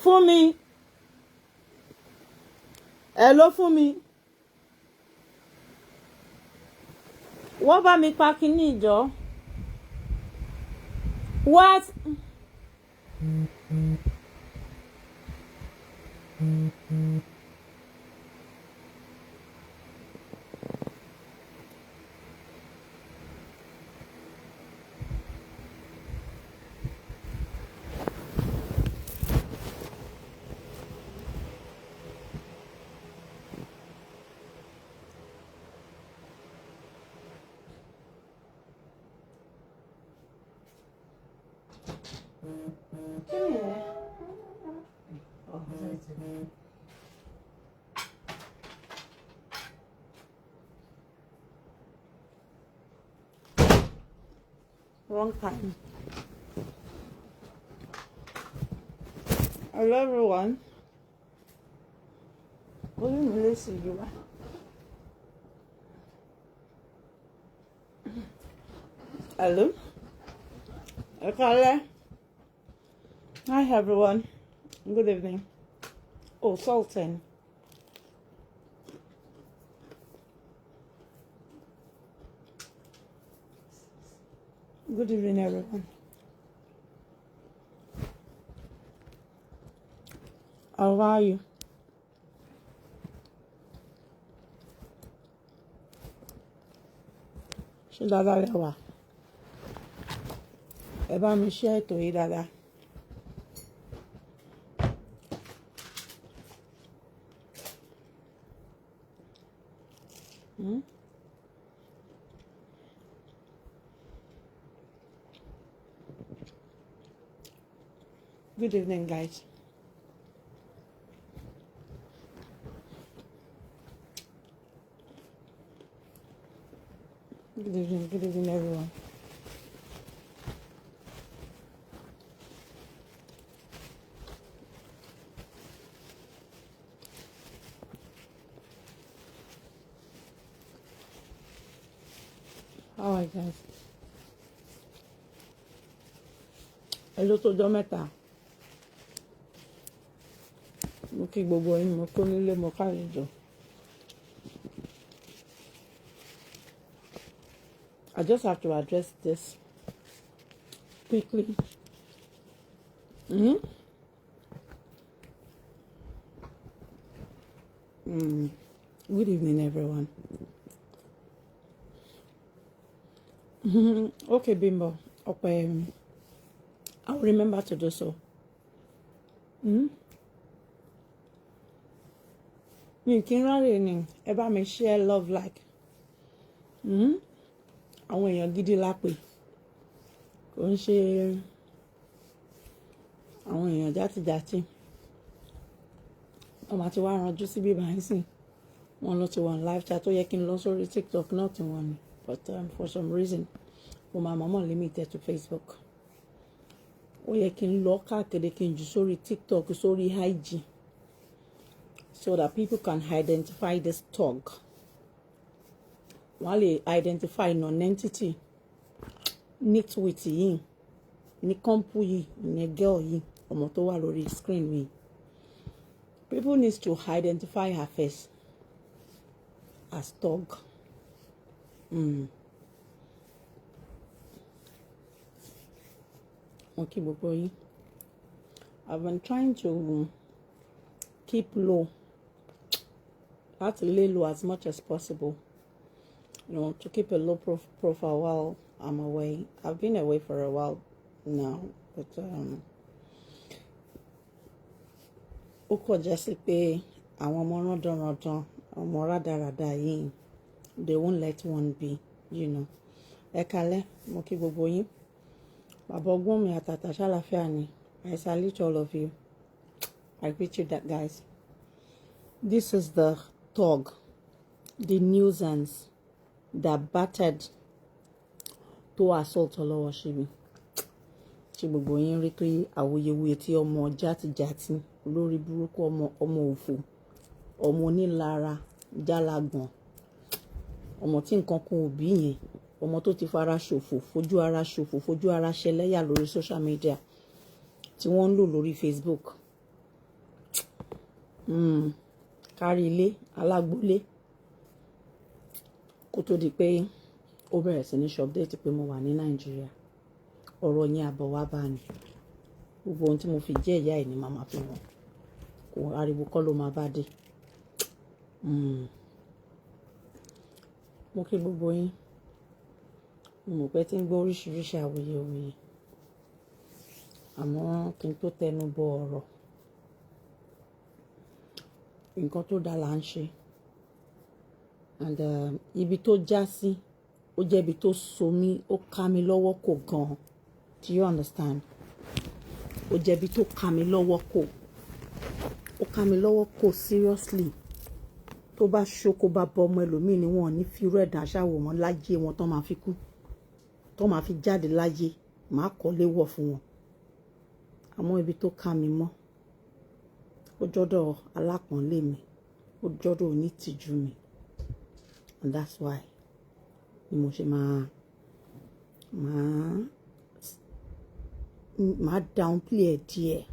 fún mi. Hello fún mi. Wọ́n bá mi pa kíní ìjọ. What? Wrong time. Hello everyone. What do you really see you? Hello. Okay. Hi everyone. Good evening. Oh, Sultan. Good evening, everyone. How are you? Ṣé dáadáa lẹ wà? Ẹ bá mi ṣe ètò yìí dáadáa. Good evening, guys. Good evening, everyone. How are you guys? Hello tó jọ́ mẹ́ta. Mo kí gbogbo yín, mo kó nílé, mo kálejò. I just have to address this quickly. Good evening, everyone. Okay, Bimbo. Okay, I'll remember to do so. You can rally ẹ bá mi share love like. Àwọn èèyàn gidi lápè. Kò ń ṣe àwọn èèyàn játijàti. Wọ́n máa ti wá ranjú sí bíbá yín sìn. Wọ́n lọ ti wọ́n live chat tó yẹ kí n lọ sórí TikTok náà tí wọ́n ní. But for some reason, mo máa mọ̀mọ́ limited to Facebook. Ó yẹ kí n lọ káàkiri kí n jù sórí TikTok, sórí IG. So that people can identify this dog. Wọ́n lè identify non-entity nitwit yìí, ní kọ́mpù yìí, ní girl yìí, ọmọ tó wà lórí screen yìí. People need to identify her face as dog. Okay, gbogbo yín. I've been trying to keep low. Have to lay low as much as possible. You know, to keep a low profile while I'm away. I've been away for a while now, but ó kọ̀ jẹ́ sí pé àwọn ọmọ rándanrandan, ọmọ rádaràda yìí, they won't let one be, you know. Ẹ kálẹ́, mo kí gbogbo yín. Bàbá ọgbọ́n mi àtàtà ṣàlàfíà ni. I salute all of you. I greet you that guys. This is the thug, the nuisance that battered to assault ọlọ́wọ́ ṣíbi. Ṣé gbogbo yín rí pé àwòyewòye tí ọmọ játijàti olórí burúkú ọmọ òfò, ọmọ onílara jálagbọ̀n, ọmọ tí nǹkan kan ò bí yẹn, ọmọ tó ti fara ṣòfò, fojú ara ṣẹlẹ́yà lórí social media tí wọ́n ń lò lórí Facebook. kárí ilé alágbólé kó tó di pé ó bẹ̀rẹ̀ sí ní ṣọ́pdéètì pé mo wà ní Nàìjíríà. Ọ̀rọ̀ yẹn àbọ̀ wá bá ní gbogbo ohun tí mo fi jẹ́ ìyá ẹ̀ ní màmá fi wọn kò ariwo kọ́ ló máa bá dé. Mo kí gbogbo yín mo mọ̀ pé tí ń gbọ́ oríṣiríṣi awuyewuye àmọ́ kí n tó tẹnu bọ ọ̀rọ̀ nǹkan tó dáa là ń ṣe and ibi tó já sí ó jẹ́ ibi tó so mí ó ká mi lọ́wọ́ kò gan-an. Do you understand? Ó jẹ́ ibi tó ká mi lọ́wọ́ kò ó ká mi lọ́wọ́ kò seriously. Tó bá ṣoko bá bọ ọmọ ẹlòmíì ni wọn ò ní fi rẹ̀ dá ṣàwò wọn láyé wọn tó máa fi kú tó máa fi jáde láyé máa kọ́lé wọ̀ fún wọn. Àmọ́ ibi tó ká mi mọ́ ó jọ́dọ̀ alápọ̀nlé mi ó jọ́dọ̀ onítìjú mi and that's why ni mo ṣe máa downplay ẹ̀ díẹ̀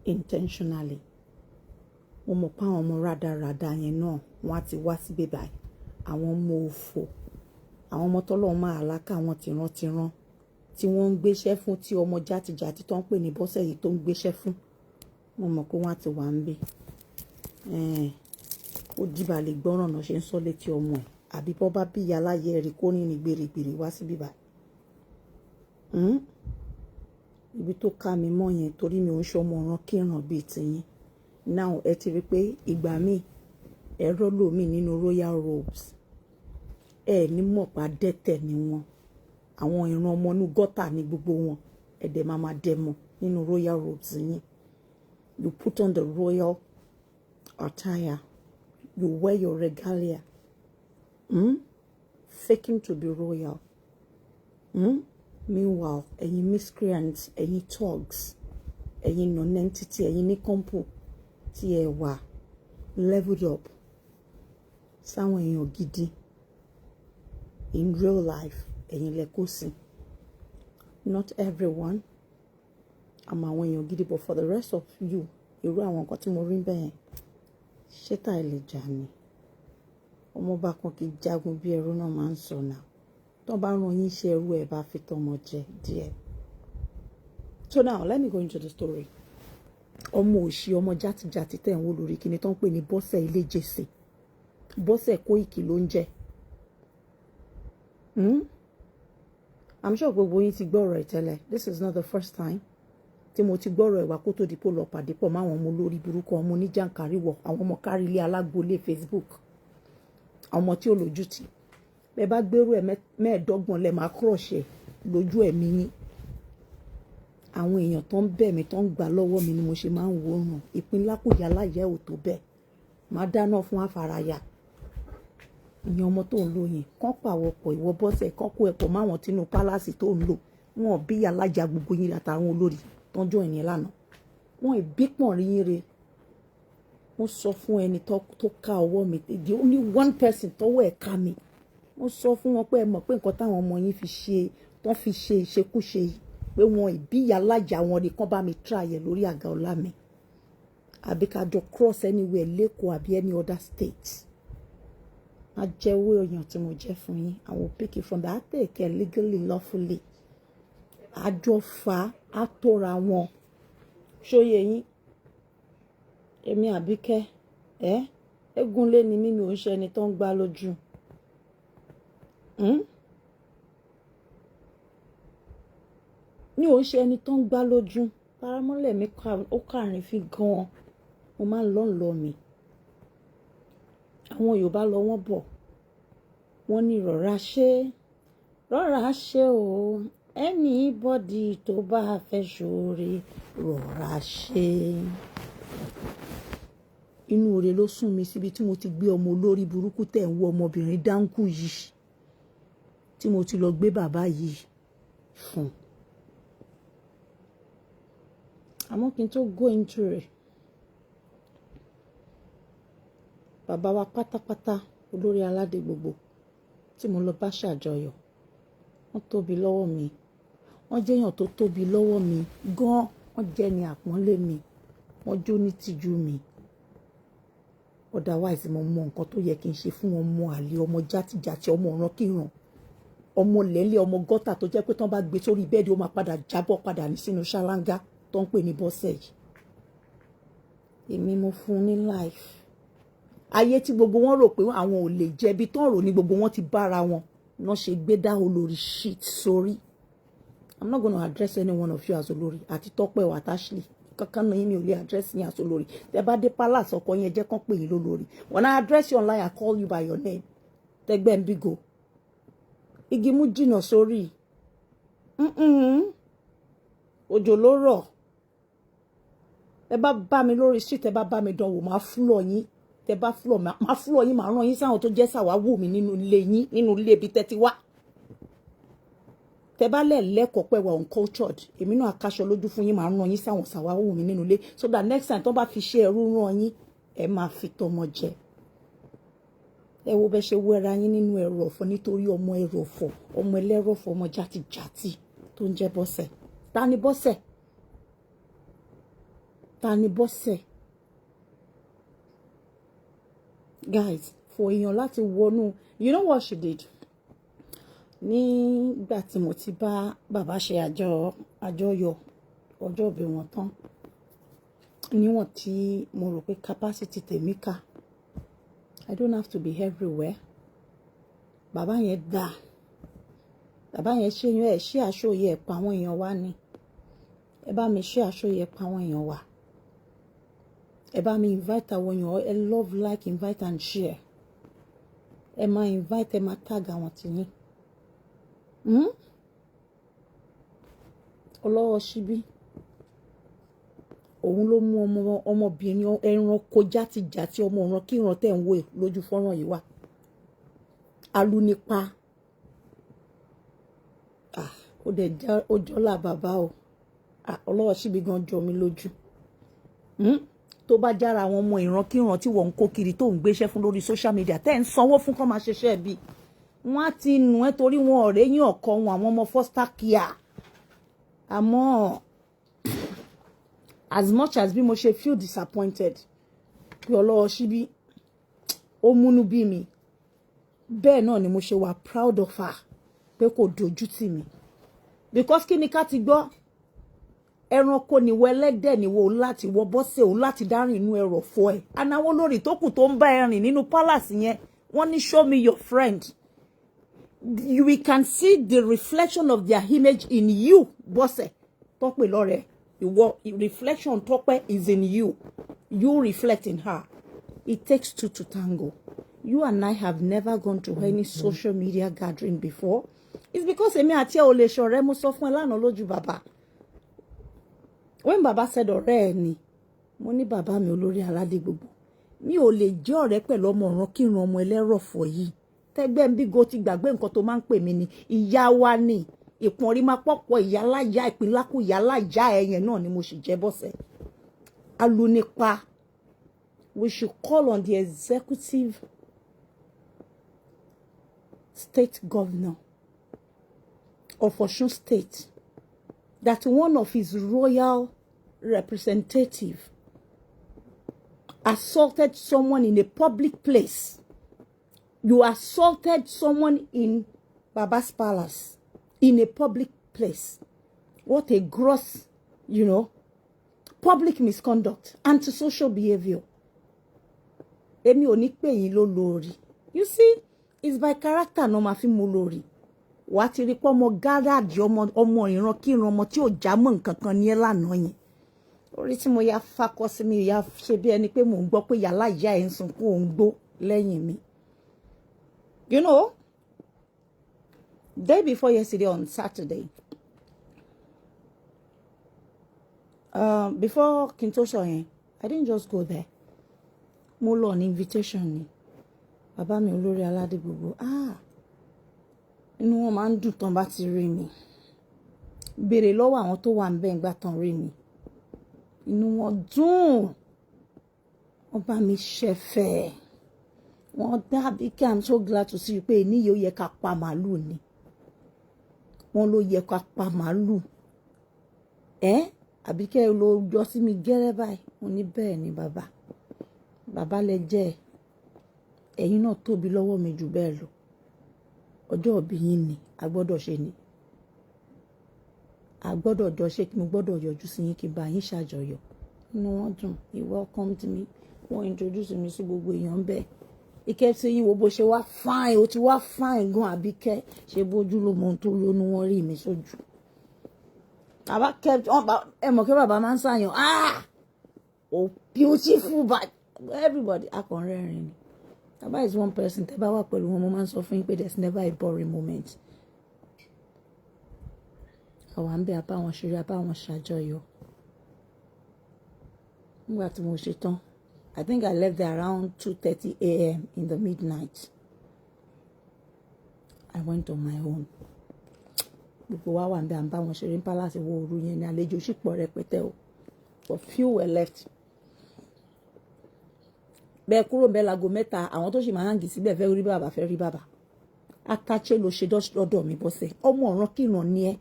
intentionally. Mo mọ̀ pé àwọn ọmọ rádaràda yẹn náà wọ́n á ti wá sí bíbá yìí àwọn ọmọ òfò àwọn ọmọ tọ́lọ́ máa àlákà wọn tìran tí wọ́n ń gbéṣẹ́ fún tí ọmọ játijàti tó ń pè ní bọ́sẹ̀ yìí tó ń gbéṣẹ́ fún mo mọ̀ pé wọ́n á ti wà ń bẹ̀. Ó dìbà lè gbọ́ràn náà ṣe ń sọ létí ọmọ ẹ̀ àbí bọ́ bá bí ìyá aláyẹ rí kó ní gbèrègbèrè wá sí bíbá. Ibi tó ká mi mọ́ yẹn torí mi ò ń ṣọmọ ọ̀ràn kíran bíi tiyín. Now ẹ ti rí pé ìgbà míì ẹ̀rọ lòmíì nínú royal robes ní mọ̀pá dẹ́tẹ̀ ni wọn àwọn ìran ọmọ inú gọ́tà ní gbogbo wọn ẹ̀dẹ̀ máa dẹ̀mọ̀ nínú royal robes yín. You put on the royal attire you wear your regalia faking to be royal. Meanwhile ẹ̀yin miscreants ẹ̀yin thugs ẹ̀yin non-entity ẹ̀yin ní compo tí ẹ wà leveled up sáwọn èèyàn gidi in real life ẹ̀yin lẹ kó sí. Not everyone àmọ́ àwọn èèyàn gidi but for the rest of you irú àwọn nǹkan tí mo rí bẹ́ẹ̀ ṣé tá ẹ lè jà ní ọmọ bá kan kì í jagun bí ẹrú náà máa ń sọ náà tó bá rán yín iṣẹ́ ẹrú ẹ̀ bá fi tọmọ jẹ díẹ̀. So now let me go into the story. Ọmọ òṣì ọmọ játijàti tẹ̀ ń wò lórí kíni tó ń pè ní bọ́sẹ̀ ilé jèsè bọ́sẹ̀ Kóìkì ló ń jẹ́. I'm sure gbogbo yín ti gbọ́rọ̀ ẹ̀ tẹ́lẹ̀. This is not the first time tí mo ti gbọ́rọ̀ ẹ̀wà kó tó di pò lọ pàdé pọ̀ máwọn ọmọ olórí burúkú ọmọ oníjàǹkáríwọ̀ àwọn ọmọ kárí ilé alágbolé Facebook àwọn ọmọ tí ò lójútì bẹ́ẹ̀ bá gbérú ẹ̀ mẹ́ẹ̀ẹ́dọ́gbọ̀n lẹ́ẹ̀ máa kúrọ̀ṣẹ̀ lójú ẹ̀mí yín. Àwọn èèyàn tó ń bẹ̀ mí tó ń gbà lọ́wọ́ mi ni mo ṣe máa ń wo ọ̀run ìpínlákùyà láyẹ̀ ò tó bẹ́ẹ̀ máa dáná fún àfaraya ìyẹn ọmọ tó ń lò yẹn kán pàwọ́pọ̀ ìwọ bọ́sẹ̀ kán kó ẹ̀pọ̀ máwọn tínú pálásì tó ń lò wọn bí alájà gbogbo yín àtàwọn olórí tọ́jọ́ ìyẹn lánàá wọn ìbí pọ̀n rí yín re. Mo sọ fún ẹni tó ká ọwọ́ mi the only one person tọ́wọ́ ẹ̀ ká mi mo sọ fún wọn pé ẹ mọ̀ pé nǹkan táwọn ọmọ yín fi ṣe ìṣekúṣe yìí pé wọn ìbíyà alájà wọn ni kán bá mi try ẹ lórí àga ọlá mi àbí ká jọ cross anywhere lẹ́kọ̀ọ́ àbí any other state. Má jẹ́ owó èèyàn tí mo jẹ́ fún yín I will pick it from that take legally lawfully. Àjọ fa àtọ́ra wọn ṣóyè yín èmi Àbíkẹ́ Ẹ̀gúnlé ni mímí ò ń ṣe ẹni tó ń gbá lójú. Mi ò ń ṣe ẹni tó ń gbá lójú paramọ́lẹ̀ mi ó kàrin fi gan-an mo máa ń lọ mi. Àwọn Yorùbá lọ wọ́n bọ̀ wọ́n ní rọra ṣe o anybody tó bá fẹ́ ṣoore rọra ṣe. Inú oore ló sún mi síbi tí mo ti gbé ọmọ olórí burúkú tẹ̀ ń wọ ọmọbìnrin dáńkù yìí tí mo ti lọ gbé bàbá yìí fún. Àmọ́ kí n tó go into rẹ̀ bàbá wa pátápátá olórí aládé gbogbo tí mo lọ bá ṣàjọyọ̀ wọ́n tóbi lọ́wọ́ mi wọ́n jẹ́yàn tó tóbi lọ́wọ́ mi gan-an wọ́n jẹ́ ni àpọ́nlé mi wọ́n jó ní tìjú mi. Otherwise mo mọ nǹkan tó yẹ kí n ṣe fún ọmọ àlè, ọmọ játijàti, ọmọ ọ̀ràn kíran, ọmọ lẹ́lẹ́, ọmọ gọ́tà tó jẹ́ pé tán bá gbé sórí bẹ́ẹ̀dì ó máa padà jábọ́ padà ní sínú ṣáláńgá tó ń pè ní bọ́sẹ̀ yìí. Èmi mo fún ní life. Ayé tí gbogbo wọn rò pé àwọn ò lè jẹ̀bi tán rò ní gbogbo wọn ti bára wọn náà ṣe gbé dá olórí shit sórí. I'm not going to address any one of you as olórí àti Tọ́pẹ́ wa Ashley. Kankan náà yín mi ò lè address yín as olórí. Tẹ́ bá dé palace ọkọ yẹn jẹ́ kán pè yín lólórí. When I address you online, I call you by your name. Tẹ́gbẹ́ ń bí go. Igi mú jìnnà sórí. Òjò ló rọ̀. Ẹ bá mi lórí street, ẹ bá mi dánwò, máa floor yín. Tẹ́ bá floor, máa floor yín, máa rán yín sáwọn tó jẹ́ sàwáwò mi nínú ilé yín, nínú ilé ibi tẹ́ ti wá. Tẹ́ bá lẹ́kọ̀ọ́ pé wà uncultured, èmi náà akaṣọ lójú fún yín, máa rán yín sáwọn sàwáwò mi nínú ilé, so that next time tó bá fi ṣe ẹrú rán yín, ẹ máa fi tọmọ jẹ. Ẹ wo bẹ́ ṣe wẹ́ra yín nínú ẹrọ̀fọ̀ nítorí ọmọ ẹrọ̀fọ̀, ọmọ ẹlẹ́rọ̀fọ̀, ọmọ játijàti tó ń jẹ́ Bọ́sẹ̀. Ta ni Bọ́sẹ̀? Ta ni Bọ́sẹ̀? Guys, for èèyàn láti wọnú, you know what she did? Nígbà tí mo ti bá bàbá ṣe àjọyọ̀ ọjọ́ ìbí wọn tán, níwọ̀n tí mo rò pé capacity tèmi ká, I don't have to be everywhere. Bàbá yẹn dá. Bàbá yẹn ṣe àṣọyẹ pa àwọn èèyàn wa ni. Ẹ bá mi ṣe àṣọyẹ pa àwọn èèyàn wa. Ẹ bá mi invite àwọn èèyàn, ẹ love, like, invite and share. Ẹ máa invite, ẹ máa tag àwọn tiyín. Ọlọ́wọ́ ṣíbí. Òun ló mú ọmọbìnrin ẹranko játijàti, ọmọ ọ̀ràn kíran tẹ́ ń wò lójú fọ́nrán yìí wá. Alunipa. Ó dẹ̀ já ojọ́lá bàbá o. Ọlọ́wọ́ ṣíbí gan jọ mi lójú. Tó bá jára àwọn ọmọ ìran kíran tí wọ́n ń kó kiri tó ń gbéṣẹ́ fún lórí social media tẹ́ ń sanwó fún kán máa ṣiṣẹ́ bí. Wọ́n á ti nù ẹ́ torí wọn ọ̀rẹ́ yín ọ̀kọ́ wọn àwọn ọmọ foster care. Àmọ́ as much as bí mo ṣe feel disappointed pé Ọlọ́wọ́ ṣíbí ó múnú bí mi, bẹ́ẹ̀ náà ni mo ṣe wà proud of her pé kò dojú tì mí. Because kí ni ká ti gbọ́? Ẹranko ni wọ, ẹlẹ́dẹ̀ ni wọ, láti wọ Bọ́sẹ̀ o láti dárìn inú ẹrọ̀fọ̀ ẹ̀. And àwọn olórí tó kù tó ń bá ẹ rìn nínú palace yẹn, wọ́n ní show me your friend. We can see the reflection of their image in you, Bọ́sẹ̀. Tọ́pẹ́ lọ́rẹ̀, ìwọ reflection Tọ́pẹ́ is in you. You reflect in her. It takes two to tango. You and I have never gone to any social media gathering before. It's because èmi àti ẹ ò lè ṣọ̀rẹ́, mo sọ fún ẹ lánàá lójú bàbá. When Baba said ọ̀rẹ́ ẹ ni, mo ní bàbá mi olórí aládé gbogbo. Mi ò lè jẹ́ ọ̀rẹ́ pẹ̀lú ọmọ ọ̀ràn kíran ọmọ ẹlẹ́rọ̀fọ̀ yìí. Tẹ́gbẹ́ ń bí go ti gbàgbé nǹkan tó máa ń pè mí ni ìyá wa ni. Ìpọ̀nrí máa pọ̀pọ̀ ìyá láyà, ìpínlákù ìyá láyà ẹ̀yẹn náà ni mo sì jẹ́ Bọ́sẹ̀. Alunipa. We should call on the executive state governor of Osun State that one of his royal representative assaulted someone in a public place. You assaulted someone in Baba's palace in a public place. What a gross, public misconduct, antisocial behavior. Èmi ò ní pè yín lólórí. You see, it's by character no ma fi mú lórí. Wà ti rí pé ọmọ gáràjì ọmọ ìran kíran ọmọ tí ò já mọ́ nǹkan kan ní ẹ lánàá yẹn. Orí tí mo ya fakọ sí mi ya ṣe bí ẹni pé mò ń gbọ́ pé yàrá ìyá ẹ̀ ń sunkún òun gbó lẹ́yìn mi. You know, day before yesterday on Saturday, before kí n tó sọ yẹn, I didn't just go there. Mo lọ ní invitation ni. Bàbá mi olórí aládé gbogbo. Inú wọn máa ń dùn tán bá ti rí mi. Béèrè lọ́wọ́ àwọn tó wà ńbẹ̀ ńgbà tán rí mi. Inú wọn dùn. Wọ́n bá mi ṣẹ̀fẹ̀. Wọ́n dá Abike, I'm so glad to see you pé ní yóò yẹ ká pa màálù ni. Wọ́n ló yẹ ká pa màálù. Abike ló jọ sí mi gẹ́rẹ́ báyìí. Mo ní bẹ́ẹ̀ ni bàbá. Bàbá lẹ jẹ́. Ẹ̀yin náà tóbi lọ́wọ́ mi jù bẹ́ẹ̀ lọ. Ọjọ́ ìbí yín ni a gbọ́dọ̀ ṣe ni. A gbọ́dọ̀ jọ ṣe kí mo gbọ́dọ̀ yọjú sí yín kí bá yín ṣàjọyọ̀. Inú wọn dùn. He welcomed me. Wọ́n introduce mi sí gbogbo èèyàn bẹ́ẹ̀. He kept saying wo bó ṣe wá fine, ó ti wá fine gan Abike. Ṣé bójú ló mọ ohun tó lónú wọn rí mi sójú. Bàbá kept ẹ mọ̀ kí bàbá máa ń ṣàyàn. Oh beautiful but everybody akọ̀rẹ́rìn ni. Bàbá is one person tẹ́ bá wà pẹ̀lú wọn mo máa ń sọ fún yín pé there's never a boring moment. Àwa ń bẹ apá wọn ṣeré apá wọn ṣàjọyọ̀. Nígbà tí mo ṣe tán, I think I left there around 2:30 a.m. in the midnight. I went on my own. Gbogbo wa wà ń bẹ à ń bá wọn ṣeré ní palace wo òru yẹn ni àlejò sì pọ̀ rẹpẹtẹ o. But few were left. Bẹ́ẹ̀ kúrò bẹ́ẹ̀ láago mẹ́ta àwọn tó sì máa hàngì síbẹ̀ fẹ́ rí bàbá fẹ́ rí bàbá. Atache ló ṣe dọ́dọ̀ mi bọ́sẹ̀. Ọmọ ọ̀ràn kìràn ni ẹ́.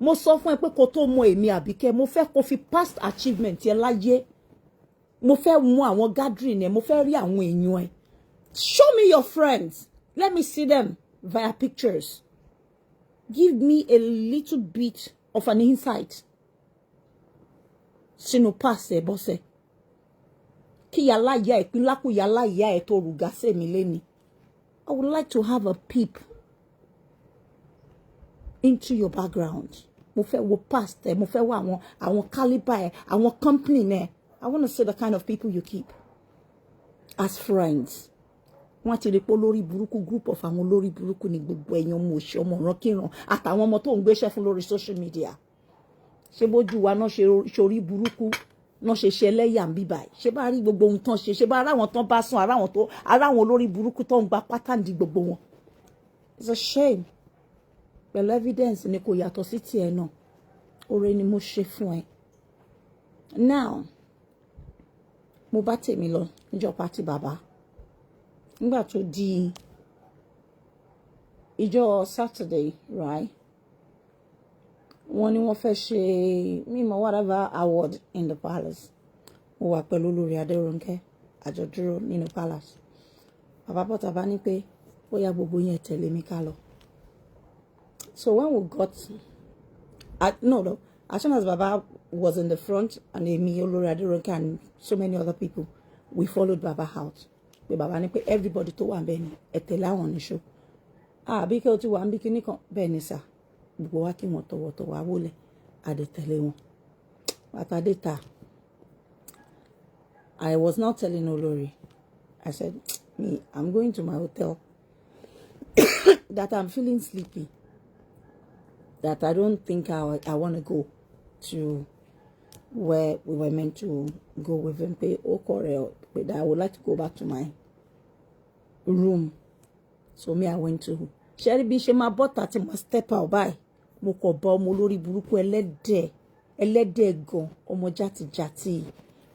Mo sọ fún ẹ pé kó tó mọ èmi Abike, mo fẹ́ kó fi past achievement yẹn láyé. Mo fẹ́ mú àwọn gathering ẹ, mo fẹ́ rí àwọn èèyàn ẹ. Show me your friends. Let me see them via pictures. Give me a little bit of an insight. Sínú past ẹ bọ́sẹ̀. Kí yàlá ìyá ẹ pínlákù yàlá ìyá ẹ tó rùgà sẹ́mi lẹ́ni. I would like to have a peep into your background. Mo fẹ́ wo past ẹ, mo fẹ́ wo àwọn caliber ẹ, àwọn company ẹ. I want to see the kind of people you keep as friends. Wọ́n ti rí pé olórí burúkú group of àwọn olórí burúkú ni gbogbo ẹ̀yàn ọmọ òṣì ọmọ ọ̀ràn kíran àtàwọn ọmọ tó ń gbéṣẹ́ fún lórí social media. Ṣé bójú wa náà ṣe orí burúkú náà ṣe ẹlẹ́yà ń bí báyìí. Ṣé bá rí gbogbo ohun tán ṣe bá aráwọn tán bá sùn aráwọn olórí burúkú tó ń gba pátánì gbogbo wọn. It's a shame. Pẹ̀lú evidence ni kò yàtọ̀ sí tiẹ̀ náà. Oore ni mo ṣe fún ẹ. Now, mo bá tèmi lọ níjọ́ pátì bàbá. Nígbà tó di ìjọ́ Saturday, right? Wọ́n ní wọ́n fẹ́ ṣe mímọ̀ whatever award in the palace. Mo wà pẹ̀lú olórí Adérónkẹ́ àjọdúró nínú palace. Bàbá bọ́tà bá ní pé ó yá gbogbo yẹn tẹ̀lé mi ká lọ. So when we got as soon as Baba was in the front and Emi, Olori Aderonke and so many other people, we followed Baba out. But Baba ní pé everybody tó wà ńbẹ̀ ni ẹ tẹ̀lé àwọn níṣó. Àbíkẹ́ ó ti wà ńbí kíní kan bẹ́ẹ̀ ni sà. Gbogbo wa kí wọn tọ̀wọ̀tọ̀wọ̀ àwọlẹ̀ àdè tẹ̀lé wọn. Bàtà dé ta. I was not telling Olori. I said, I'm going to my hotel. That I'm feeling sleepy. That I don't think I want to go to where we were meant to go with him. But I would like to go back to my room. So me, I went to Sherry B. Shema bought that in my step out by Moko Ba Molori Buruku Elede go Omo Jati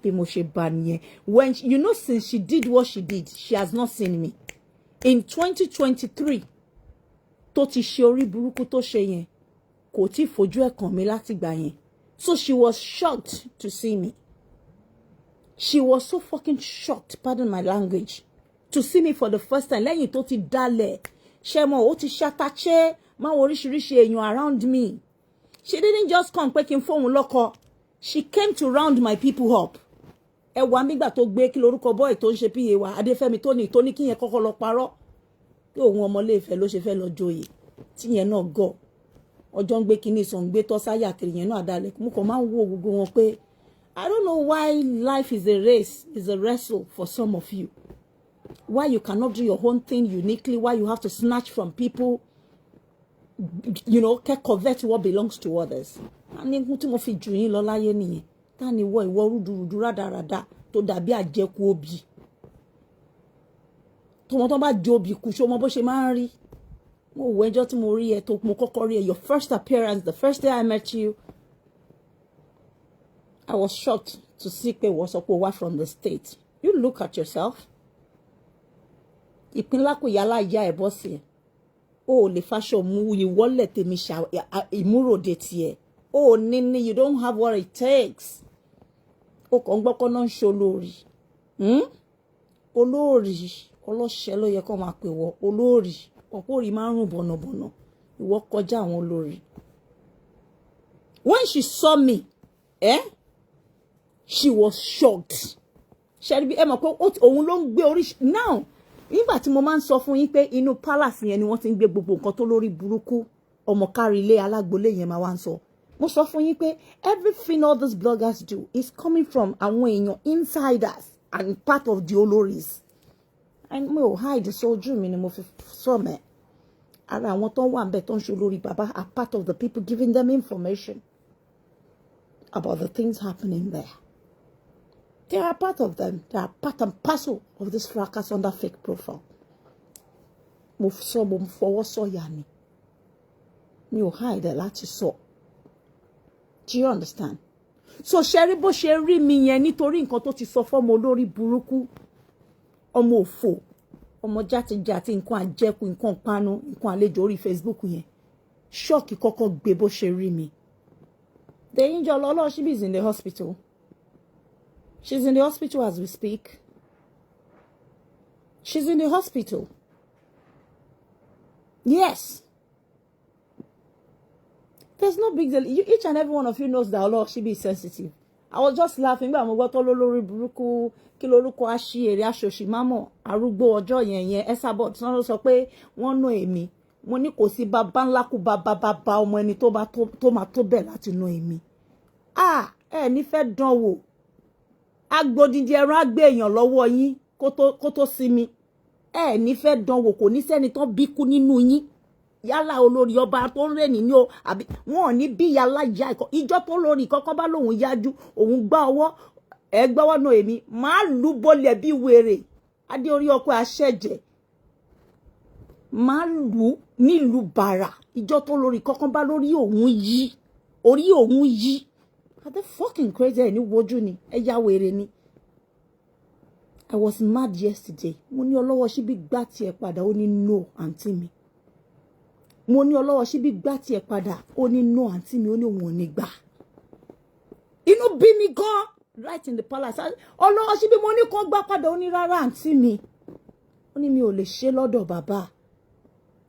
Bí mo ṣe bá nìyẹn. When since she did what she did, she has not seen me. In 2023, tó ti ṣe orí burúkú tó ṣe yẹn. Kò tí fojú ẹ̀ kàn mí láti gbà yẹn. So she was shocked to see me. She was so fucking shocked, pardon my language, to see me for the first time. Lẹ́yìn tó ti dálẹ̀, ṣé mo ó ti ṣàtàché máa oríṣiríṣi èèyàn around me. She didn't just come pé kí n fóun lọ́kọ. She came to round my people up. Ẹ wá nígbà tó gbé kí lórúkọ boy tó ń ṣe PA wa Adéfẹ́mi tó ní kí yẹn kọ́kọ́ lọ parọ́. Pé òun ọmọléèfẹ́ ló ṣe fẹ́ lọ joyè. Tí yẹn náà gọ̀. Ọjọ́ ń gbé kíní sọ ń gbé tọ́ sáyà kiri yẹn náà dalẹ̀. Mo kàn máa ń wo gbogbo wọn pé I don't know why life is a race, is a wrestle for some of you. Why you cannot do your own thing uniquely, why you have to snatch from people, covet what belongs to others. Ani tí mo fi jù yín lọ láyé nìyẹn. Ta ni ìwọ rúdurùdu rádaràda tó dàbí àjẹkù òbí. Tó bá jẹ òbí kù ṣó mọ bó ṣe máa ń rí. Mo wo ẹjọ́ tí mo rí ẹ tó mo kọ́kọ́ rí ẹ your first appearance, the first day I met you. I was shocked to see pé wọ́n sọ pé wá from the state. You look at yourself. Ìpínlákù yálà ìyá ẹ̀ bọ́ sí ẹ̀. O ò lè fáṣọ mú ìwọ́lẹ̀ tèmi ìmúròde tiẹ̀. Oh, Nini, you don't have what it takes. O kàn gbọ́ kọ́ náà ń ṣe olórí. Olórí. Ọlọ́ṣẹ́ ló yẹ kó máa pè wọ́. Olórí. Ọ̀pọ̀ orí máa ń rùn bọ̀nàbọ̀nà. Ìwọ kọjá àwọn olórí. When she saw me, she was shocked. Ṣẹ́rí ẹ mọ̀ pé òun ló ń gbé orí. Now, nígbà tí mo máa ń sọ fún yín pé inú palace yẹn ni wọ́n ti ń gbé gbogbo nǹkan tó lórí burúkú ọmọ kárí ilé alágbolé yẹn máa wá ń sọ. Mo sọ fún yín pé everything all these bloggers do is coming from àwọn èèyàn insiders and part of the oloris. And mo hide sójú mi ni mo fi sọ mẹ́. Ara àwọn tó wà ńbẹ̀ tó ń ṣe olórí bàbá are part of the people giving them information about the things happening there. They are part of them. They are part and parcel of this fracas under fake profile. Mo fọwọ́ sọ̀yà ni. Mi ò hide láti sọ. Do you understand? So ṣẹ́rí bó ṣe rí mi yẹn nítorí nǹkan tó ti sọ fọ́mọ olórí burúkú. Ọmọ òfò. Ọmọ játijàti nǹkan àjẹkù, nǹkan panu, nǹkan àlejò orí Facebook yẹn. Ṣọ́ọ̀kì kọ́kọ́ gbé bó ṣe rí mi. The angel Oloshibi is in the hospital. She's in the hospital as we speak. She's in the hospital. Yes. There's no big deal. Each and every one of you knows that Oloshibi is sensitive. I was just laughing. But I'm going to lórí burúkú kí lorúkọ àṣìírí aṣòṣì mámọ̀ arúgbó ọjọ́ yẹn Esabod tí wọ́n sọ pé wọ́n ná èmi. Mo ní kò sí bàbá ńlá kú bàbá ọmọ ẹni tó máa tó bẹ̀ láti ná èmi. Ní fẹ́ dánwò. Agbodindi ẹran agbe èèyàn lọ́wọ́ yín kó tó sinmi. Ní fẹ́ dánwò kò ní sẹ́ni tó bí kú nínú yín. Yálà olórí ọba tó ń rẹ́ni ní o àbí wọn ò ní bí yálà ìyá ìjọ tó lórí kọ́kọ́ bá lòun yájú òun gbá ọwọ́ gbọ́wọ́ náà èmi máa lù bọ́lẹ̀ bí wèrè adé orí ọkọ̀ àṣẹjẹ máa lù nílùú bàrà ìjọ tó lórí kọ́kọ́ bá lórí òun yí orí òun yí. Are they fucking crazy? Any wojú ni ya wèrè ni. I was mad yesterday. Mo ní Olówóṣíbí gbà tiẹ̀ padà ó ní no àǹtí mi. Mo ní Olówóṣíbí gbà tiẹ̀ padà ó ní no àǹtí mi ó ní òun ò ní gbà. Inú bí mi gan right in the palace. Olówóṣíbí mo ní kó gbà padà ó ní rárá àǹtí mi. Ó ní mi ò lè ṣe lọ́dọ̀ bàbá.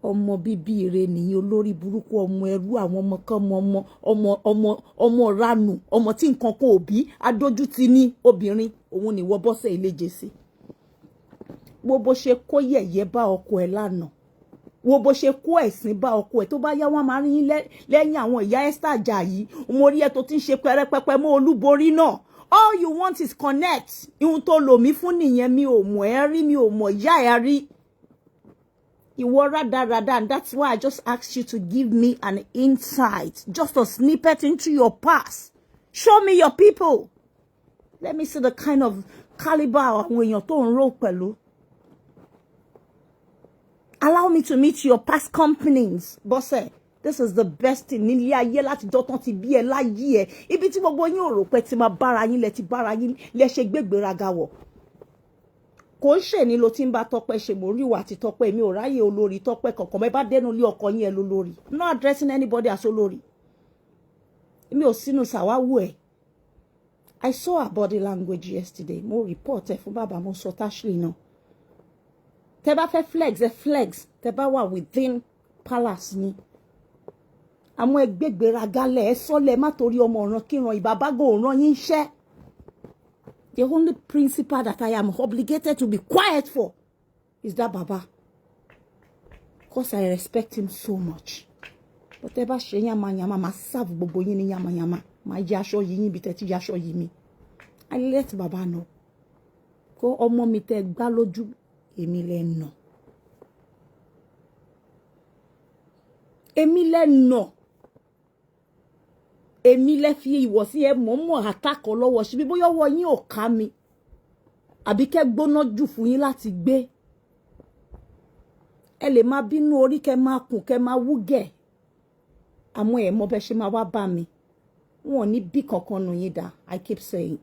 Ọmọ bíbí ire nìyí olórí burúkú ọmọ ẹrú àwọn ọmọ kan ọmọ ranu ọmọ tí nǹkan kan òbí adójútì ní obìnrin òun ni wọ́ bọ́sẹ̀ ìléje sí. Wo bó ṣe kó yẹ̀yẹ́ bá ọkọ ẹ̀ lánàá. Wo bó ṣe kó ẹ̀sìn bá ọkọ ẹ̀ tó bá yá wọn máa rí lẹ́yìn àwọn ìyá Esther Ajayi mo rí ẹ tó ti ń ṣe pẹrẹpẹpẹ mọ́ Olúborí náà. All you want is connect. Ihun tó lò mí fún nìyẹn mi ò mọ̀ ẹ́ rí mi ò mọ̀ ìyá ẹ̀ rí. And that's why I just asked you to give me an insight, just a snippet into your past. Show me your people. Let me see the kind of caliber when you're throwing rope pẹ̀lú. Allow me to meet your past companies. Bosse, this is the best thing. Nílé ayé láti jọ́tán ti bí ẹ láyé ẹ. Ibi tí gbogbo yín ò rò pé tí máa bára yín lẹ ti bára yín lẹ ṣe gbégbéraga wọ̀. Kò ṣe ni ló ti ń bá Tọ́pẹ́ ṣe mo rí wà tí Tọ́pẹ́ mi ò ráyè olórí Tọ́pẹ́ kankan mẹ́ bá dẹnu lé ọkọ yín ẹ lólórí. I'm not addressing anybody as olórí. Mi ò sínú sàwáwù ẹ̀. I saw her body language yesterday. Mo report ẹ fún bàbá mo sọ táṣìlì náà. Tẹ́ bá fẹ́ flex. Tẹ́ bá wà within palace ni. Àwọn ẹgbẹ́gbéraga lẹ̀ ẹ sọ́lẹ̀ má torí ọmọ ọ̀ràn kíran ìbàbágò ọ̀ràn yín ṣẹ́. The only principle that I am obligated to be quiet for is that Baba. Because I respect him so much. But ẹ bá ṣe yàmàyàmà máa serve gbogbo yín ní yàmàyàmà. Máa yá aṣọ yín bí tẹ́ ti yá aṣọ yín mi. I let Baba know. Kó ọmọ mi tẹ́ gbá lójú èmi lẹ nà. Èmi lẹ nà. Èmi lẹ fi ìwọ̀ sí ẹ mọ̀ọ́mọ̀ àtàkọ́ lọ́wọ́ ṣíbí bóyá ọwọ́ yín ò ká mi. Àbí kẹ́ gbóná jù fún yín láti gbé. Ẹ lè máa bínú orí kẹ́ máa kùn kẹ́ máa wúgẹ̀. Àmọ́ ẹ mọ̀ bẹ́ ṣe máa wá bá mi. Wọ́n ní bí kankan nù yín dá. I keep saying.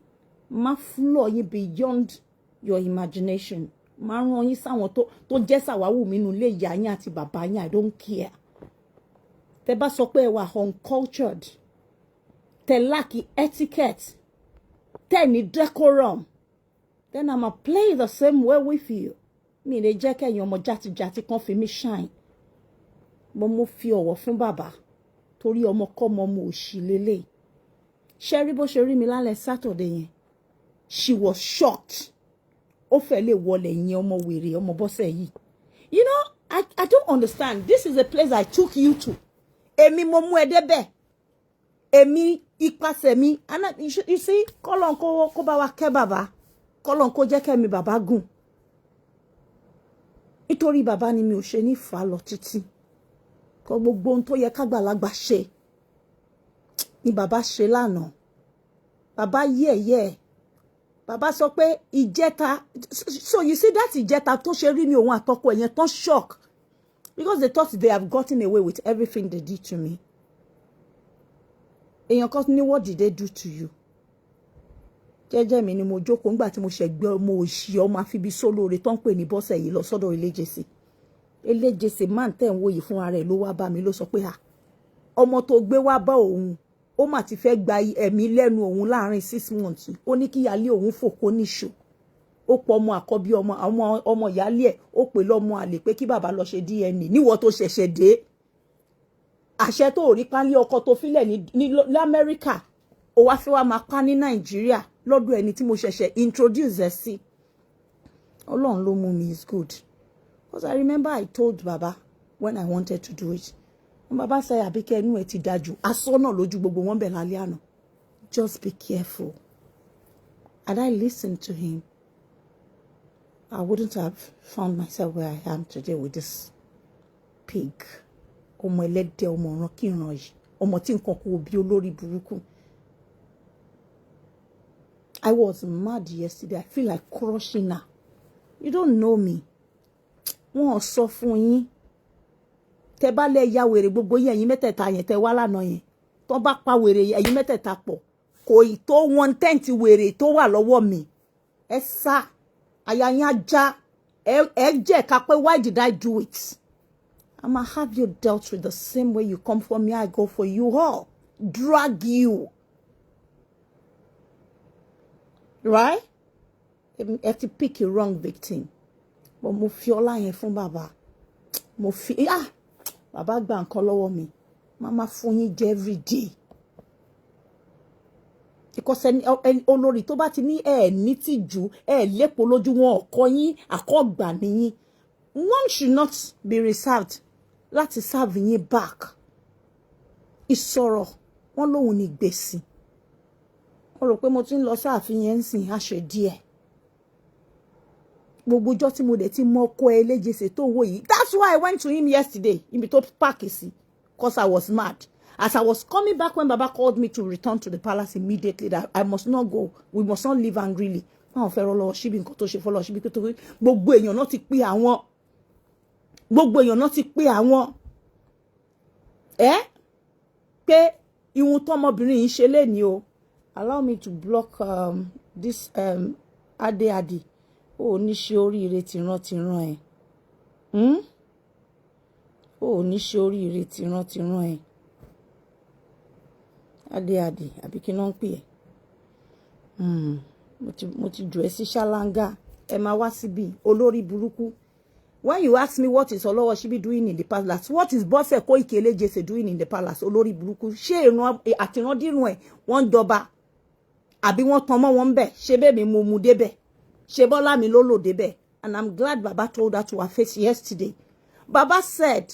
Má floor yín beyond your imagination. Má rán yín sáwọn tó jẹ́ sàwáwù mi nù lé ìyá yín àti bàbá yín. I don't care. Tẹ́ bá sọ pé ẹ wà uncultured. tẹ́ lack etiquette, tẹ́ ní decorum, then I'ma play the same way with you. Mi lè jẹ́ kẹ́yin ọmọ játijàti kan fi mí shine. Mo fi ọ̀wọ̀ fún bàbá torí ọmọ kọ́mọ mo òṣì lélẹ̀. Ṣé rí bó ṣe rí mi lálẹ́ Saturday yẹn? She was shocked. Ó fẹ́ lè wọlé yẹn ọmọ wèrè ọmọ bọ́sẹ̀ yìí. You know, I don't understand. This is a place I took you to. Èmi mo mú ẹ débẹ̀. Èmi ipasẹ̀ mi. And you see, kọ́lọ́n kó bá wa kẹ́ bàbá. Kọ́lọ́n kó jẹ́ kẹ́mi bàbá gùn. Nítorí bàbá ni mi ò ṣe ní fà lọ títí. Kọ́ gbogbo ohun tó yẹ kágbàlagbà ṣe ni bàbá ṣe lánàá. Bàbá yẹ̀yẹ́. Bàbá sọ pé ìjẹta. So you see that ìjẹta tó ṣe rí mi òun àtọkọ ẹ̀yẹn tán shock. Because they thought they have gotten away with everything they did to me. Èèyàn kan ní what did they do to you? Jẹ́jẹ́ mi ni mo jókòó ńgbà tí mo ṣẹ̀gbẹ́ ọmọ òṣì ọmọ àfibí sólóore tó ń pè ní bọ́sẹ̀ yìí lọ sọ́dọ̀ eléjèsè. Eléjèsè máa ń tẹ̀ ń wòye fún ara ẹ̀ ló wá bá mi ló sọ pé ọmọ tó gbé wá bá òun ó mà ti fẹ́ gba ẹ̀mí lẹ́nu òun láàrin 6 months. Ó ní kí ìyálé òun fòkó níṣò. Ó pọ̀ ọmọ àkọ́bí ọmọ ìyálé ẹ̀ ó pè lọ́mọ àlè pé kí bàbá lọ ṣe DNA níwọ̀ tó ṣẹ̀ṣẹ̀ dé. Àṣẹ tó rí pálí ọkọ tó filẹ̀ ní Amẹ́ríkà ó wá fẹ́ wá máa pa ní Nàìjíríà lọ́dọ̀ ẹni tí mo ṣẹ̀ṣẹ̀ introduce ẹ sí. Ọlọ́run ló mú mi is good. Because I remember I told Baba when I wanted to do it. And Baba said, Abike ẹnu ẹ ti dájú. Asọ́nà lójú gbogbo wọn bẹ̀ lálẹ́ àná. Just be careful. And I listened to him. I wouldn't have found myself where I am today with this pig. Ọmọ ẹlẹ́dẹ̀ ọmọ ọ̀ràn kí ìran yìí. Ọmọ tí nǹkan kò bí olórí burúkú. I was mad yesterday. I feel like crushing her. You don't know me. Wọ́n sọ fún yín. Tẹ́ bá lè ya wèrè gbogbo yín ẹ̀yin mẹ́tẹ̀ẹ̀ta yẹn tẹ́ wá lánàá yẹn. Tó bá pa wèrè ẹ̀yin mẹ́tẹ̀ẹ̀ta pọ̀. Kò ì tó 1/10 wèrè tó wà lọ́wọ́ mi. Ẹ sá. Àyà yín ajá. Ẹ jẹ́ ká pé why did I do it? I'ma have you dealt with the same way you come for me, I go for you all. Drag you. Right? Ẹ ti pick a wrong victim. But mo fi ọlá yẹn fún bàbá. Mo fi bàbá gba nǹkan lọ́wọ́ mi. Mama fún yín jẹ every day. Because olórí tó bá ti ní ní tìjú, lépo lójú wọn ọkọ yín, àkọ́gbà nìyín. One should not be reserved láti serve yín back. Ìsọ̀rọ̀ wọn lóhun ní gbèsè. Mo rò pé mo ti ń lọ sáàfin yẹn ńsìn àṣẹ díẹ̀. Gbogbo ọjọ́ tí mo dẹ̀ ti mọ ọkọ eléjèsè tó wò yìí. That's why I went to him yesterday. Ibi tó park sí. Because I was mad. As I was coming back when Baba called me to return to the palace immediately that I must not go. We must not leave angrily. Wọ́n fẹ́ rọ́ lọ síbi nǹkan tó ṣe fọ́lọ́ síbi tó gbogbo èèyàn náà ti pé àwọn. Gbogbo èèyàn náà ti pé àwọn. Pé ìhun tọ́mọbìnrin yìí ṣe léni o. Allow me to block this Ade. Ó ní ṣe oríire tìran ẹ̀. Ó ní ṣe oríire tìran ẹ̀. Ade àbí kí náà ń pè ẹ́. Mo ti jù ẹ́ sí ṣáláńgá. Ẹ máa wá síbí olórí burúkú. When you ask me what is Olowo doing in the palace, what is Bose Koiki Elejese doing in the palace? Olórí burúkú. Ṣé ìran àtìrandírun ẹ̀ wọ́n jọba? Àbí wọ́n tan mọ́ wọn bẹ̀? Ṣé bẹ́ẹ̀ mi mo mú débẹ̀? Ṣé Bọ́lá mi ló lò débẹ̀? And I'm glad Baba told her to her face yesterday. Baba said,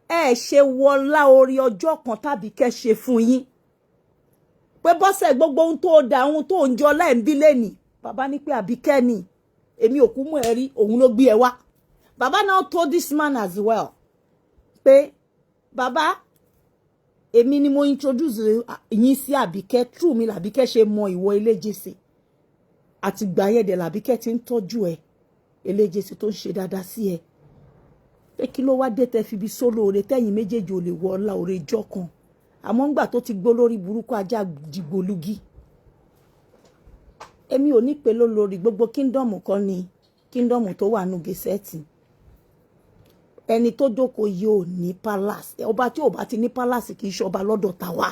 ṣe wọlá orí ọjọ́ kan tàbí kẹ́ ṣe fún yín. Pé Bọ́sẹ̀ gbogbo ohun tó dá ohun tó ń jọ lẹ́ǹbí lẹ́nì. Baba ní pé Abike ni. Èmi ò kú mú ẹ rí, òun ló gbé ẹ wá. Baba now told this man as well. Pé Baba, èmi ni mo introduce yín sí Abike, true mi l'Abike ṣe mọ ìwọ Elejese. Àti gbà yẹn dẹ̀ l'Abike ti ń tọ́jú ẹ. Elejese tó ń ṣe dáadáa sí ẹ. Pé kí ló wá dé tẹ́ fi bí sólóore tẹ́yin méjèèjì ò lè wọ ọlá oore jọ́ kan. Àmọ́ ńgbà tó ti gbó lórí burúkú ajá dìgbòlugi. Èmi ò ní pé lórí gbogbo kingdom kan ni kingdom tó wà nù gẹ̀ẹ́sẹ̀tì. Ẹni tó jókòó yìí ò ní palace. Ọba tí ò bá ti ní palace kì í ṣe ọba lọ́dọ̀ tàwa.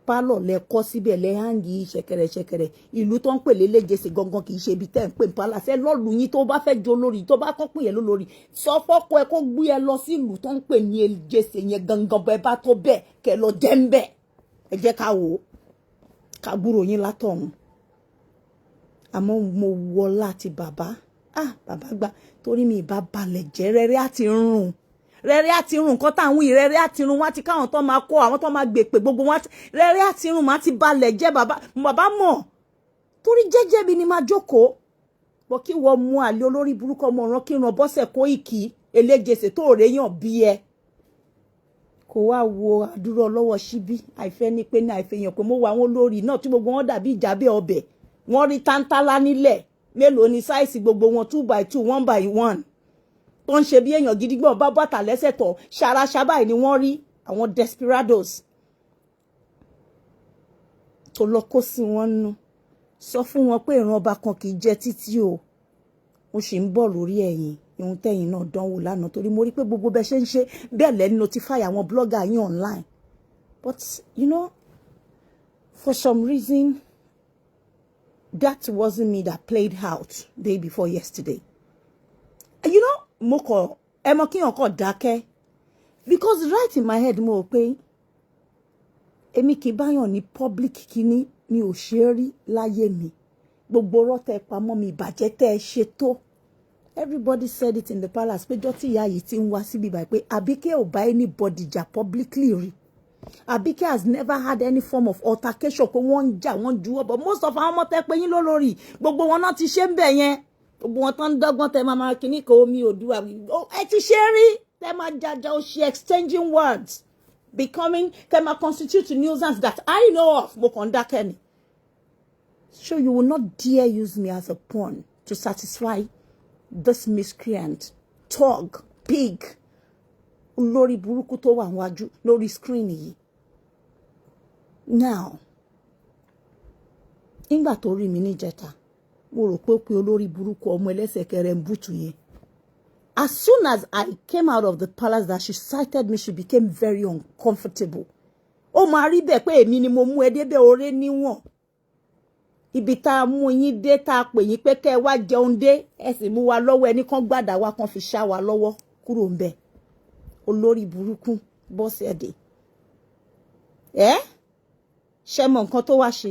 pálọ̀ lẹ kọ́ síbẹ̀ lẹ hangi ṣẹ̀kẹ̀rẹ̀ ìlú tó ń pè léléjèsè gangan kì í ṣe ibi tẹ́ ń pè ní palace ẹ lọ́ọ̀lù yín tó bá fẹ́ jó lórí tó bá kọ́ pè yẹn lórí sọ fọ́kọ ẹ kó gbé ẹ lọ sí ìlú tó ń pè ní eléjèsè yẹn gangan bẹ́ẹ̀ bá tó bẹ́ẹ̀ kẹ́ lọ jẹ́ ń bẹ̀ ẹ jẹ́ ká wò ó ká gbúrò yín látọ̀run àmọ́ mo wọ láti bàbá bàbá gbà torí mi ìbá balẹ̀ jẹ́ rẹ́rẹ́ àti rùn nǹkan táwọn wí rẹ́rẹ́ àti rùn wọ́n ti káwọn tó máa kó àwọn tó máa gbèpè gbogbo wọn rẹ́rẹ́ àti rùn máa ti balẹ̀ jẹ́ bàbá mọ̀ torí jẹ́jẹ́ mi ni máa jókòó bọ́ kí wọ́n mú àlè olórí burúkú ọmọ ọ̀ràn kí ràn bọ́sẹ̀ kó ìkì eléjèsè tó rèéyàn bí ẹ kò wá wo àdúrà ọlọ́wọ́ síbí àìfẹ́ ní pé ní àìfẹ́ yàn pé mo wà àwọn olórí náà tí gbogbo wọn dàbí ìjàbẹ́ ọbẹ̀ wọ́n rí tántálá nílẹ̀ mélòó ni sáìsì gbogbo wọn 2x2 1x1 tó ń ṣe bí èèyàn gidi gbọ́n bá bàtà lẹ́sẹ̀ tọ̀ ṣaraṣabáì ni wọ́n rí àwọn desperados tó lọ kó sí wọn nú sọ fún wọn pé ìran ọba kan kì í jẹ títí o mo sì ń bọ̀ lórí ẹ̀yìn ihun tẹ́yìn náà dánwò lánàá torí mo rí pé gbogbo bẹ́ẹ̀ ṣe ń ṣe bẹ́ẹ̀ lẹ́ni notify àwọn blogger yín online but you know for some reason that wasn't me that played out day before yesterday you know mo kọ ẹ mọ kíyàn kọ dákẹ́ because right in my head mo rò pé èmi kì í báyàn ní public kíní mi ò ṣe é rí láyé mi gbogbo rọ́tẹ̀ pamọ́ mi ìbàjẹ́ tẹ́ ẹ ṣe tó everybody said it in the palace pé jọ́ tí ìyá yìí ti ń wá síbi báyìí pé Abike ò bá anybody jà publicly rí Abike has never had any form of altercation pé wọ́n ń jà wọ́n juwọ́ but most of àwọn ọmọ tẹ́ pé yín lólórí gbogbo wọn náà ti ṣe ń bẹ̀ yẹn gbogbo wọn tán ń dọ́gbọ́n tẹ́ máa kíní kan omi òdùwà ẹ ti ṣe rí tẹ́ máa jaja ó ṣe exchanging words becoming tẹ́ máa constitute nuisance that I know of mo kàn dákẹ́ ni so you will not dare use me as a pawn to satisfy this miscreant thug pig olórí burúkú tó wà wájú lórí screen yìí now nígbà tó rí mi níjẹta mo rò pé olórí burúkú ọmọ ẹlẹ́sẹ̀ kẹrẹ ń bùtù yẹn as soon as I came out of the palace that she sighted me she became very uncomfortable ó máa rí bẹ́ẹ̀ pé èmi ni mo mú ẹ débẹ̀ oré níwọ̀n ibi tá a mú yín dé tá a pè yín pé kẹ́ ẹ wá jẹun dé ẹ sì mú wa lọ́wọ́ ẹni kan gbàdá wa kan fi ṣá wa lọ́wọ́ kúrò ń bẹ̀ olórí burúkú bọ́sẹ̀ ẹ̀dẹ̀ ṣe mọ nǹkan tó wá ṣe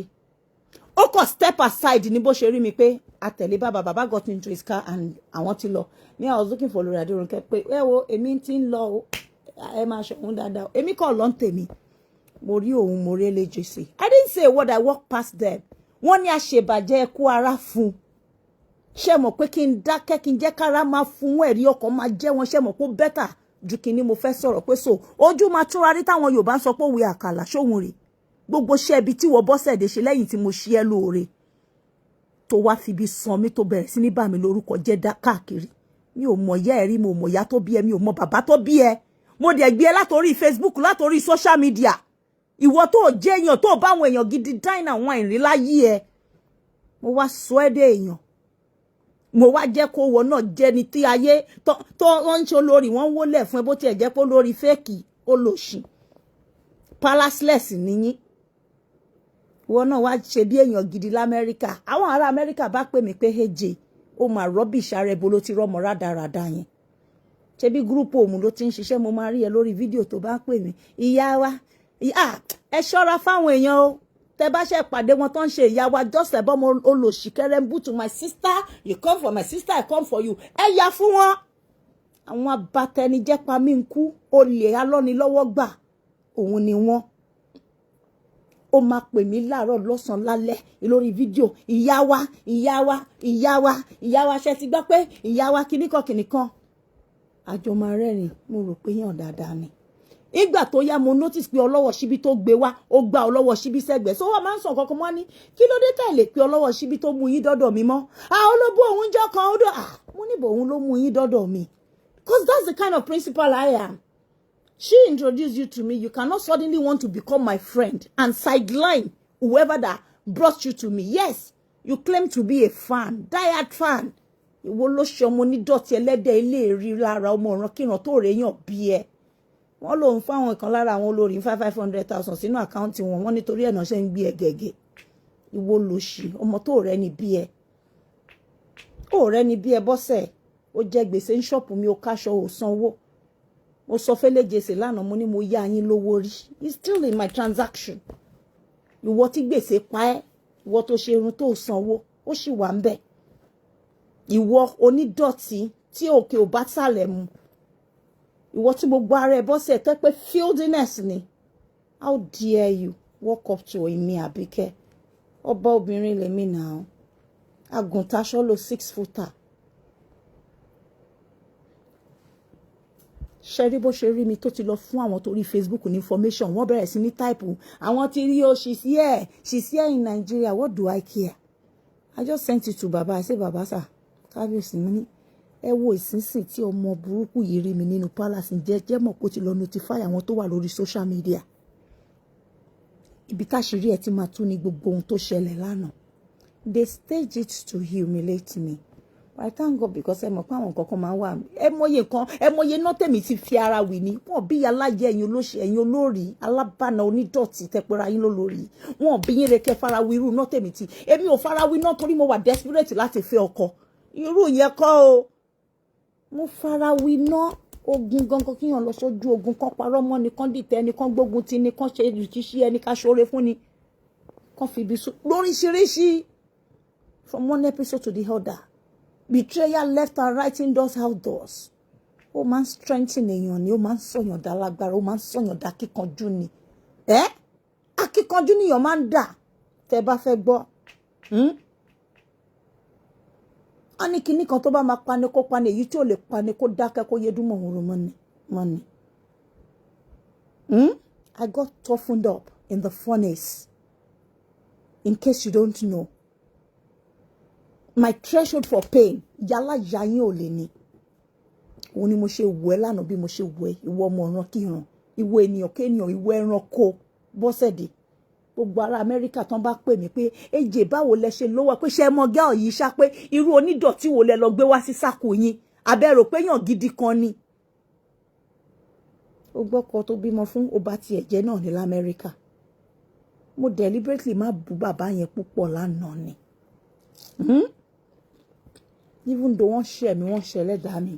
ó kọ step aside ní bó ṣe rí mi pé àtẹ̀lé bàbá got into his car and àwọn ti lọ ní I was looking for Lórí Adérónkẹ́ pé ẹ wo èmi ti ń lọ ẹ máa ṣọ̀hún dáadáa èmi kàn lọ ń tèmi mo rí òun mo rí eléjèsè I didn't say a word I walked past them wọ́n ní àṣebàjẹ́ ẹkú ara fún ṣe mọ̀ pé kí n dákẹ́ kí n jẹ́ kára máa fún ẹ̀rí ọkàn máa jẹ́ wọn ṣe mọ̀ pé bẹ́tà ju kí ni mo fẹ́ sọ̀rọ̀ pé so ojú máa túnra rí táwọn Yorùbá ń sọ pé òwe àkàlà ṣóhun rè gbogbo ṣẹ́ ibi tí wọ́n bọ́sẹ̀dé ṣe lẹ́yìn tí mo ṣe ẹ́ lóore tó wá fi bí san mi tó bẹ̀rẹ̀ sí ní bà mí lórúkọ jẹ́ káàkiri mi ò mọ̀ ìyá ẹ̀ rí mo mọ̀ ìyá tó bí ẹ mi ò mọ̀ bàbá tó bí ẹ mo dẹ̀ gbé ẹ látòrí Facebook látòrí social media ìwọ tó jẹ́ èèyàn tó bá àwọn èèyàn gidi dine àwọn ìrìn láyé ẹ mo wá sọ ẹ́ dé èèyàn mo wá jẹ́ kó wọ náà jẹ́ ni tí ayé tó wọ́n ń ṣe olórí wọ́n wólẹ̀ fún ẹ bó tiẹ̀ jẹ́ pé olórí fẹ́ẹ̀kì olóṣì palaceless nìyí ìwọ náà wá ṣe bí èèyàn gidi l'Amẹ́ríkà àwọn ará Amẹ́ríkà bá pè mí pé heje ó máa rubbish ara ẹ bó ló ti rọmọ rádaràda yẹn ṣe bí gúrúùpù òun ló ti ń ṣiṣẹ́ mo máa rí ẹ lórí fídíò tó bá pè mí ìyá wa ẹ ṣọ́ra fáwọn èèyàn o tẹ bá ṣe pàdé wọn tó ń ṣe ìyá wa just ẹbọ mo olóṣìkẹrẹ ń bùtù my sister you come for my sister I come for you ẹ yà fún wọn àwọn abatẹnijẹpa mi ń kú olè alọ́nilọ́wọ́ gbà òun ni wọ́n ó máa pè mí láàárọ̀ lọ́sàn lálẹ́ lórí fídíò ìyá wa ṣe ti gbọ́ pé ìyá wa kìnnìkan àjọ máa rẹ́rìn mo rò pé yàn dáadáa ni ìgbà tó yá mo notice pé ọlọ́wọ́ síbí tó gbé wá ó gba ọlọ́wọ́ síbí sẹ́gbẹ̀ẹ́ so wọ́n máa ń sọ kankan mọ́ ní kí ló dé tẹ̀lé pé ọlọ́wọ́ síbí tó mú yín dọ́dọ̀ mi mọ́ olóbó òun jọ kan ó dọ̀ mo níbo òun ló mú yín dọ́dọ̀ mi because that's the kind of principal I am. She introduced you to me. You cannot suddenly want to become my friend and sideline whoever that brought you to me. Yes, you claim to be a fan, diehard fan. Ìwọ ló ṣe ọmọ ní dọ̀tí ẹlẹ́dẹ̀ ilé rí lára ọmọ ọ̀ràn kíran tó rèéyàn bí ẹ. wọ́n lòun fún àwọn kan lára àwọn olórí 500,000 sínú àkáǹtì wọn wọ́n nítorí ẹ̀nà ṣe ń gbé ẹgẹ̀gẹ̀ ìwọ lòṣì ọmọ tó rẹ ní bí ẹ ó rẹ ní bí ẹ bọ́sẹ̀ ó jẹ gbèsè ń ṣọ́ọ̀pù mi ó káṣọ ò sanwó mo sọ fẹ́lẹ́ jèsè lánàá mo ní mo yá yín lówó rí it's still in my transaction ìwọ tí gbèsè pa ẹ́ ìwọ tó ṣe irun tó sanwó ó sì wà ń bẹ̀ ìwọ onídọ̀tí tí òkè ò bá sàlẹ̀ mu ìwọ tí gbogbo ara ẹ bọ́sẹ̀ tẹ́ pé filthiness ni how dare you walk up to èmi Àbíkẹ́ ọba obìnrin lèmi náà àgùntàṣọ lo 6 footer ṣẹ́rí bó ṣe rí mi tó ti lọ fún àwọn tó rí Facebook ní information wọ́n bẹ̀rẹ̀ sí ní táìpù àwọn tí rí o she's here in Nigeria what do I care I just sent it to baba I say baba sir kábíyèsí mi ní ẹ wo ìsinsìn tí ọmọ burúkú yìí rí mi nínú palace jẹ́jẹ́ mọ̀ kó ti lọ notify àwọn tó wà lórí social media ibi táṣìírí ẹ̀ ti máa tún ní gbogbo ohun tó ṣẹlẹ̀ lánàá they staged it to humiliate me but I thank God because ẹ mọ̀ pé àwọn kankan máa wà ẹ mọye náà tèmi ti fi ara wì ní wọn bí alájẹ ẹ̀yin olóṣè ẹ̀yin olórí alábànà onídọ̀tí tẹpẹ́ra yín lólórí wọn bí yín rẹkẹ farawí irú náà tèmi ti èmi ò farawí náà torí mo wà desperate láti fẹ́ ọkọ irú yẹn kọ́ o mo farawí náà ogun gangan kíyàn lọ sójú ogun kan parọ́ mọ́ ni kan dìtẹ̀ ni kan gbógun ti ni kan ṣe ìrìkíṣí ẹni ká ṣoore fún ni kan fi ibi sùn lóríṣiríṣi from one episode to the other betrayal left and right indoors outdoors ó máa ń strengthen èèyàn ni ó máa ń sọ̀yàn dá lágbára ó máa ń sọ̀yàn dá kíkanjú ni akíkanjú nìyàn máa ń dà tẹ́ bá fẹ́ gbọ́ a ní kinní kan tó bá máa pani kó pani èyí tí ò lè pani kó dákẹ́ kó yé dúnmọ̀ òun mọ́ni I got toughened up in the furnace in case you don't know my threshold for pain yálà yayin ò lè ní òun ni mo ṣe wẹ̀ lánàá bí mo ṣe wẹ̀ ìwọ ọmọ ọ̀ràn kíran ìwọ ènìyàn kéèyàn ìwọ ẹranko bọ́sẹ̀dé gbogbo ará Amẹ́ríkà tán bá pè mí pé èjè báwo lẹ ṣe lówó pé ṣe mọ gẹ́ ọ̀yí ṣá pé irú onídọ̀tí wo lẹ lọ gbé wá sí sáàkù yín abẹ́rò pé yàn gidi kan ni ó gbọ́kọ tó bímọ fún ọba ti ẹ̀jẹ̀ náà ní l'Amẹ́ríkà mo deliberately má bú bàbá yẹn púpọ̀ lánàá ni even though wọ́n ṣe mi wọ́n ṣe ẹlẹ́dàá mi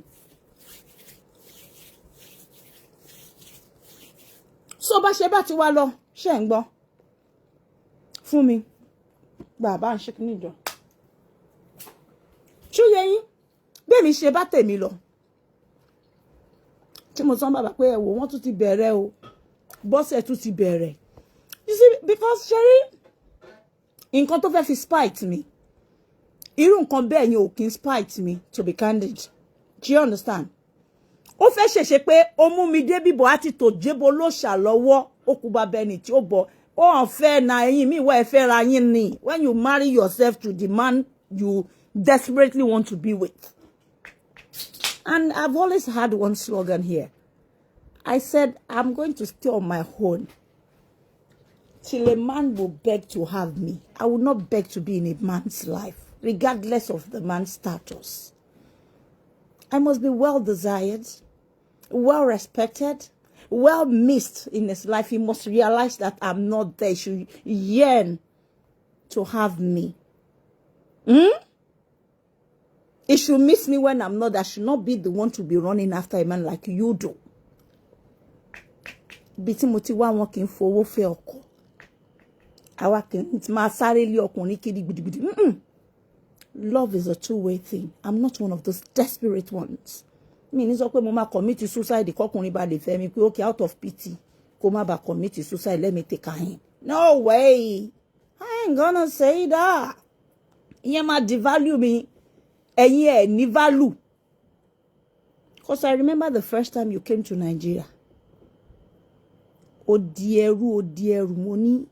so bá ṣe bá ti wá lọ ṣe ń gbọ́ fún mi bàbá ń ṣe kí níjọ ṣúyẹ yín bẹ́ẹ̀ mi ṣe bá tèmi lọ tí mo sọ bàbá pé ẹ̀wò wọ́n tún ti bẹ̀rẹ̀ o bọ́sẹ̀ tún ti bẹ̀rẹ̀ you see because ṣẹ́rí nǹkan tó fẹ́ fi spite mi irú nǹkan bẹ́ẹ̀ yẹn ò kí n spite mi to be candid do you understand ó fẹ́ ṣèṣe pé ó mú mi dé bíbọ̀ àti tò jébo ló ṣàlọ́wọ́ ó kú bá bẹni tí ó bọ̀ ó hàn fẹ́ na ẹ̀yìn mi wá ẹ fẹ́ ra yín ni when you marry yourself to the man you desperately want to be with. And I've always had one slogan here. I said, I'm going to stay on my own till a man will beg to have me. I will not beg to be in a man's life, regardless of the man's status. I must be well desired, well respected, well missed in his life. He must realize that I'm not there. He should yearn to have me. He should miss me when I'm not. I should not be the one to be running after a man like you do. Biti mo ti wá wọn kì í fowó fẹ́ ọkọ. Àwa kì í máa sáré lé ọkùnrin kiri gidigidi. Love is a two-way thing. I'm not one of those desperate ones. Mi ní sọ pé mo máa commit suicide kọkùnrin bá lè fẹ́ mi pé okay out of pity kó má bá commit suicide let me take her in. No way. I ain't gonna say that. Ìyẹn máa devalue mi. Ẹ̀yin ẹ̀ ní value. Because I remember the first time you came to Nigeria. Ó di ẹrù mo ní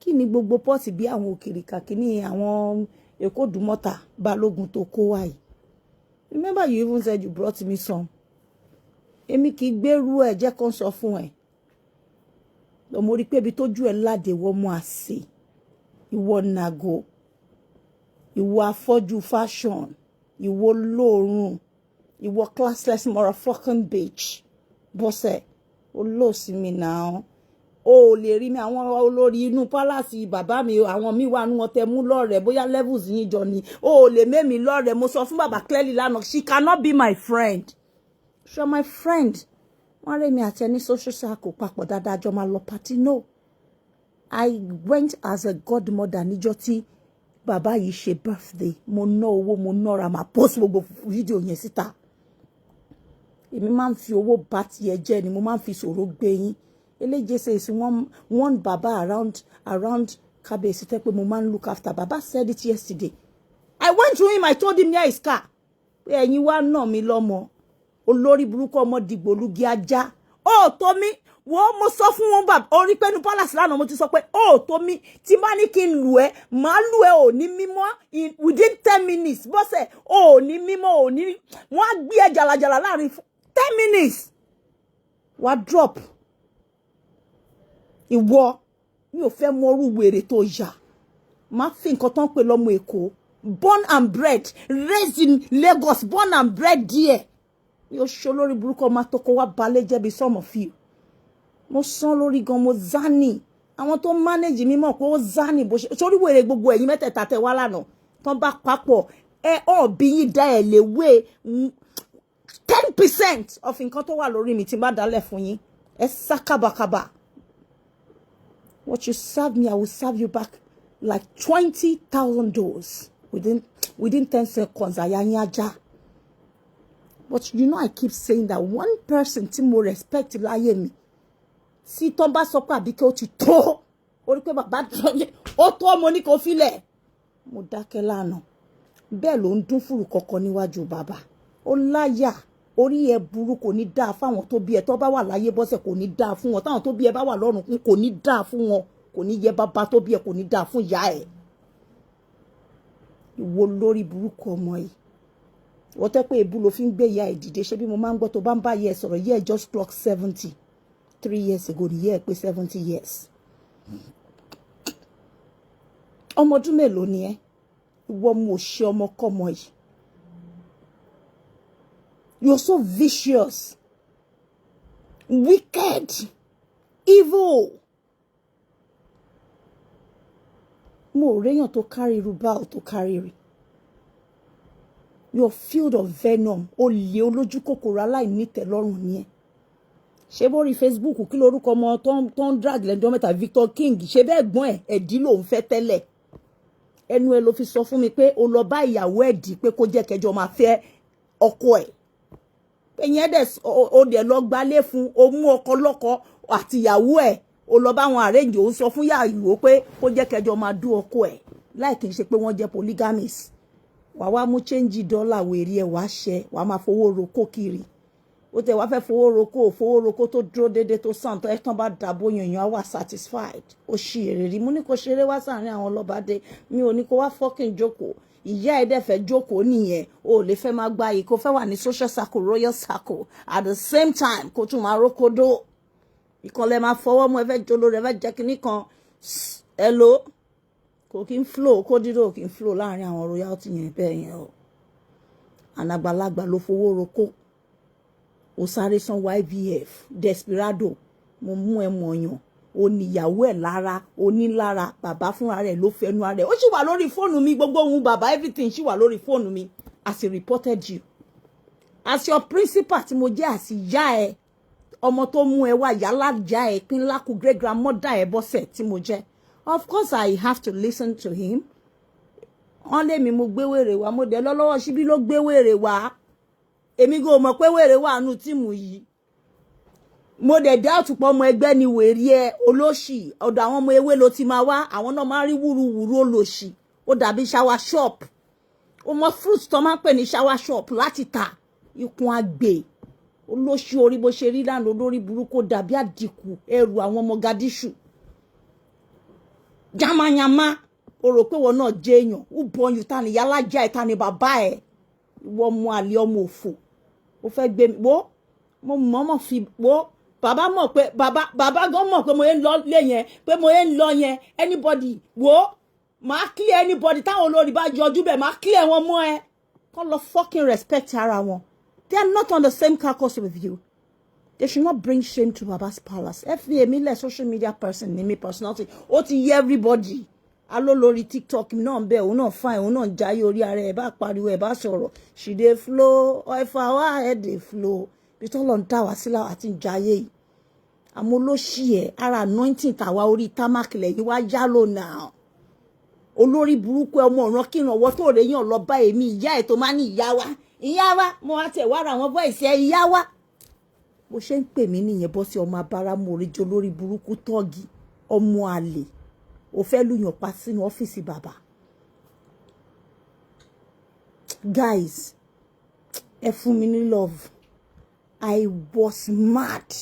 kí ni gbogbo pọ́ọ̀tì bí àwọn òkèrìkà kí ni àwọn Èkó Dùmọ́ta Balógun tó kó wá yìí. Remember you even said you brought me some. Èmi kì í gbèrú ẹ̀ jẹ́ kan sọ fún ẹ. Mo rí pé bí tójú ẹ̀ láde wọ́n mú àsè. Ìwọ nàgò. Ìwọ afọ́jú fashion. Ìwọ lóòrùn. Ìwọ classless motherfucking bitch. Bọ́sẹ̀. ó lò sí mi now. O lè rí mi àwọn olórí inú palace bàbá mi àwọn mi wà nu wọn tẹ́ mú lọ́rẹ̀ẹ́ bóyá levels yín jọ ni. O lè mé mi lọ́rẹ̀ẹ́ mo sọ fún bàbá clearly lánàá she cannot be my friend. She my friend. Wọ́n rẹ̀ mi àti ẹni social circle papọ̀ dáadáa jọ máa lọ party no. I went as a godmother níjọ́ tí bàbá yìí ṣe birthday. Mo ná owó mo nọ́ra máa post gbogbo fídíò yẹn síta. Èmi máa ń fi owó bá tiẹ̀ jẹ́ ni mo máa ń fi sọ̀rọ̀ gbé yín. Eléje says one baba around Kabesi tẹ́ pé mo máa ń look after. Baba said it yesterday. I went to him, I told him near his car. Pé ẹ̀yin wá ná mi lọ́mọ. Olórí burúkú ọmọ dìgbòlugi ajá. Ó tó mi wo mo sọ fún wọn bàbá orí pẹ́nu palace lánàá mo ti sọ pé ó tó mi tí bá ní kí n lù ẹ́ máa lù ẹ́ ò ní mímọ́ within 10 minutes bọ́sẹ̀ ò ní mímọ́ ò ní wọ́n á gbé ẹ jàlàjàlà láàrin 10 minutes wá drop ìwọ mi ò fẹ́ mọ orú wèrè tó yà má fi nǹkan tán pè lọ́mọ Èkó born and bred raised in Lagos born and bred there mi ò ṣe olórí burúkú ọmọ àtọkọ wá balẹ̀ jẹ́ bí some of you mo sán lórí gan mo zani àwọn tó manage mi mọ̀ pé ó zani bó ṣe sórí wèrè gbogbo ẹ̀yin mẹ́tẹ̀ẹ̀ta tẹ́ wá lánàá tán bá papọ̀ ẹ ọ̀ bí yín dá ẹ̀ lè wé 10% of nǹkan tó wà lórí mi tí bá dálẹ̀ fún yín ẹ sá kábàkábà. What you serve me, I will serve you back like 20,000 doors within 10 seconds. Ayanyaja. But you know, I keep saying that one person tí mo respect láyé mi. Si tó bá sọ pé Abike ó ti tó. Ó rí pé bàbá ó tó mo ní kó filẹ̀. Mo dákẹ́ lánàá. Bẹ́ẹ̀ ló ń dún fùrù kọ̀kọ̀ níwájú bàbá. Ó láyà. Orí ẹ burú kò ní dáa fáwọn tó bí ẹ tó bá wà láyé bọ́sẹ̀ kò ní dáa fún wọn táwọn tó bí ẹ bá wà lọ́run kò ní dáa fún wọn kò ní yẹ bàbá tó bí ẹ kò ní dáa fún ìyá ẹ. Ìwọ lórí burúkú ọmọ yìí wọ́n tẹ́ pé èbú ló fi ń gbé ìyá ẹ dìde ṣé bí mo máa ń gbọ́ tó bá ń bá yẹ sọ̀rọ̀ yẹ just clock 70 3 years ago ni yẹ pé 70 years. Ọmọ ọdún mélòó ni ẹ ìwọ mo ṣe ọmọ kọ́mọ yìí. You're so vicious, wicked, evil. Mo réyàn tó carry rubal tó carry rí. You're filled of venom. Olè olójú kòkòrò aláìnítẹ̀lọ́rùn ni ẹ. Ṣé bó rí Facebook kí lórúkọ ọmọ tó ń drag lẹ́jọ́ mẹ́ta Victor King ṣe bẹ́ẹ̀ gbọ́n ẹ̀ ẹ̀dí ló ń fẹ́ tẹ́lẹ̀. Ẹnu ẹ ló fi sọ fún mi pé o lọ bá ìyàwó ẹ̀dí pé kó jẹ́ kẹjọ máa fẹ́ ọkọ ẹ̀. Ẹ̀yẹn dẹ̀ o dẹ̀ lọ gbalé fún o mú ọkọ lọ́kọ àti ìyàwó ẹ̀ o lọ bá wọn arrange o sọ fún ìyàwó pé kó jẹ́ kẹjọ máa dú ọkọ ẹ̀ láì kì í ṣe pé wọ́n jẹ́ polygamist. Wà wá mú change dollar wèrè ẹ̀ wá ṣẹ wà máa fowó roko kiri. Ó tẹ̀ wá fẹ́ fowó roko tó dúró déédéé tó sàn tó ẹ̀ tán bá dàbò yànyàn á wà satisfied. Ó ṣì èrè rí mo ní kó ṣeré wá sáàrin àwọn ọlọ́bàdé mi ò ní kó wá fucking jókòó. Ìyá ẹ̀ dẹ̀ fẹ́ jókòó nìyẹn o lè fẹ́ máa gba yìí kó fẹ́ wà ní social circle royal circle at the same time kó tún máa rókódó ìkànlẹ̀ máa fọwọ́ mú ẹ fẹ́ jolo rẹ fẹ́ jẹ́ kínní kan hello kò kí n flow kó dídò kí n flow láàrin àwọn royalty yẹn bẹ́ẹ̀ yẹn o ànàgbàlagbà ló fowó roko ó sáré san YVF desperado mo mú ẹ mọ̀yàn ó níyàwó ẹ̀ lára ó ní lára bàbá fúnra rẹ̀ ló fẹnu ara rẹ̀ ó sì wà lórí fóònù mi gbogbo ohun bàbá everything sì wà lórí fóònù mi as he reported you as your principal tí mo jẹ́ as ìyá ẹ ọmọ tó mú ẹ wá yálà ìyá ẹ pín lákù great grandmother ẹ bọ́sẹ̀ tí mo jẹ́ of course I have to listen to him wọ́n lé mi mo gbé wèrè wá mo dẹ̀ lọ́lọ́wọ́ síbí ló gbé wèrè wá èmi go mọ̀ pé wèrè wà nù tíìmù yìí mo dẹ̀ doubt pọ̀ ọmọ ẹgbẹ́ ni wèrè ẹ olóṣì ọ̀dọ̀ àwọn ọmọ ewé ló ti máa wá àwọn náà máa rí wúruwúru olóṣì ó dàbí shower shop ó mọ fruit tó máa ń pè ní shower shop láti ta ikùn àgbè olóṣì orí bó ṣe rí lánàá lórí burúkú dàbí àdìkù ẹrù àwọn ọmọ gadishu yamayama o rò pé wọn náà jẹ́ èèyàn ó bọ yùn ta ni yálà já ẹ ta ni bàbá ẹ ìwọ ọmọ àlè ọmọ òfò ó fẹ́ gbé mi wo mo mọ̀ọ́mọ̀ fi wo bàbá mọ̀ pé bàbá gan mọ̀ pé mo yẹn lọ lé yẹn pé mo yẹn lọ yẹn anybody wo máa clear anybody táwọn olórí bá yọjú bẹ́ẹ̀ máa clear wọn mọ́ ẹ kọ́ lọ fucking respect ara wọn they are not on the same carcass with you They should not bring shame to Baba's palace. FVA, me, social media person, me personality. Oti everybody. Alo lori TikTok, no be, no fine, no jai ori are ba pariwo e ba sọ̀rọ̀. She dey flow, or if our head dey flow. Bitọ́ lọ nta wá sílá àti jayé. Àmọ́ olóṣì ẹ̀, ara anointing tàwa orí támákìlẹ̀ yìí wá yálò now. Olórí burúkú ọmọ ọ̀ràn kìràn ọwọ́ tó rẹ̀ yàn lọ bá èmi ìyá ẹ̀ tó máa ní ìyá wa mo wá tẹ̀ wá ra àwọn voice ẹ̀ ìyá wa. Bó ṣe ń pè mí nìyẹn bọ́ sí ọmọ abára mo rí jọ lórí burúkú tọ́ọ̀gì ọmọ àlè ó fẹ́ lùyàn pa sínú ọ́fíìsì bàbá. Guys, ẹ fún mi ní love. I was mad,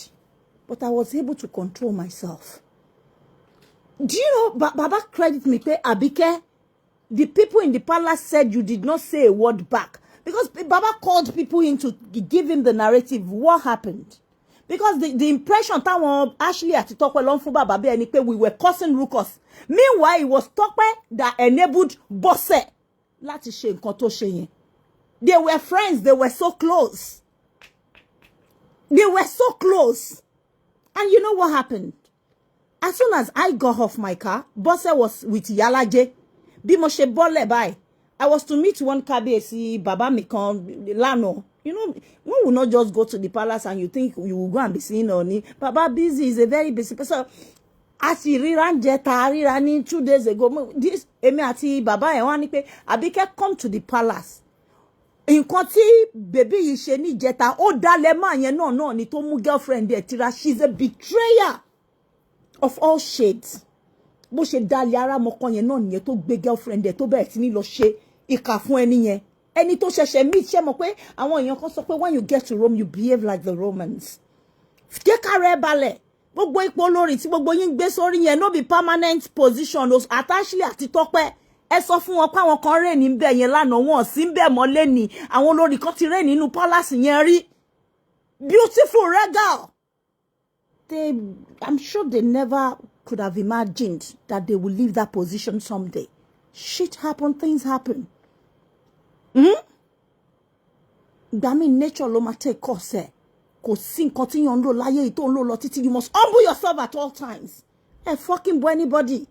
but I was able to control myself. Do you know, Baba credit me, pay Abike, the people in the palace said you did not say a word back. Because Baba called people in to give him the narrative. What happened? Because the impression that Ashley at Tokwe long for Baba we were causing ruckus. Meanwhile, it was Tokwe that enabled Bosse. Láti ṣe nǹkan tó ṣe yẹn. They were friends. They were so close. They were so close. And you know what happened? As soon as I got off my car, Bosse was with Yalaje. Bí mo ṣe bọ́lẹ̀ báyìí. I was to meet one Kabiyesi, Baba Mikan, Lano. You know, one will not just go to the palace and you think you will go and be seeing Oni. Baba busy is a very busy person. As he ran jeta, ran 2 days ago. This Emi àti Baba ẹ̀ wá ní pé Abike come to the palace. Nǹkan tí baby yìí ṣe ní jeta, ó dálẹ̀ máa yẹn náà ni tó mú girlfriend ẹ̀ tira. She's a betrayer of all shades. Bó ṣe dálẹ̀ ara mọ́kàn yẹn náà nìyẹn tó gbé girlfriend ẹ̀ tó bẹ̀rẹ̀ sí ní lọ ṣe ìkà fún ẹni yẹn. Ẹni tó ṣẹ̀ṣẹ̀ meet ṣe mọ̀ pé àwọn èèyàn kan sọ pé when you get to Rome you behave like the Romans. Jẹ́ ká rẹ̀ balẹ̀. Gbogbo ipò olórí tí gbogbo yín gbé sórí yẹn no be permanent position àtàṣílẹ àti Tọ́pẹ́. Ẹ sọ fún wọn pé àwọn kan rẹ̀ ní bẹ̀ yẹn lánàá wọn sí ń bẹ̀ mọ́ lẹ́ni. Àwọn olórí kan ti rẹ̀ nínú palace yẹn rí. Beautiful regal. I'm sure they never could have imagined that they will leave that position someday. Shit happen, things happen. Dami nature ló máa take course ẹ̀. Kò sí nǹkan tí yàn ń lò láyé tó ń lò lọ títí. You must humble yourself at all times. Fucking bo anybody.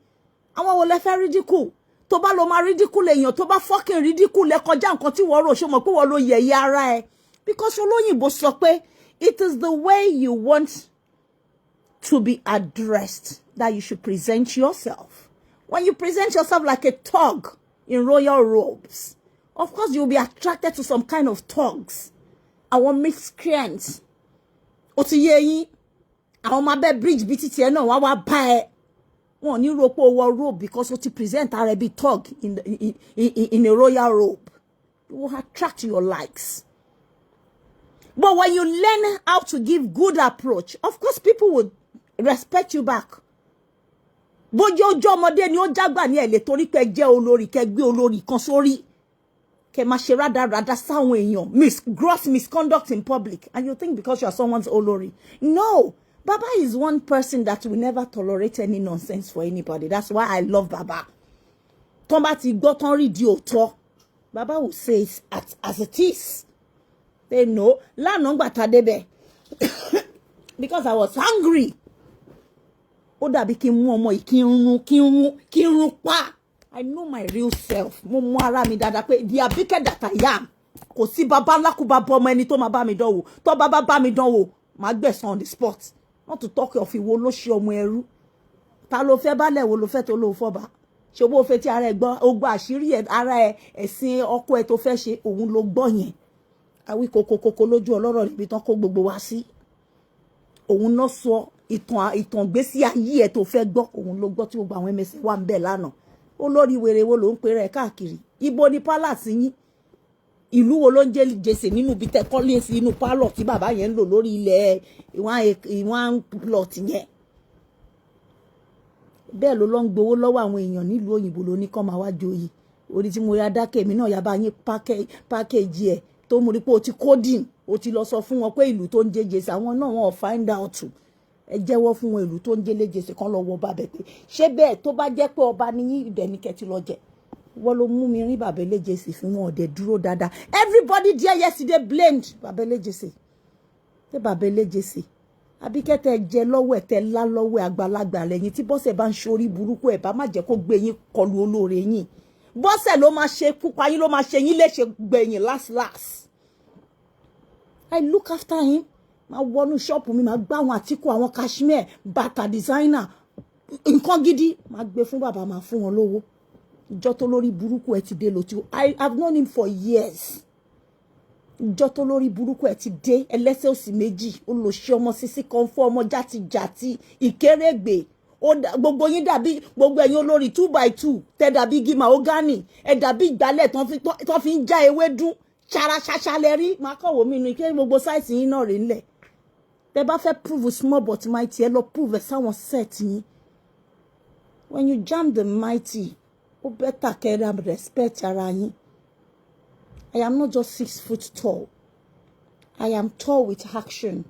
Àwọn wo lẹ fẹ́ ridicule. Tó bá lọ máa ridicule èèyàn, tó bá fucking ridicule ẹ kọjá nǹkan tí wọ́n rò ṣe mọ̀ pé wọ́n ló yẹ̀yẹ́ ara ẹ. Because olóyìnbó sọ pé it is the way you want to be addressed that you should present yourself. When you present yourself like a thug in royal robes, of course you'll be attracted to some kind of thugs. Àwọn miscreants. Ó ti yé yín. Àwọn máa bẹ́ bridge bí títí ẹ náà wá bá ẹ. Wọ́n ní rò pé ó wọ robe because ó ti present ara ẹ bí thug in a royal robe. It will attract your likes. But when you learn how to give good approach, of course people would respect you back. Bójú ọjọ́ ọmọdé ni ó jágbà ní ẹ̀lẹ́ torí pé jẹ́ olórí kẹ́ gbé olórí kan sórí. Kẹ́ máa ṣe rádaràda sáwọn èèyàn. Gross misconduct in public. And you think because you are someone's olórí. No. Baba is one person that will never tolerate any nonsense for anybody. That's why I love Baba. Tọ́n bá ti gbọ́ tán rí di òótọ́. Baba will say it as it is. They know. Lánàá gbà tá débẹ̀. Because I was hungry. Ó dàbí kí n mú ọmọ yìí kí n run pa. I know my real self. Mo mọ ara mi dáadáa pé the Abike that I am. Kò sí baba ńlá kú baba ọmọ ẹni tó máa bá mi dánwò. Tó baba bá mi dánwò, máa gbẹ̀san on the spot. Not to talk of ìwọ ló ṣe ọmọ ẹrú. Ta ló fẹ́ bálẹ̀ wo ló fẹ́ tó ló fọ́ba. Ṣé bó fẹ́ tí ara ẹ gbọ́, ó gbọ́ àṣírí ara ẹ ẹ̀sìn ọkọ ẹ tó fẹ́ ṣe òun ló gbọ́ yẹn. Àwí kokokoko lójú ọlọ́rọ̀ níbi tán kó gbogbo wa sí. Òun náà sọ ìtàn gbésí ayé ẹ tó fẹ́ gbọ́, òun ló gbọ́ tí gbogbo àwọn ẹmẹsẹ̀ wà ń bẹ̀ lánàá. Olórí wèrè wo ló ń pè rẹ̀ káàkiri. Ibo ni palace yín? Ìlú wo ló ń jẹ́ jèsè nínú ibi tẹ́ kọ́lé sí inú pálọ̀ tí bàbá yẹn ń lò lórí ilẹ̀ ìwọ̀n plot yẹn. Bẹ́ẹ̀ ló lọ ń gbowó lọ́wọ́ àwọn èèyàn nílùú òyìnbó ló ní kán máa wá joyè. Orí tí mo ya dákẹ́ mi náà yá bá yín package ẹ̀ tó mú rí pé o ti coding, o ti lọ sọ fún wọn pé ìlú tó ń jẹ́ jèsè àwọn náà wọn ò find out. Ẹ jẹ́wọ́ fún wọn ìlú tó ń jẹ́ jèsè kan lọ wọ bàbẹ̀ pé ṣé bẹ́ẹ̀ tó bá jẹ́ pé ọba ni yín ibẹ̀ ní kẹ́tì lọ jẹ. Wọ́n ló mú mi rí bàbẹ̀ léjèsè fún wọn ọ̀dẹ̀ dúró dáadáa. Everybody there yesterday blamed bàbẹ̀ léjèsè. Ṣé bàbẹ̀ léjèsè Abike tẹ́ jẹ lọ́wọ́ ẹ̀ tẹ́ lá lọ́wọ́ àgbàlagbà lẹ́yìn tí bọ́sẹ̀ bá ń ṣorí burúkú ẹ̀ bá má jẹ́ kó gbé yín kọlu olóore yín bọ́sẹ̀ ló máa ṣe pupa yín ló máa ṣe yín léṣe gbẹ̀yìn last. I look after him máa wọnú ṣọ́ọ̀pù mi máa gbá àwọn àtíkù àwọn cashmere bàtà designer nǹkan gidi máa gbé fún bàbá máa fún wọn lówó ìjọ tó lórí burúkú ẹ ti dé lótú I have known him for years. Ìjọ tó lórí burúkú ẹ ti dé ẹlẹ́sẹ̀ òsì méjì olóṣì ọmọ sísí kan fún ọmọ játijàti ìkérègbè gbogbo yín dàbí gbogbo ẹ̀yin olórí 2x2 tẹ dàbí igi mahogany ẹ dàbí ìgbálẹ̀ tó fi ń já ewédú ṣaraṣaṣa lẹ́rí máa kọ̀wé mi inú ike gbogbo sáìsì yín náà rè ńlẹ̀ tẹ bá fẹ́ prove small but mighty ẹ lọ prove ẹ sáwọn set yín when you jam the mighty ó bẹ́tà kẹ́ra respect ara yín. I am not just 6 foot tall. I am tall with action.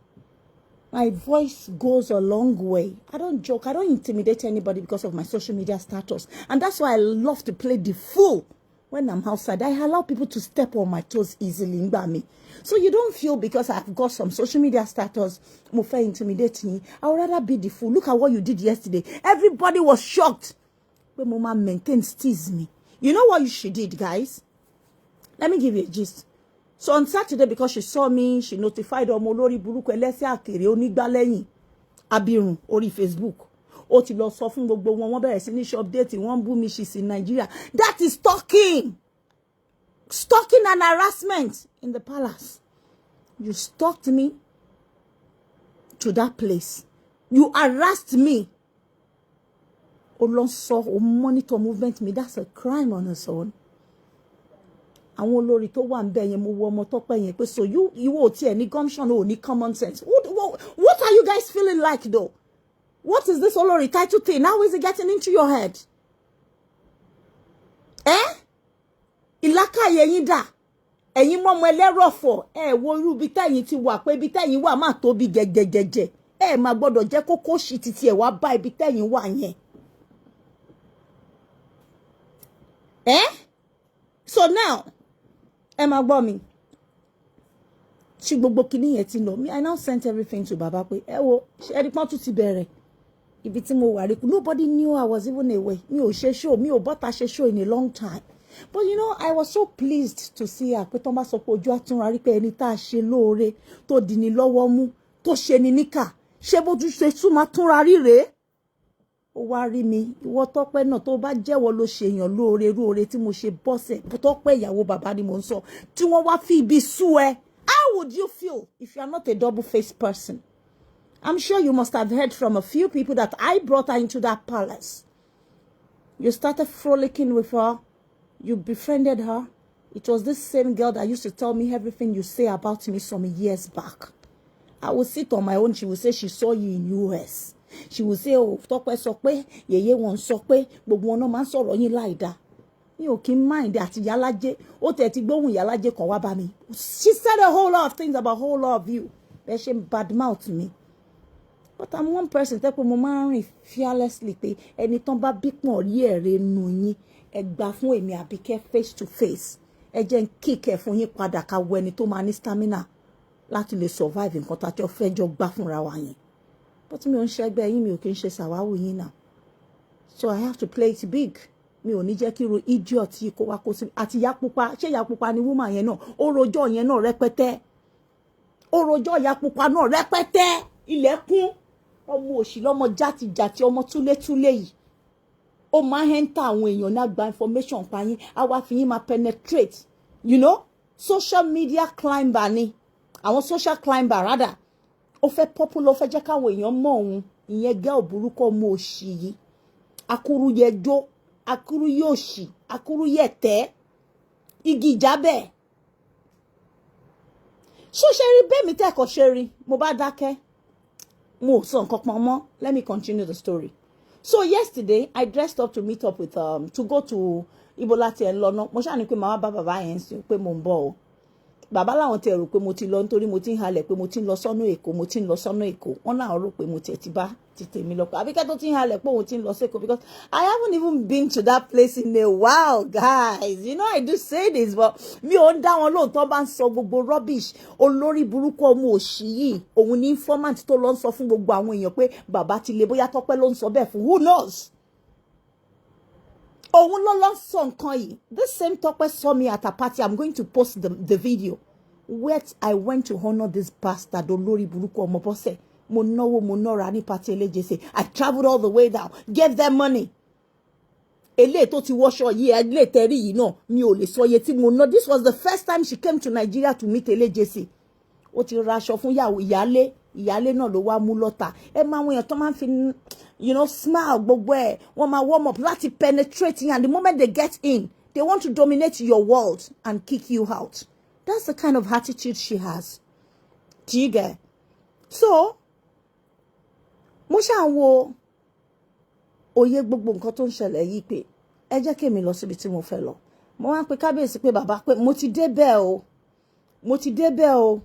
My voice goes a long way. I don't joke. I don't intimidate anybody because of my social media status. And that's why I love to play the fool when I'm outside. I allow people to step on my toes easily. So you don't feel because I've got some social media status, mo fẹ́ intimidate me. I would rather be the fool. Look at what you did yesterday. Everybody was shocked. But Mama maintains tease me. You know what she did, guys? Let me give you a gist. So on Saturday, because she saw me, she notified ọmọ olórí burúkú ẹlẹ́sẹ̀ àkèrè onígbálẹ́yìn abirùn orí Facebook. Ó ti lọ sọ fún gbogbo wọn bẹ̀rẹ̀ sí ní ṣe update wọ́n bú mi she's in Nigeria. That is stalking. Stalking and harassment in the palace. You stalked me to that place. You harassed me. O lọ sọ o monitor movement me. That's a crime on its own. Àwọn olórí tó wà ńbẹ̀ yẹn mo wo ọmọ Tọ́pẹ́ yẹn pé so you ò tiẹ̀ ní gumption o ní common sense. What are you guys feeling like though? What is this olórí title thing? How is it getting into your head? Ìlàkàyè yín dà. Ẹ̀yin mọ́mọ́ ẹlẹ́rọ̀fọ̀ wo irú bí tẹ́yin ti wà pé bí tẹ́yin wà má tóbi gẹ́gẹ́gẹ́gẹ́. Má gbọ́dọ̀ jẹ́ kókó ṣì títí ẹ̀ wá bá ibi tẹ́yin wà yẹn. So now má gbọ́ mi ṣí gbogbo kíní yẹn ti lọ me I now sent everything to baba pé wo ṣẹ́rí pọ́n tún ti bẹ̀rẹ̀ ibi tí mo wà rí nobody knew I was even away mi ò ṣe show mi ò bọ́ta ṣe show in a long time but you know I was so pleased to see her pé tó bá sọ pé ojú àtúnra rí pé ẹni tá a ṣe lóore tó dì ní lọ́wọ́ mú tó ṣe ní níkà ṣé bójú ṣe tún máa túnra rí rèé ó wá rí mi ìwọ Tọ́pẹ́ náà tó bá jẹ́wọ́ ló ṣe èèyàn lóore tí mo ṣe bọ́sẹ̀ Tọ́pẹ́ ìyàwó bàbá ni mo ń sọ tí wọ́n wá fi ibi sú ẹ how would you feel if you are not a double-faced person? I'm sure you must have heard from a few people that I brought her into that palace. You started frolicking with her. You befriended her. It was this same girl that used to tell me everything you say about me some years back. I would sit on my own. She would say she saw you in US. She would say, oh, Tọ́pẹ́ sọ pé, yèyé wọn sọ pé, gbogbo wọn náà máa ń sọ̀rọ̀ yín láìda. Mi ò kí ń mind àti Yálájé. Ó tẹ̀ ti gbóhùn Yálájé kan wá bá mi. She said a whole lot of things about a whole lot of you. Bẹ́ẹ̀ ṣe badmouth me. But I'm one person tẹ́ pé mo máa ń rìn fearlessly pé ẹni tán bá bí pọ̀n rí ẹ̀rẹ́ nu yín. Ẹ gbà fún èmi Àbíkẹ́ face to face. Ẹ jẹ́ ń kick ẹ̀ fún yín padà ká wo ẹni tó máa ní stamina láti lè survive nǹkan tá a jọ fẹ́ jọ gbà fúnra wa yẹn. But mi ò ń ṣẹgbẹ́ yín mi ò kí ń ṣe ṣàwáwò yín náà. So I have to play it big. Mi ò ní jẹ́ kí ro idiot yìí kó wá kó sí àti ìyá pupa ṣé ìyá pupa ni woman yẹn náà ó rojọ́ yẹn náà rẹpẹtẹ. Ó rojọ́ ìyá pupa náà rẹpẹtẹ. Ilẹ̀kùn ọmọ òṣì lọ́mọ játijàti ọmọ túlétúlé yìí. Ó máa ń enter àwọn èèyàn náà gba information pa yín á wá fi yín máa penetrate. You know, social media climber ni. Àwọn social climber rather. Ó fẹ́ popular ó fẹ́ jẹ́ káwọn èèyàn mọ̀ òun ìyẹn girl burúkú ọmọ òṣì yìí. Akuru yẹjọ́, akuru yòṣì, akuru yẹ̀tẹ́, igi ìjábẹ̀. Ṣó ṣe rí bẹ́ẹ̀ mi tẹ́kọ̀ ṣe rí mo bá dákẹ́. Mo sọ nǹkan kan mọ́. Let me continue the story. So yesterday I dressed up to meet up with to go to Ibolati and Lono. Mo ṣáà ní pé màá bá bàbá yẹn sí pé mo ń bọ̀ o. bàbá làwọn ti rò pé mo ti lọ nítorí mo ti ń halẹ̀ pé mo ti ń lọ sọ́nà Èkó mo ti ń lọ sọ́nà Èkó wọ́n náà rò pé mo tiẹ̀ ti bá ti tèmi lọ pé Àbíkẹ́ tó ti ń halẹ̀ pé òun ti ń lọ sẹ́kọ̀ọ́ because I haven't even been to that place in a while, guys. You know I do say this but mi ò ń dá wọn lóòótọ́ bá ń sọ gbogbo rubbish olórí burúkú ọmọ òṣì yìí òun ní informant tó lọ ń sọ fún gbogbo àwọn èèyàn pé bàbá ti lè bóyá Tọ́pẹ́ ló ń sọ bẹ́ẹ̀ fún who knows. Òun ló lọ sọ nǹkan yìí. This same Tọ́pẹ́ saw me at a party. I'm going to post the video where I went to honor this bastard olórí burúkú ọmọ bọ́sẹ̀. Mo náwó mo nọ́ra ní party eléjèsè. I traveled all the way down, gave them money. Eléyìí tó ti wọṣọ yìí eléyìí tẹ́rí yìí náà mi ò lè sọ iye tí mo ná. This was the first time she came to Nigeria to meet eléjèsè. Ó ti ra aṣọ fún ìyálé náà ló wá mú lọ́tà. Ẹ máa wọ́n èèyàn tó máa ń fi smile gbogbo ẹ̀ wọ́n máa warm up láti penetrate and the moment they get in they want to dominate your world and kick you out. That's the kind of attitude she has. Do you get? So mo ṣáà wo òye gbogbo nǹkan tó ń ṣẹlẹ̀ yìí pé ẹ jẹ́ kí èmi lọ síbi tí mo fẹ́ lọ. Mo wá pe kábíyèsí pé bàbá pé mo ti dé bẹ́ẹ̀ o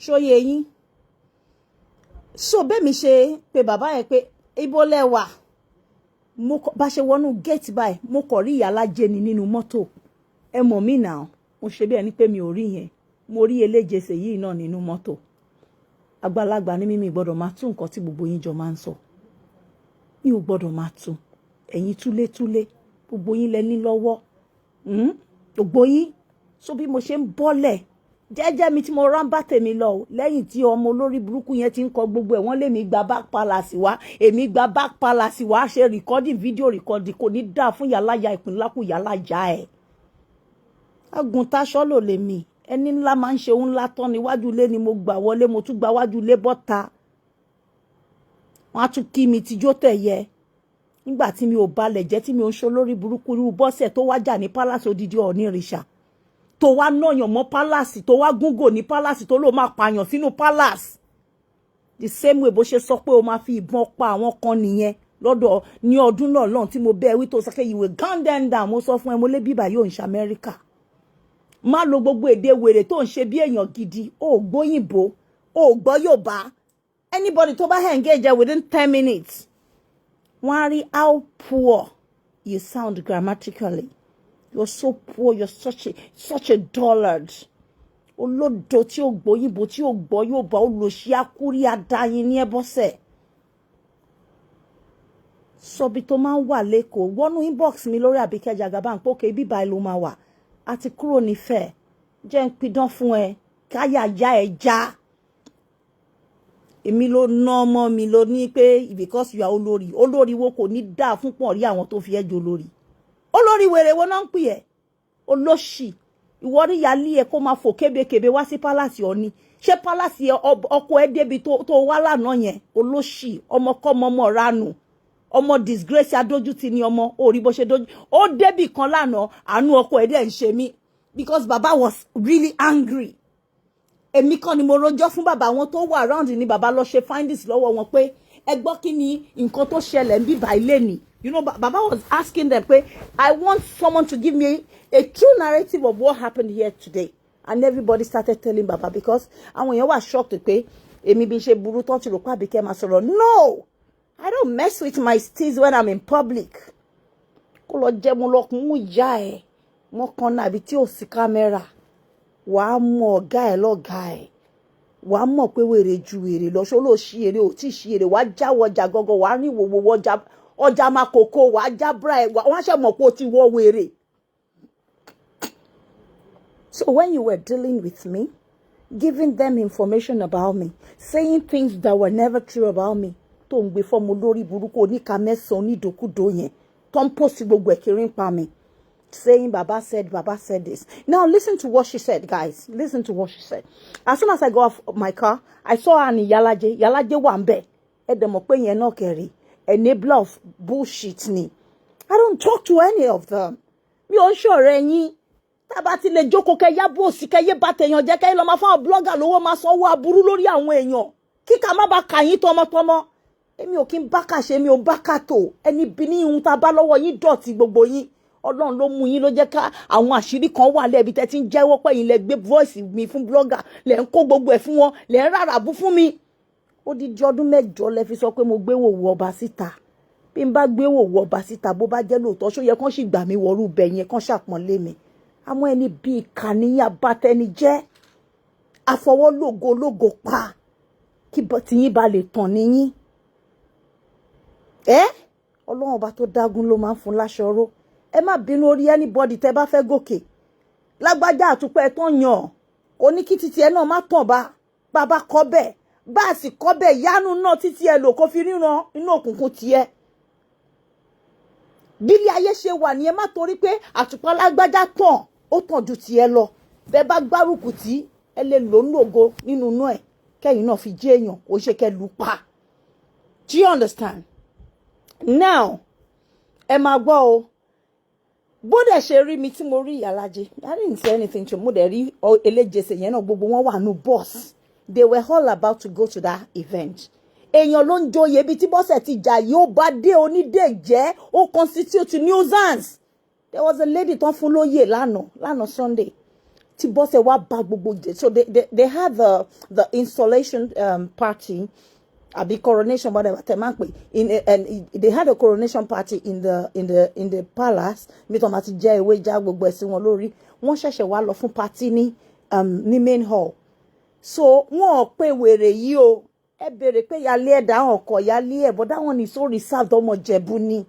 ṣóyè yín. So bẹ́ẹ̀ mi ṣe pé bàbá yẹn pé ibo lẹ́wà mo bá ṣe wọnú gate báyìí mo kọ̀ rí ìyálájẹ ni nínú mọ́tò ẹ mọ̀ mí náà mo ṣe bí ẹni pé mi ò rí yẹn mo rí eléjèsè yìí náà nínú mọ́tò. Àgbàlagbà ní mímí gbọ́dọ̀ máa tún nǹkan tí gbogbo yín jọ máa ń sọ mi ò gbọ́dọ̀ máa tún ẹ̀yin túlétúlé gbogbo yín lẹ ní lọ́wọ́ gbogbo yín. So bí mo ṣe ń bọ́lẹ̀ jẹ́jẹ́ mi tí mo rán bá tèmi lọ lẹ́yìn tí ọmọ olórí burúkú yẹn ti ń kọ gbogbo ẹ̀ wọ́n lé mi gba back palace wá èmi gba back palace wá ṣe recording video recording kò ní dáa fún yàláyà ìpínlákù yàláyà ẹ̀. Àgùntàṣọ́ lò lè mi ẹni ńlá máa ń ṣe òun ńlá tán níwájú ilé ni mo gbà wọlé mo tún gba wájú ilé bọ́ta wọ́n á tún kí mi tijó tẹ̀yẹ nígbà tí mi ò balẹ̀ jẹ́ tí mi ò ń ṣe olórí burúkú irú bọ́sẹ̀ tó wá jà ní palace odidi Ọ̀nìrìṣà tó wá náyàn mọ́ palace tó wá gúngò ní palace tó ló máa pààyàn sínú palace the same way bó ṣe sọ pé o máa fi ìbọn pa àwọn kan nìyẹn lọ́dọ̀ ní ọdún náà lọ́n tí mo bẹ́ẹ̀ wí tó sọ pé you will gun them down mo sọ fún ẹ mo lé bíbà yóò ń ṣe Amẹ́ríkà má lo gbogbo èdè wèrè tó ń ṣe bí èèyàn gidi ó gbóyìnbó ó gbọ́ Yorùbá anybody tó bá engage within 10 minutes wọ́n á rí how poor you sound grammatically. You're so poor. You're such a dullard. Olódo tí ó gbóyìnbó tí ó gbọ́ Yorùbá olóṣì akúrí adáyin ní ẹbọ́sẹ̀. Sọbi tó máa ń wà lẹ́kọ̀ọ́ wọnú inbox mi lórí Abike jagaban pé òkè bíbá ìlú máa wà àti kúrò nífẹ̀ẹ́ jẹ́ ń pidán fún ẹ káyà ya ẹ já. Èmi ló ná ọmọ mi ló ní pé because you are olórí wo kò ní dáa fún pọ̀ rí àwọn tó fi ẹ́ jọ lórí. Olórí wèrè wo náà ń pè ẹ́ olóṣì ìwọ rí yálé ẹ kó máa fò kébékébé wá sí palace Ọ̀ọ̀ni ṣé palace ọkọ ẹ débi tó wá lánàá yẹn olóṣì ọmọkọ́mọ ọmọ ránù ọmọ disgrace adójútì ni ọmọ orí bó ṣe dójú ó débì kan lánàá àánú ọkọ ẹ dẹ̀ ń ṣe mí because baba was really angry. Èmi kan ni mo rojọ́ fún bàbá wọn tó wà around ni bàbá lọ ṣe findings lọ́wọ́ wọn pé ẹ gbọ́ kí ni nǹkan tó ṣẹlẹ̀ ń bíbá ilé ni. You know, Baba was asking them, I want someone to give me a true narrative of what happened here today. And everybody started telling Baba because àwọn èèyàn were shocked pé èmi bí ṣe burú tó ti rò pé Abike máa sọ̀rọ̀. No! I don't mess with my steez when I'm in public. Kó lọ jẹ́ mo lọ kún mú ìyá ẹ̀. Wọ́n kan náà bí tí ò sí kámẹ́rà. Wàá mọ̀ ọ̀gá ẹ̀ lọ́gàá ẹ̀. Wàá mọ̀ pé wèrè ju wèrè lọ. Ṣó ló ṣí èrè ò tí ṣí èrè. Wàá jáwọ́ ọjà gọ́gọ́. Wàá rí ìwòwò ọjà máa kòkó wàá jábra ẹ̀. Wọ́n ṣe mọ̀ pé ó ti wọ́ wèrè. So when you were dealing with me, giving them information about me, saying things that were never true about me, tó ń gbé fọ́mọ lórí burúkú oníka mẹ́sàn-án onídòkúdò yẹn, tó ń post gbogbo ẹ̀kiri ń pa mi, saying Baba said this. Now listen to what she said, guys. Listen to what she said. As soon as I got off my car, I saw her ní Yalaje. Yalaje wà ńbẹ̀. Ẹ dẹ̀ mọ̀ pé yẹn náà kẹ̀rí. Enabler of bullshit ni. I don't talk to any of them. Mi ò ń ṣọ̀rẹ́ yín. Tábà ti lè jókòó kẹ́ yá bó sì kẹ́ yé bá tèèyàn jẹ́ kẹ́ lọ máa fáwọn blogger lówó máa sanwó aburú lórí àwọn èèyàn. Kíkà má bá kà yín tọmọtọmọ. Èmi ò kí ń bá kà ṣe mi ò bá kà tó. Ẹni bí ní ihun tá bá lọ́wọ́ yín dọ̀tí gbogbo yín. Ọlọ́run ló mú yín ló jẹ́ ká àwọn àṣírí kan wà lẹ́bi tẹ́ ti ń jẹ́wọ́ pé yín lẹ gbé voice mi fún blogger lẹ ń kó gbogbo ẹ̀ fún wọn lẹ ń rárá bú fún mi. Ó di ọdún 8 lẹ fi sọ pé mo gbé wòwò ọba síta. Bí n bá gbé wòwò ọba síta bó bá jẹ́ lóòótọ́ ṣó yẹ kán sì gbà mí wọrú bẹ̀ yẹn kán ṣàpọ́nlé mi. Àmọ́ ẹni bí ìkànnìyàn abatẹni jẹ́ afọwọ́lógo pa kí tiyín bá lè tàn níyín. Ọlọ́run ọba tó dágún ló máa ń fún láṣọ ró. Ẹ má bínú orí anybody tẹ́ bá fẹ́ gòkè. Lágbájá àtúpẹ́ tó yàn kò ní kí títí ẹ náà má tàn bá kọ́ bẹ́ẹ̀ bá a sì kọ́ bẹ́ẹ̀ yánú náà títí ẹ lò kó fi ríran inú òkùnkùn tiẹ̀. Bí ilé ayé ṣe wà ní ẹ má torí pé àtùpà lágbájá tàn ó tàn ju tiẹ̀ lọ. Bẹ́ẹ̀ bá gbárùkù tí ẹ lè lò ní ògo nínú inú ẹ̀ kẹ́yìn náà fi jẹ́ èèyàn ó ṣe kẹ́ lù pa. Do you understand? Now, ẹ máa gbọ́ o. Bó dẹ̀ ṣe rí mi tí mo rí Ìyálájé, I didn't say anything to mo dẹ̀ rí eléjèsè yẹn náà gbogbo wọn wà nù bus. They were all about to go to that event. Èèyàn ló ń joyè bí tí bọ́sẹ̀ ti jà yóò bá dé onídé jẹ́ ó constitute nuisance. There was a lady tán fún lóyè lánàá Sunday. Tí bọ́sẹ̀ wá bá gbogbo jẹ́. So they had the installation party. Àbí coronation whatever temanpe and they had a coronation party in the palace mi tó ma ti jẹ ewé já gbogbo ẹ̀sìn wọn lórí wọ́n ṣẹ̀ṣẹ̀ wá lọ fún party ní main hall. So wọ́n pè wèrè yìí o ẹ bèrè pé yálé ẹ̀dá hàn kọ̀ yálé ẹ̀ but that one is so reserved ọmọ Jẹ̀bú ni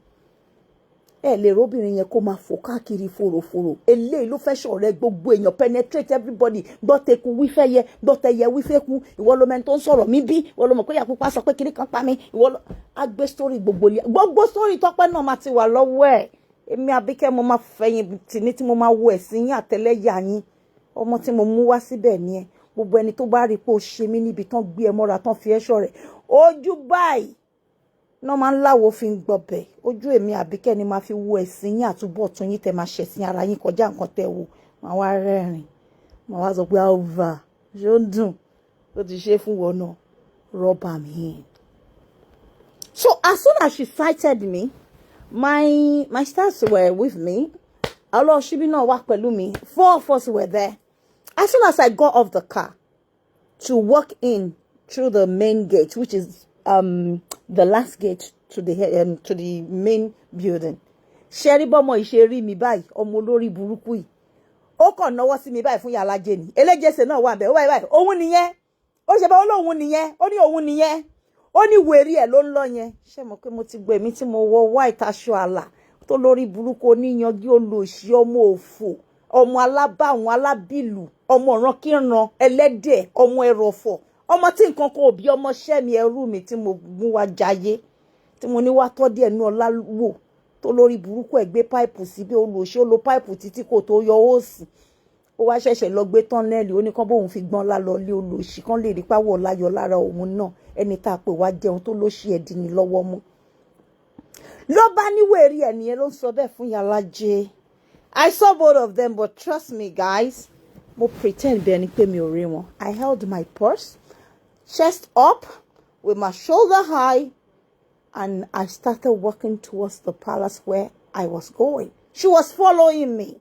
ẹ lè róbìnrin yẹn kó máa fò káàkiri fòròfòrò eléyìí ló fẹ́ ṣọ̀rẹ́ gbogbo èèyàn penetrate everybody gbọ́ teku wífẹ́ yẹ gbọ́ tẹyẹ wífẹ́ kú ìwọ ló mẹ́ni tó ń sọ̀rọ̀ mí bí ìwọ ló mọ̀ pé Yakupa sọ pé kiri kan pa mí ìwọ ló agbé story gbogbo story Tọ́pẹ́ náà máa ti wà lọ́wọ́ ẹ̀ èmi Àbíkẹ́ mo máa fẹ̀yìn tì ní tí mo máa wo ẹ̀sìn yín àtẹlẹ́yà yín ọmọ tí mo mú wá síbẹ̀ ni ẹ gbogbo ẹni tó bá rí pé ó ṣe mí níbi tán gbé ẹ mọ́ra tán fi ẹ́ ṣọ̀rẹ́ ojú báyìí náà máa ń láwo fi ń gbọbẹ̀ ojú èmi Àbíkẹ́ ni máa fi wo ẹ̀sìn yín àtúbọ̀tún yín tẹ́ máa ṣẹ̀sìn ara yín kọjá nǹkan tẹ́ wo máa wá rẹ́rìn máa wá sọ pé alva ṣó ń dùn ó ti ṣe fún wọn náà rọ́bà mi. So as soon as she sighted me my stars were with me Ọlọ́ṣibí náà wá pẹ̀lú mi 4 of us were there. As soon as I got off the car to walk in through the main gate which is the last gate to the main building. Ṣẹ́rí bọ́mọ ìṣerí mi báyìí ọmọ olórí burúkú yìí ó kàn náwó sí mi báyìí fún Ìyálájé ni eléjèsè náà wà bẹ́ẹ̀ ó báyìí òun nìyẹn ó ṣe bá olóhun nìyẹn ó ní òun nìyẹn ó ní wèrè ẹ̀ ló ń lọ yẹn ṣé mo pé mo ti gbé mi tí mo wọ white aṣọ àlà tó lórí burúkú oníyanjú olóòṣì ọmọ òfò ọmọ alábàwọn alábìlù ọmọ ìrankíran ẹlẹ́dẹ̀ ọmọ ẹrọ̀fọ̀ ọmọ tí nǹkan kan òbí ọmọ ṣẹ́mi ẹrú mi tí mo mú wá jayé tí mo ní wá tọ́ díẹ̀ ní ọlá wò tó lórí burúkú ẹ̀ gbé páìpù sí bí olùṣe ó lo páìpù títí kò tó yọ òsì ó wá ṣẹ̀ṣẹ̀ lọ gbé tọ́nẹ́ẹ̀lì ó ní kán bóun fi gbọ́n lálọ́ lé olùṣì kan lè rí páwọ̀ láyọ̀ lára òun náà ẹni tá a pè wá jẹun tó lóṣì ẹ̀dín ní lọ́wọ́ mú. ló bá níwèé ẹ̀ nìyẹn ló ń sọ bẹ́ẹ̀ fún Ìyálájé. I saw both of them but trust me guys mo pretend bẹ́ẹ̀ ni pé mi ò rí wọn. I held my purse chest up with my shoulder high and I started walking towards the palace where I was going. She was following me.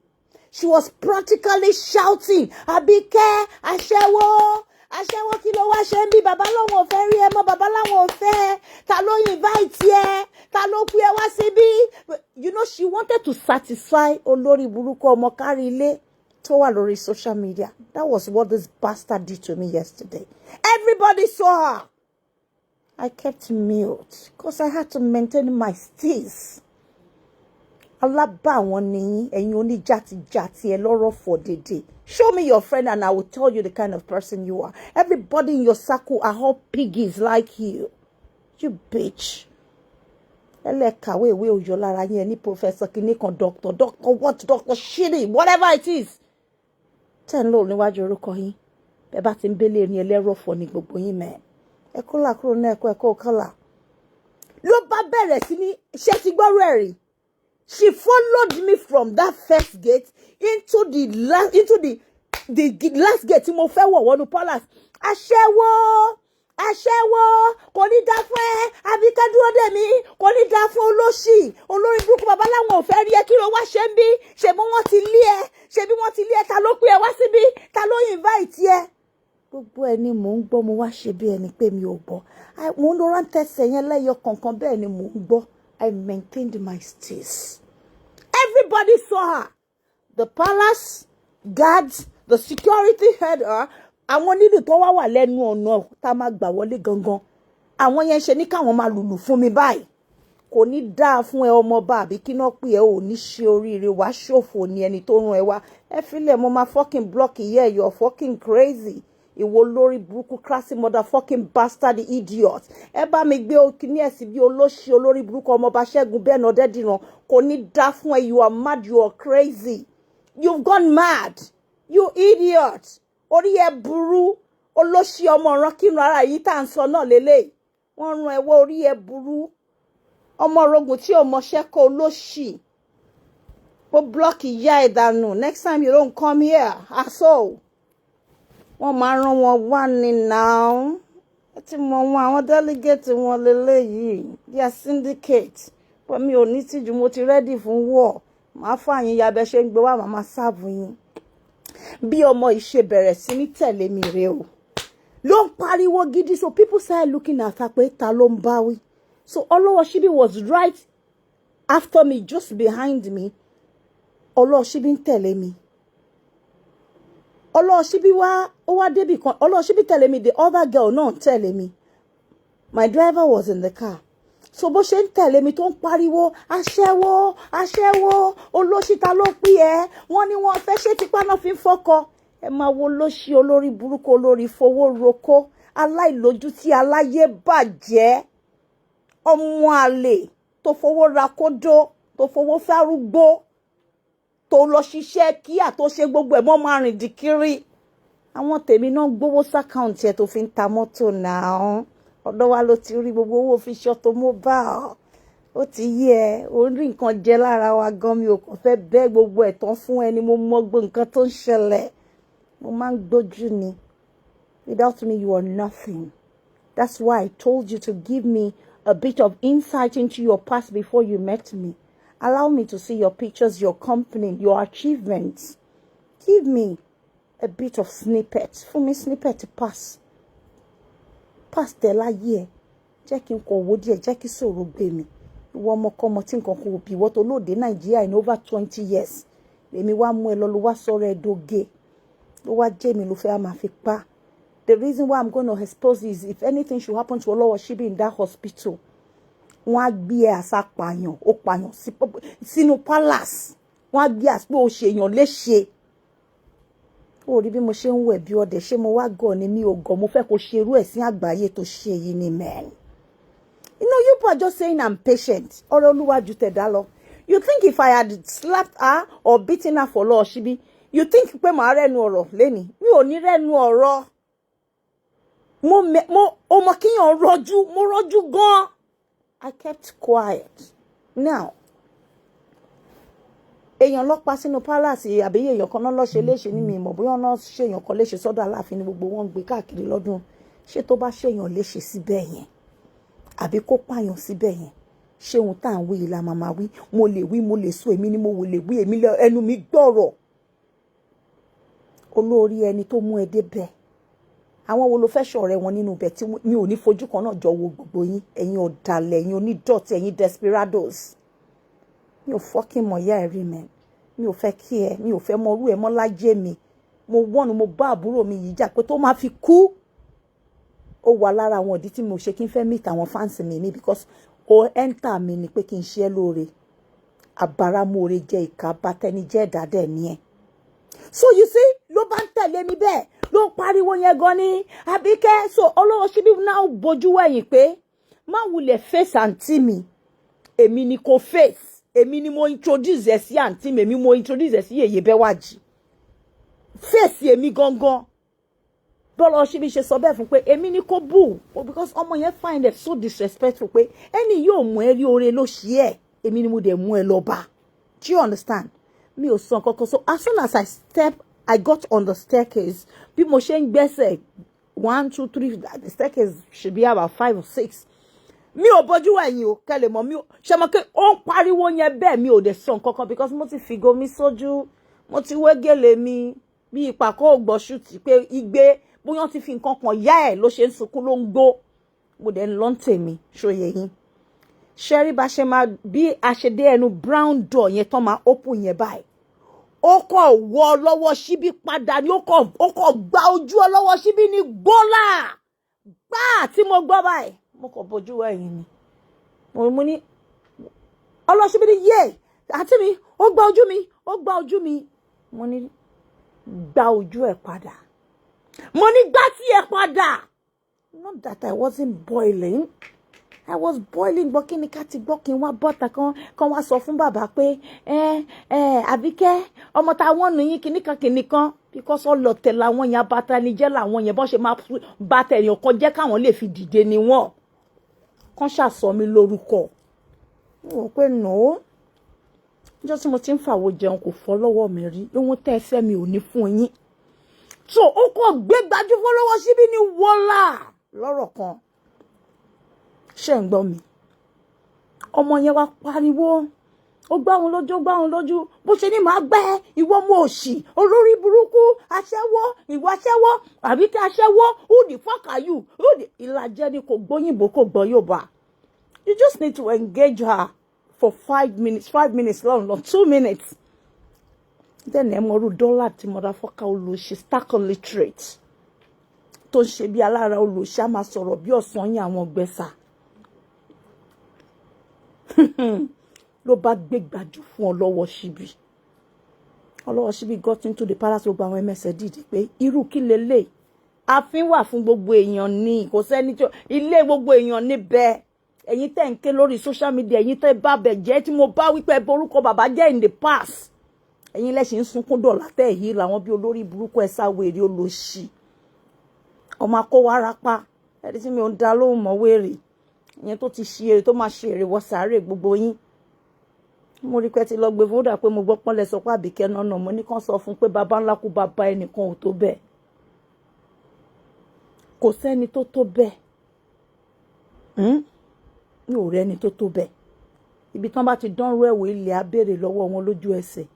She was practically shouting, Abike, aṣẹ́wó, aṣẹ́wó kí ló wá ṣe ń bí bàbá lọ́wọ́ fẹ́ rí ẹ mọ́ bàbá láwọn ò fẹ́ ta ló invite ẹ ta ló pè ẹ wá síbí. You know she wanted to satisfy olórí burúkú ọmọ kárí ilé tó wà lórí social media. That was what this bastard did to me yesterday. Everybody saw her. I kept mute because I had to maintain my steez. Alábàwọn ni ẹ̀yin oníjàtijàti ẹ lọ́rọ̀ for dédé. Show me your friend and I will tell you the kind of person you are. Everybody in your circle are all piggies like you. You bitch. Ẹlẹ́kàwé ìwé òyò lára yín ní professor kìnìkan doctor what doctor shitty whatever it is. Ten ló níwájú orúkọ yín. Bẹ́ẹ̀ bá ti ń bélé ní ẹlẹ́rọ̀ fọ́ ní gbogbo yín mẹ́. Ẹ kó là kúrò náà ẹ̀kọ́ kọ́là. Ló bá bẹ̀rẹ̀ sí ní ṣe ti gbọ́rọ̀ ẹ̀rí. She followed me from that first gate into the last gate tí mo fẹ́ wọ̀ wọnú palace. Aṣẹ́wó, aṣẹ́wó kò ní dá fún ẹ Àbíkẹ́ dúró dè mí kò ní dá fún olóṣì olórí burúkú bàbá láwọn ò fẹ́ rí ẹ kí ló wá ṣe ń bí ṣebí wọ́n ti lé ẹ ṣebí wọ́n ti lé ẹ ta ló pè ẹ wá síbí ta ló invite ẹ. gbogbo ẹ ni mò ń gbọ́ mo wá ṣe bí ẹni pé mi ò gbọ́ mo ń lọ rántẹ́sẹ̀ yẹn lẹ́yọ kọ̀ọ̀kan bẹ́ẹ̀ ni mò ń gbọ́. I maintained my status. Everybody saw her. The palace guards, the security head her. Àwọn nílùú tó wá wà lẹ́nu ọ̀nà tá máa gbà wọlé gangan. Àwọn yẹn ṣe ní káwọn máa lùlù fún mi báyìí. Kò ní dáa fún ẹ ọmọọba àbí kí náà pé ẹ ò ní ṣe oríire wá ṣòfò ní ẹni tó rán ẹ wá. Ẹ filẹ̀ mo máa fucking block yeah, you're fucking crazy. Ìwọ lórí burúkú crassy motherfucking bastard idiot. Ẹ bá mi gbé kíní ẹ̀ sí bí olóṣì olórí burúkú ọmọọba Ṣẹ́gun bẹ́ẹ̀ náà dẹ́dìran. Kò ní dáa fún ẹ, you are mad, you are crazy. You've gone mad. You idiot. Orí ẹ burú olóṣì ọmọ ọ̀ràn kírun ara yìí tá à ń sọ náà lélẹ̀. Wọ́n rán ẹ wọ orí ẹ burú. Ọmọ orogun tí ò mọṣẹ́ kó olóṣì. Mo block ìyá ẹ̀ dànù. Next time you don't come here. Asshole. Wọ́n máa rán wọn wá ní now. Tí mo wọn àwọn delegate wọn lélẹ́yìí. They are syndicate. But mi ò ní tìjú mo ti ready fún war. Màá fàyín ya bẹ́ ṣe ń gbé wá màmá sáàbù yín. Bí ọmọ ìṣe bẹ̀rẹ̀ sí ní tẹ̀lé mi rè o. Ló ń pariwo gidi so people started looking at her pé ta ló ń bá wí. So Olowo was right after me, just behind me. Olowo ń tẹ̀lé mi. Olowo wá ó wá débì kan. Olowo tẹ̀lé mi, the other girl náà tẹ̀lé mi. My driver was in the car. So bó ṣe ń tẹ̀lé mi tó ń pariwo aṣẹ́wó aṣẹ́wó olóṣì ta ló pè ẹ́ wọ́n ní wọ́n fẹ́ ṣe tipá náà fi ń fọ́kọ. Ẹ máa wo olóṣì olórí burúkú olórí fowó roko aláìlójú tí aláyé bàjẹ́ ọmọ àlè tó fowó ra kódó tó fowó fárúgbó tó lọ ṣiṣẹ́ kíá tó ṣe gbogbo ẹ̀ mọ́ máa rìn dìkírí. Àwọn tèmi náà gbowó sákàùntì ẹ̀ tó fi ń ta mọ́tò náà. Ọ̀dọ̀ wa ló ti rí gbogbo owó fi ṣọ́tò mobile. Ó ti yí ẹ ó rí nǹkan jẹ lára wa gan mi ò kàn fẹ́ bẹ́ gbogbo ẹ̀ tán fún ẹni mo mọ gbogbo nǹkan tó ń ṣẹlẹ̀. Mo máa ń gbójú ni. Without me you are nothing. That's why I told you to give me a bit of insight into your past before you met me. Allow me to see your pictures, your company, your achievements. Give me a bit of snippet. Fún mi snippet pass. Pass tẹ láyé ẹ. Jẹ́ kí n kọ̀ wò díẹ̀, jẹ́ kí sọ̀rọ̀ gbé mi. Ìwọ ọmọkọ́mọ tí nǹkan kò bí ìwọ tó lóde Nàìjíríà in over 20 years. Èmi wá mú ẹ lọ ló wá sọ̀rọ̀ ẹ dóge. Ló wá jẹ́ mi ló fẹ́ máa fi pa. The reason why I'm going to expose is if anything should happen to Olowo in that hospital. Wọ́n á gbé ẹ àsápàyàn, ó pàyàn sínú palace. Wọ́n á gbé àsìpé ó ṣe èèyàn léṣe. Ó rí bí mo ṣe ń wẹ̀ bí ọdẹ ṣé mo wá gọ̀ ni mi ò gọ̀ mo fẹ́ kó ṣe irú ẹ̀sìn àgbáyé tó ṣe yìí ni man. You know, you people are just saying I'm patient. Ọ̀rọ̀ Olúwa ju tẹ̀dá lọ. You think if I had slapped her or beaten her for Olowo, you think pé màá rẹ́nu ọ̀rọ̀ lẹ́ni? Mi ò ní rẹ́nu ọ̀rọ̀. Ọmọ kíyàn rọ́jú, mo rọ́jú gan. I kept quiet. Now, èèyàn lọ pa sínú palace àbí èèyàn kan náà lọ ṣe léṣe ní mi mọ̀ bóyá náà ṣe èèyàn kan léṣe sọ́dọ̀ Aláàfin ní gbogbo wọn gbé káàkiri lọ́dún. Ṣé tó bá ṣe èèyàn léṣe síbẹ̀ yẹn àbí kó pààyàn síbẹ̀ yẹn ṣé ohun tá à ń wí yìí la máa wí mo lè sọ èmi ni mo lè wí èmi ẹnu mi gbọ́rọ̀. Olórí ẹni tó mú ẹ débẹ̀ àwọn wo ló fẹ́ ṣọ̀rẹ́ wọn nínú ibẹ̀ tí mi ò ní fojú kan náà jọ wo gbogbo yín ẹ̀yin ọ̀dàlẹ̀ ẹ̀yin onídọ̀tí ẹ̀yin desperados. Mi ò fucking mọ̀ yá ẹ̀rí mẹ́ mi ò fẹ́ kí ẹ mi ò fẹ́ mọ orú ẹ mọ́ láyé mi mo wọ́n mo bá àbúrò mi yìí jà pé tó máa fi kú. Ó wà lára àwọn ìdí tí mo ṣe kí n fẹ́ meet àwọn fans mi ni because ó enter mi ni pé kí n ṣe é lóore àbáramóore jẹ́ ìka bátẹ́ni jẹ́ ìdádẹ́ ni ẹ. So you see ló bá ń tẹ̀lé mi bẹ́ẹ̀ ló pariwo yẹn gan ni Abike. So Olowo náà bójú wẹ̀yìn pé má wulẹ̀ face àǹtí mi èmi ni kò face èmi ni mo introduce ẹ sí àǹtí mi èmi mo introduce ẹ sí Yèyé Bẹ́wàjì face èmi gangan. Bọ́lá ṣe sọ bẹ́ẹ̀ fún pé èmi ni kò bù because ọmọ yẹn find it so disrespectful pé ẹni yóò mú ẹ rí oore ló ṣe ẹ èmi ni mo dẹ̀ mú ẹ lọ bá. Do you understand? Mi ò sọ kankan. So as soon as I got on the staircase bí mo ṣe ń gbẹ́sẹ̀ 1, 2, 3. The staircase should be about 5 or 6. Mi ò bójú ẹ̀yìn o, kẹ́lẹ̀ mọ̀ mi ò. Ṣé mo ke ó ń pariwo yẹn bẹ́ẹ̀ mi ò dé sọ nǹkan kan because mo ti figo mi sójú, mo ti wé gèlè mi bí ìpàkọ́ ògbọ́ṣù tí pé igbe bóyá ti fi nǹkan kan yá ẹ̀ ló ṣe ń sunkún ló ń gbó. Mo dẹ̀ ń lọ tèmi ṣóyè yín. Ṣẹ́rí bá ṣe máa bí a ṣe dé ẹnu brown door yẹn tán máa open yẹn báyìí. Ó kọ̀ wọ lọ́wọ́ síbí padà ni ó kọ̀ gba ojú ọlọ́wọ́ síbí ní gbọ́là. Gbá tí mo gbọ́ báyìí. Mo kọ̀ bójú ẹ̀yìn ni. Mo ní ọlọ́sibí ní yé àǹtí mi ó gba ojú mi. Mo ní gba ojú ẹ̀ padà. Mo ní gbá tí ẹ̀ padà. Not that I wasn't boiling. I was boiling, but kíni ká ti gbọ́ kí n wá bọ́ta kan wá sọ fún bàbá pé Abike ọmọ ta wọ́n nù yín kíní kan because ọlọ́tẹ̀ làwọn yẹn abatanijẹ́ làwọn yẹn bọ́n ṣe máa bàtà èèyàn kan jẹ́ káwọn lè fi dìde ni wọ́n kàn ṣàsọ mi lórúkọ. Wọ́n pé no ọjọ́ tí mo ti ń fàwọ̀ jẹun kò fọ́ lọ́wọ́ mi rí ohun tẹ́ ẹ fẹ́ mi ò ní fún yín. So ó kọ́ gbé gbajú fọ́ lọ́wọ́ síbí ní wọ́lá lọ́rọ̀ kan. Ṣé ń gbọ́ mi? Ọmọ yẹn wá pariwo ó gbá òun lójú bó ṣe ní màá gbẹ́ ìwọ ọmọ òṣì olórí burúkú aṣẹ́wó ìwọ aṣẹ́wó àbí tí aṣẹ́wó who the fuck are you? Ìlàjẹ ni kò gbóyìnbó kò gbọ́ Yorùbá. You just need to engage her for 5 minutes long 2 minutes. Then ẹ mọ̀rú dọ́là tí motherfucker olóṣì stark illiterate tó ń ṣe bí alára olóṣì á máa sọ̀rọ̀ bí ọ̀sán yín àwọn gbẹ̀sà. Ló bá gbé gbàjú fún ọlọ́wọ́ síbí got into the palace gbogbo àwọn ẹmẹsẹ̀ dìde pé irú kí lélẹ̀ àfin wà fún gbogbo èèyàn ní kò sẹ́ni tí ilé gbogbo èèyàn níbẹ̀ ẹ̀yin tẹ́ ń ké lórí social media ẹ̀yin tẹ́ bá bẹ̀ jẹ́ tí mo bá wípé ẹ borúkọ bàbá jẹ́ in the past ẹ̀yin lẹ́sìn ń sunkún dọ̀là tẹ́ èyí làwọn bí olórí burúkú ẹ̀ sáwèrè olóṣì ọmọ akówó arapa ẹni tí mi ò ń dá lóhùn mọ́ wèrè ìyẹn tó ti ṣe èrè tó máa ṣe èrè wọ sàárè gbogbo yín. Mo rí pé ti lọ gbé fún dà pé mo gbọ́ pọ́nlẹ̀ sọ pé Àbíkẹ́ náà mo ní kàn sọ fún pé bàbá ńlá kú bàbá ẹnìkan ò tó bẹ́ẹ̀. Kò sẹ́ni tó tó bẹ́ẹ̀. Mi ò rẹ́ni tó tó bẹ́ẹ̀. Ibi tán bá ti dánrú ẹ̀wò ilẹ̀ á béèrè lọ́wọ́ wọn lójú ẹsẹ̀.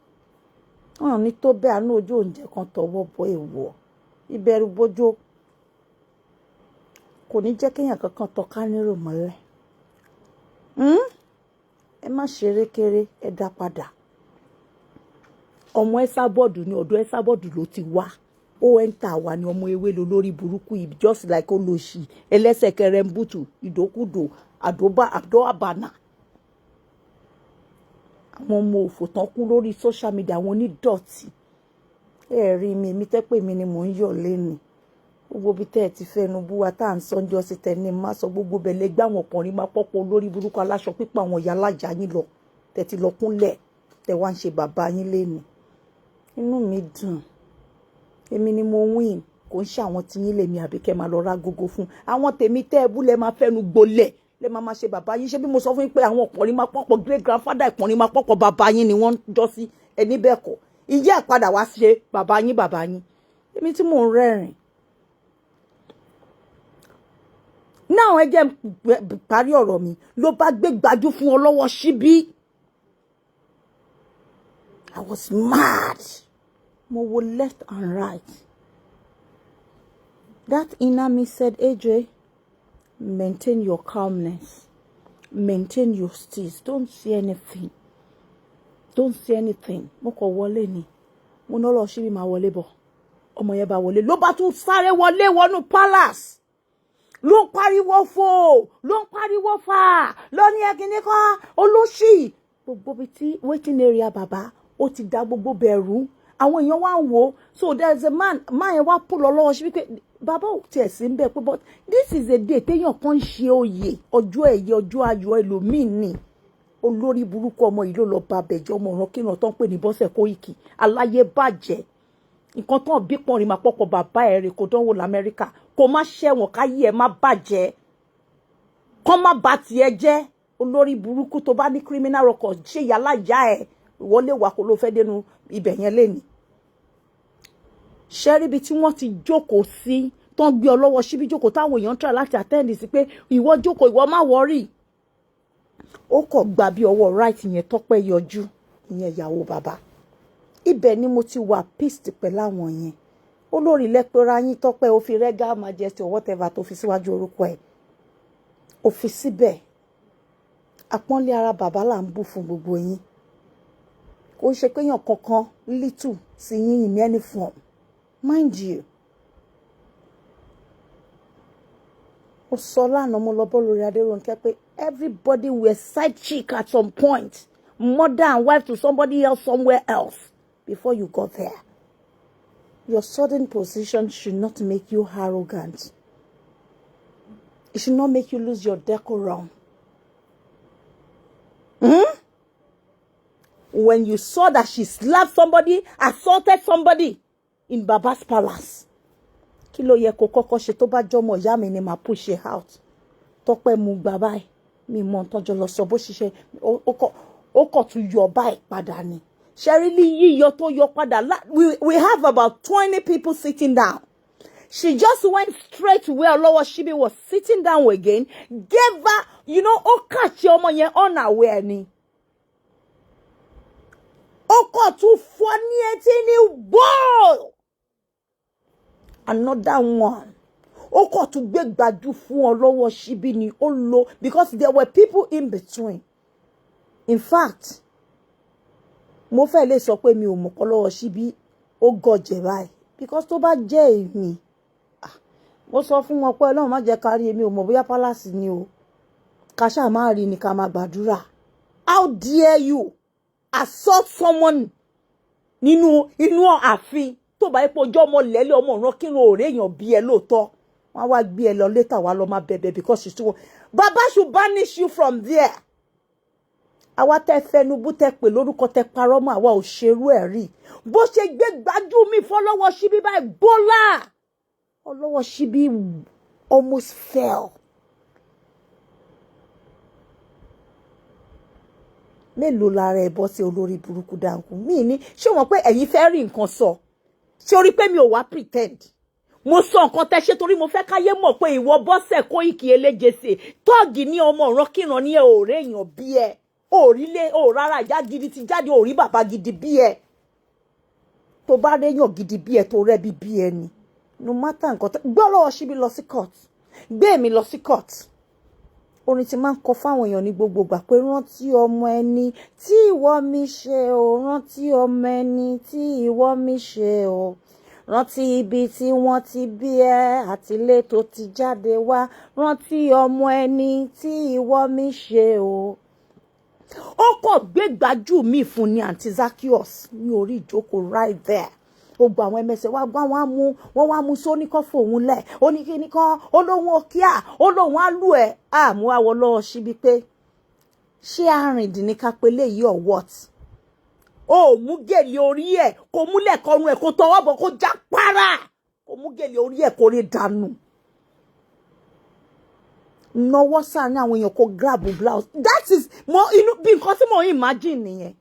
Wọ́n ní tó bẹ́ẹ̀ àánú ojú oúnjẹ kan tọwọ́ bọ èèwọ̀. Ìbẹ̀rù bójó kò ní jẹ́ kéèyàn kankan tọ́ka nírò mọ́lẹ̀. Ẹ má ṣeré kéré ẹ dá padà. Ọmọ ẹsà bọ́ọ̀dù ní ọ̀dọ̀ ẹsà bọ́ọ̀dù ló ti wá. Ó ẹ́ńtà wà ní ọmọ ewé lórí burúkú yìí just like olóṣì ẹlẹ́sẹ̀ kẹrẹ́mbùtù ìdókùdò àdó àbànà. Àwọn ọmọ òfò tán kú lórí social media àwọn onídọ̀tí. Ẹ rí mi èmi tẹ́ pé mi ni mò ń yọ̀ lẹ́nu. Gbogbo bí tẹ́ ẹ ti fẹnu bú wa tá à ń sọ́njọ́ sí tẹ̀ ní má sọ gbogbo bẹ̀lẹ̀ gbá àwọn ọkùnrin máa pọ́pọ́ olórí burúkú aláṣọ pípa àwọn ìyá alájà yín lọ tẹ̀ ti lọ kúnlẹ̀ tẹ̀ wá ń ṣe bàbá yín lẹ́nu. Inú mi dùn èmi ni mo win kò ń ṣe àwọn tí yín lèmi Àbíkẹ́ máa lọ rá gógó fún àwọn tèmi tẹ́ ẹ bú lẹ máa fẹnu gbolẹ̀ lẹ máa ṣe bàbá yín ṣé bí mo sọ fún yín pé àwọn ọkùnrin máa pọ́pọ́ great grandfather ọkùnrin máa pọ́pọ́ bàbá yín ni wọ́n jọ sí ẹni bẹ́ẹ̀ kọ́ ìyá àpadà wá ṣe bàbá yín èmi tí mò ń rẹ́rìn. Now ẹ jẹ́ parí ọ̀rọ̀ mi ló bá gbé gbájú fún ọlọ́wọ́ síbí. I was mad. Mo wo left and right. That inner me said, AJ, maintain your calmness. Maintain your steeze. Don't say anything. Don't say anything. Mo kọ̀ wọlé ni. Mo ní ọlọ́wọ́ síbí máa wọlé bọ̀. Ọmọ yẹn bá wọlé. Ló bá tún sáré wọlé wọnú palace. Ló ń pariwo fò ló ń pariwo fà ló ní ẹgìnní kan olóṣì gbogbo bí tí waiting area bàbá ó ti dá gbogbo bẹ̀rù àwọn èèyàn wá ń wò so there is a man yẹn wá pull lọ́wọ́ sí pé bàbá ò tiẹ̀ sí ń bẹ̀ pé but this is a day téèyàn kan ṣe oyè ọjọ́ ẹ̀yẹ ọjọ́ ayọ̀ ẹlòmíì ni olórí burúkú ọmọ yìí ló lọ bá bẹ̀jọ́ ọmọ ọ̀ràn kírun tó ń pè ní Bọ́sẹ̀ Kóìkì aláyé bàjẹ́ nǹkan tán bí pọ́nrin máa pọ́pọ́ bàbá ẹ̀ rè kó dánwò l'Amẹ́ríkà kó má ṣẹ̀wọ̀n káyé ẹ̀ má bàjẹ́ kán má bà tiẹ̀ jẹ́ olórí burúkú tó bá ní criminal record ṣé yàrá ìyá ẹ̀ ìwọlé wà kó ló fẹ́ dénú ibẹ̀ yẹn lé ní. Ṣẹ́rí ibi tí wọ́n ti jókòó sí tó ń gbé ọ lọ́wọ́ síbí jókòó táwọn èèyàn try láti attend sí pé ìwọ jókòó ìwọ má worry. Ó kọ̀ gbà bí ọwọ́ right yẹn Tọ́pẹ́ yọjú ìyẹn ìyàwó bàbá. Ibẹ̀ ni mo ti wà pissed pẹ̀lú àwọn yẹn. Olórí lẹ́pẹ́ra yín Tọ́pẹ́ ó fi Regal Majesty or whatever tó fi síwájú orúkọ ẹ̀. Ó fi síbẹ̀. Àpọ́nlé ara bàbá là ń bù fún gbogbo yín. Kò ń ṣe pé èèyàn kankan little sí yín in any form. Mind you. Ó sọ lánàá mo lọ bọ́ lórí Adérónkẹ́ pé everybody were side chick at some point. Mother and wife to somebody else somewhere else before you got there. Your sudden position should not make you arrogant. It should not make you lose your decorum. When you saw that she slapped somebody, assaulted somebody in Baba's palace. Kí ló yẹ kó kọ́kọ́ ṣe tó bá jọmọ ìyá mi ni máa push it out. Tọ́pẹ́ mú gbà báyìí. Mi mọ̀ tọ́jọ́ lọ sọ bó ṣiṣẹ́ ó kọ̀ tún yọ báyìí padà ni. Sherily yíyọ tó yọ padà. We have about 20 people sitting down. She just went straight to where Olowo Shibi was sitting down again. Gave her, ó catch ọmọ yẹn unaware ni. Ó kọ̀ tún fọ́ ní etí ní ball. Another one. Ó kọ̀ tún gbé gbàjú fún Olowo Shibi ni ó lọ because there were people in between. In fact, mo fẹ́ lè sọ pé mi ò mọ̀ Olowo Shibi ó gọ̀jẹ̀ báyìí because tó bá jẹ́ èmi mo sọ fún wọn pé Ọlọ́run má jẹ́ ká rí èmi ò mọ̀ bóyá palace ni o ká ṣáà má rí ni ká má gbàdúrà. How dare you assault someone nínú inú ààfin tó bá ipò ọjọ́ ọmọ lẹ́lẹ́ ọmọ ọ̀ràn kí ló rè èèyàn bí ẹ lóòótọ́ wọ́n wá gbé ẹ lọ later wá lọ má bẹ̀bẹ̀ because she's too Baba should banish you from there. Àwa tẹ́ fẹnubú tẹ́ pè lórúkọ tẹ́ parọ́ mọ́ àwa ò ṣerú ẹ̀ rí. Bó ṣe gbé gbájú mi fọ́lọ́wọ́ Shibi báyìí bọ́lá. Olowo Shibi almost fell. Mélòó lára ẹ̀ bọ́ sí olórí burúkú dáńkù. Mi ní ṣé wọ́n pé ẹ̀yin fẹ́ rí nǹkan sọ. Ṣé orí pé mi ò wá pretend. Mo sọ nǹkan tẹ́ ṣe torí mo fẹ́ káyé mọ̀ pé ìwọ Bọ́sẹ̀ Kóìkì eléjese tọ́ọ̀gì ní ọmọ ọ̀ràn kíran ní ẹ ò rè èèyàn bí ẹ. Orílé ò rárá ìyá gidi ti jáde ò rí bàbá gidi bí ẹ. Tó bá réyàn gidi bí ẹ tó rẹ́bí bí ẹ ni. No matter nǹkan gbọ́ Olowo Shibi lọ sí court. Gbé mi lọ sí court. Orin tí máa ń kọ fáwọn èèyàn ní gbogbo ìgbà pé rántí ọmọ ẹni tí ìwọ mi ṣe o. Rántí ọmọ ẹni tí ìwọ mi ṣe o. Rántí ibi tí wọ́n ti bí ẹ àti ilé tó ti jáde wá. Rántí ọmọ ẹni tí ìwọ mi ṣe o. Ó kọ̀ gbé gbájú mi fún ni Aunty Zaccheaus ní orí ìjókòó right there. Ó gba àwọn ẹmẹsẹ̀ wá gbá wọ́n wá mú sóní kan fòun lẹ̀. Ó ní kíní kan olóhun òkíà olóhun álù ẹ̀. Mú àwọ̀ Olowo Shibi pé ṣé àrìndìn ní ká pé léyìí or what? Ó mú gèlè orí ẹ̀ kó múlẹ̀ kọrun ẹ̀ kó tọwọ́ bọ̀ kó já para. Kó mú gèlè orí ẹ̀ kó rí dànù. Nọwọ́ sáàrin àwọn èèyàn kó grab blouse. That is more bí nǹkan tí mo imagine nìyẹn.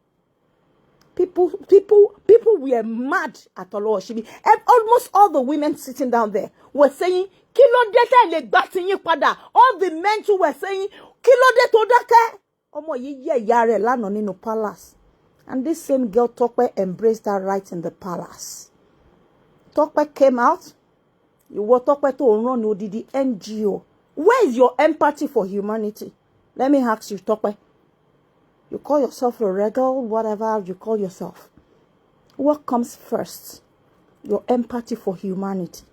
People were mad at Olowo Shibi. And almost all the women sitting down there were saying, kí ló dé tẹ́ lè gbà tí yín padà. All the men too were saying, kí ló dé tó dákẹ́. Ọmọ yìí yẹ ìyá rẹ̀ lánàá nínú palace. And this same girl Tọ́pẹ́ embraced her right in the palace. Tọ́pẹ́ came out. Ìwọ Tọ́pẹ́ tó ń run odidi NGO. Where is your empathy for humanity? Let me ask you, Tọ́pẹ́. You call yourself a Regal, whatever you call yourself. What comes first? Your empathy for humanity.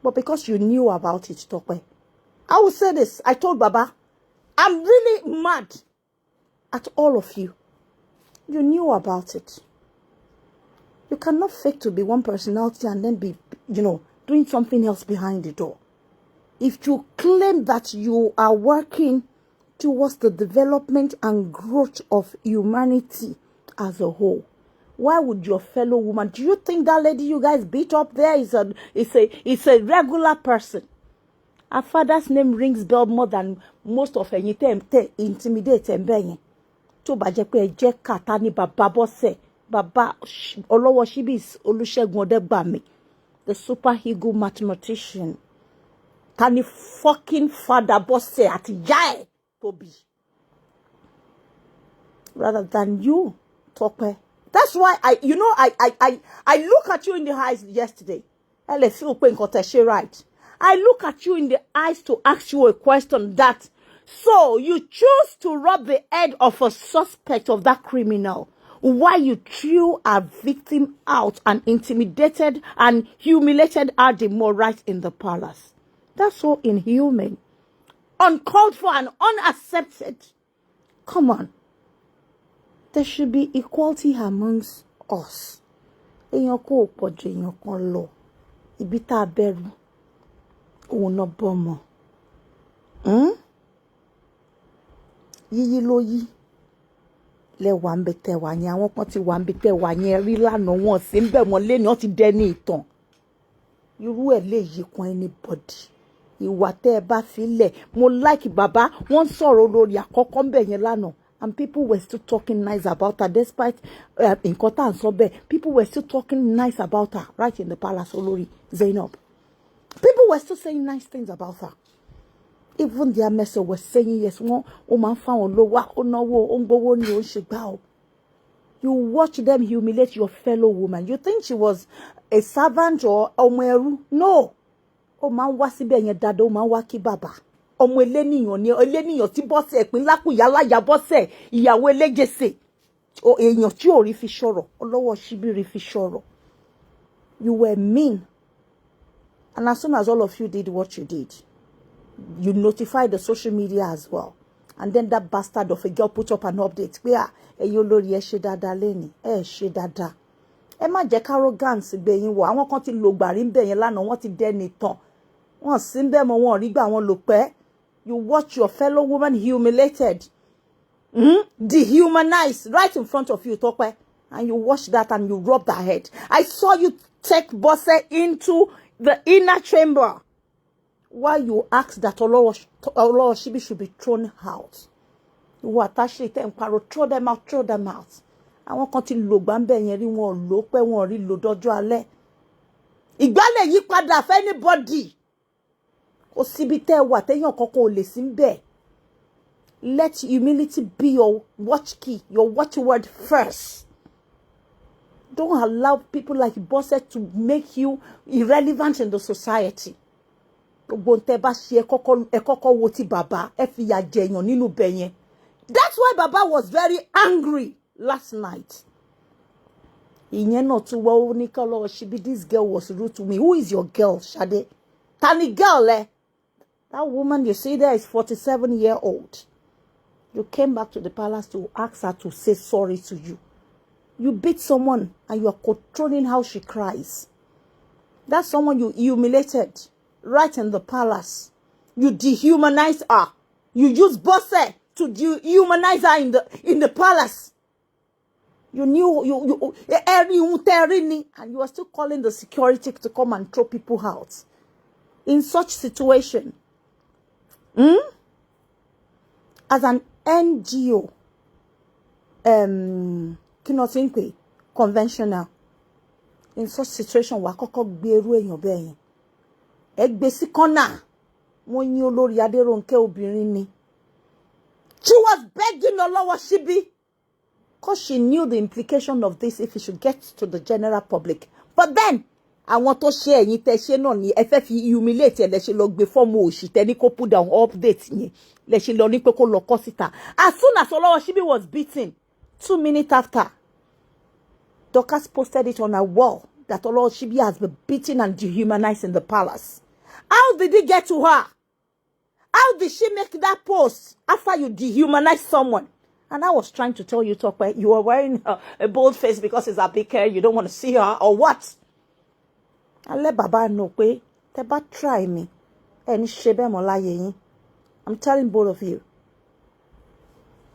But because you knew about it, Tọ́pẹ́. I will say this. I told Baba, I'm really mad at all of you. You knew about it. You cannot fake to be one personality and then be, doing something else behind the door. If you claim that you are working towards the development and growth of humanity as a whole, why would your fellow woman, do you think that lady you guys beat up there is a regular person? Her father's name rings bell more than most of ẹ̀yin tẹ́ intimidate ẹ̀ bẹ́yẹn. Tó bá jẹ́ pé ẹ jẹ́ kàtá ní bàbá Bọ́sẹ̀, bàbá Olowo Shibi Olúṣẹ́gun Ọdẹ́gbàmí, the super ego mathematician. Tani fucking father boss at Jai Toby. Rather than you, Tope. That's why I look at you in the eyes yesterday. Right. I look at you in the eyes to ask you a question that, so you choose to rob the head of a suspect of that criminal while you threw a victim out and intimidated and humiliated her the more right in the palace. That's so inhuman, uncalled for and unaccepted. Come on. There should be equality amongst us. Èèyàn kò pọ̀jù èèyàn kan lọ. Ibi tá a bẹ̀rù. Òun náà bọ́mọ. Yíyí ló yí. Lẹ́wà ń bẹ tẹ̀wà yẹn. Àwọn kan ti wà ń bẹ tẹ̀wà yẹn rí lánàá wọn sí ń bẹ̀ wọ́n lé ní wọ́n ti dẹni ìtàn. Irú ẹ̀ lè yí kan anybody. Ìwà tẹ́ ẹ bá fi lẹ̀. Mo like bàbá. Wọ́n sọ̀rọ̀ lórí àkọ́kọ́ ń bẹ̀ yẹn lánàá. And people were still talking nice about her despite Nkota and Sobe. People were still talking nice about her right in the palace, Olori Zainab. People were still saying nice things about her. Even their messer was saying, yes, one man found low, you watch them humiliate your fellow woman. You think she was a servant or Omeru? No. O man wasibe nye dado man waki baba. Ọmọ eleniyan tí bọ́sẹ̀ pín lákùyálà ya bọ́sẹ̀ ìyàwó elégese o èèyàn tí ò rí fi sọ̀rọ̀ ọlọ́wọ́ síbí rí fi sọ̀rọ̀. You were mean, and as soon as all of you did what you did, you notified the social media as well, and then that bastard of a girl put up an update pé ẹ̀yin olórí ẹ ṣe dáadáa lẹ́ni ẹ ṣe dáadáa ẹ má jẹ́ arrogance gbé yín wọ̀. Àwọn kan ti lò gbàrí ń bẹ̀ yẹn lánàá wọ́n ti dẹ́ni tán wọ́n sì ń bẹ̀ mọ́ wọn rí gbà wọ́n lò pẹ́. You watch your fellow woman humiliated, dehumanized right in front of you, Tope, and you watch that and you rub her head. I saw you take Bosse into the inner chamber while you asked that Olowo Shibi should be thrown out. You attach it and throw them out, throw them out. I want to continue gbambe yen ri won lo pe won ri lo dojo ale. Igbale yi padà for anybody. Let humility be your watch key, your watchword first. Don't allow people like Bosse to make you irrelevant in the society. That's why Baba was very angry last night. This girl was rude to me. Who is your girl, Shade? Tani girl, eh? That woman you see there is 47-year-old. You came back to the palace to ask her to say sorry to you. You beat someone and you are controlling how she cries. That's someone you humiliated right in the palace. You dehumanized her. You used Bosse to dehumanize her in the palace. You knew and you are still calling the security to come and throw people out. In such situation, as an NGO, conventional, in such situation, wakoko gberu eyan beyin. Egbe si corner, won yin olori Aderonke obìnrin ni. She was begging Olowo Shibi because she knew the implication of this if it should get to the general public. But then, I want to share you share no ni FF humiliate le se lo gbe form osi te ni ko put down update yin le se lo ni pe ko lo kosita. As soon as Olowo Shibi was beaten, 2 minutes after, Dorcas posted it on her wall that Olowo Shibi has been beaten and dehumanized in the palace. How did it get to her? How did she make that post after you dehumanize someone? And I was trying to tell you, Tope, you are wearing a bold face because it's Abike, you don't want to see her, or what? And let Baba know, te ba try me. And shebe mo laye yin. I'm telling both of you.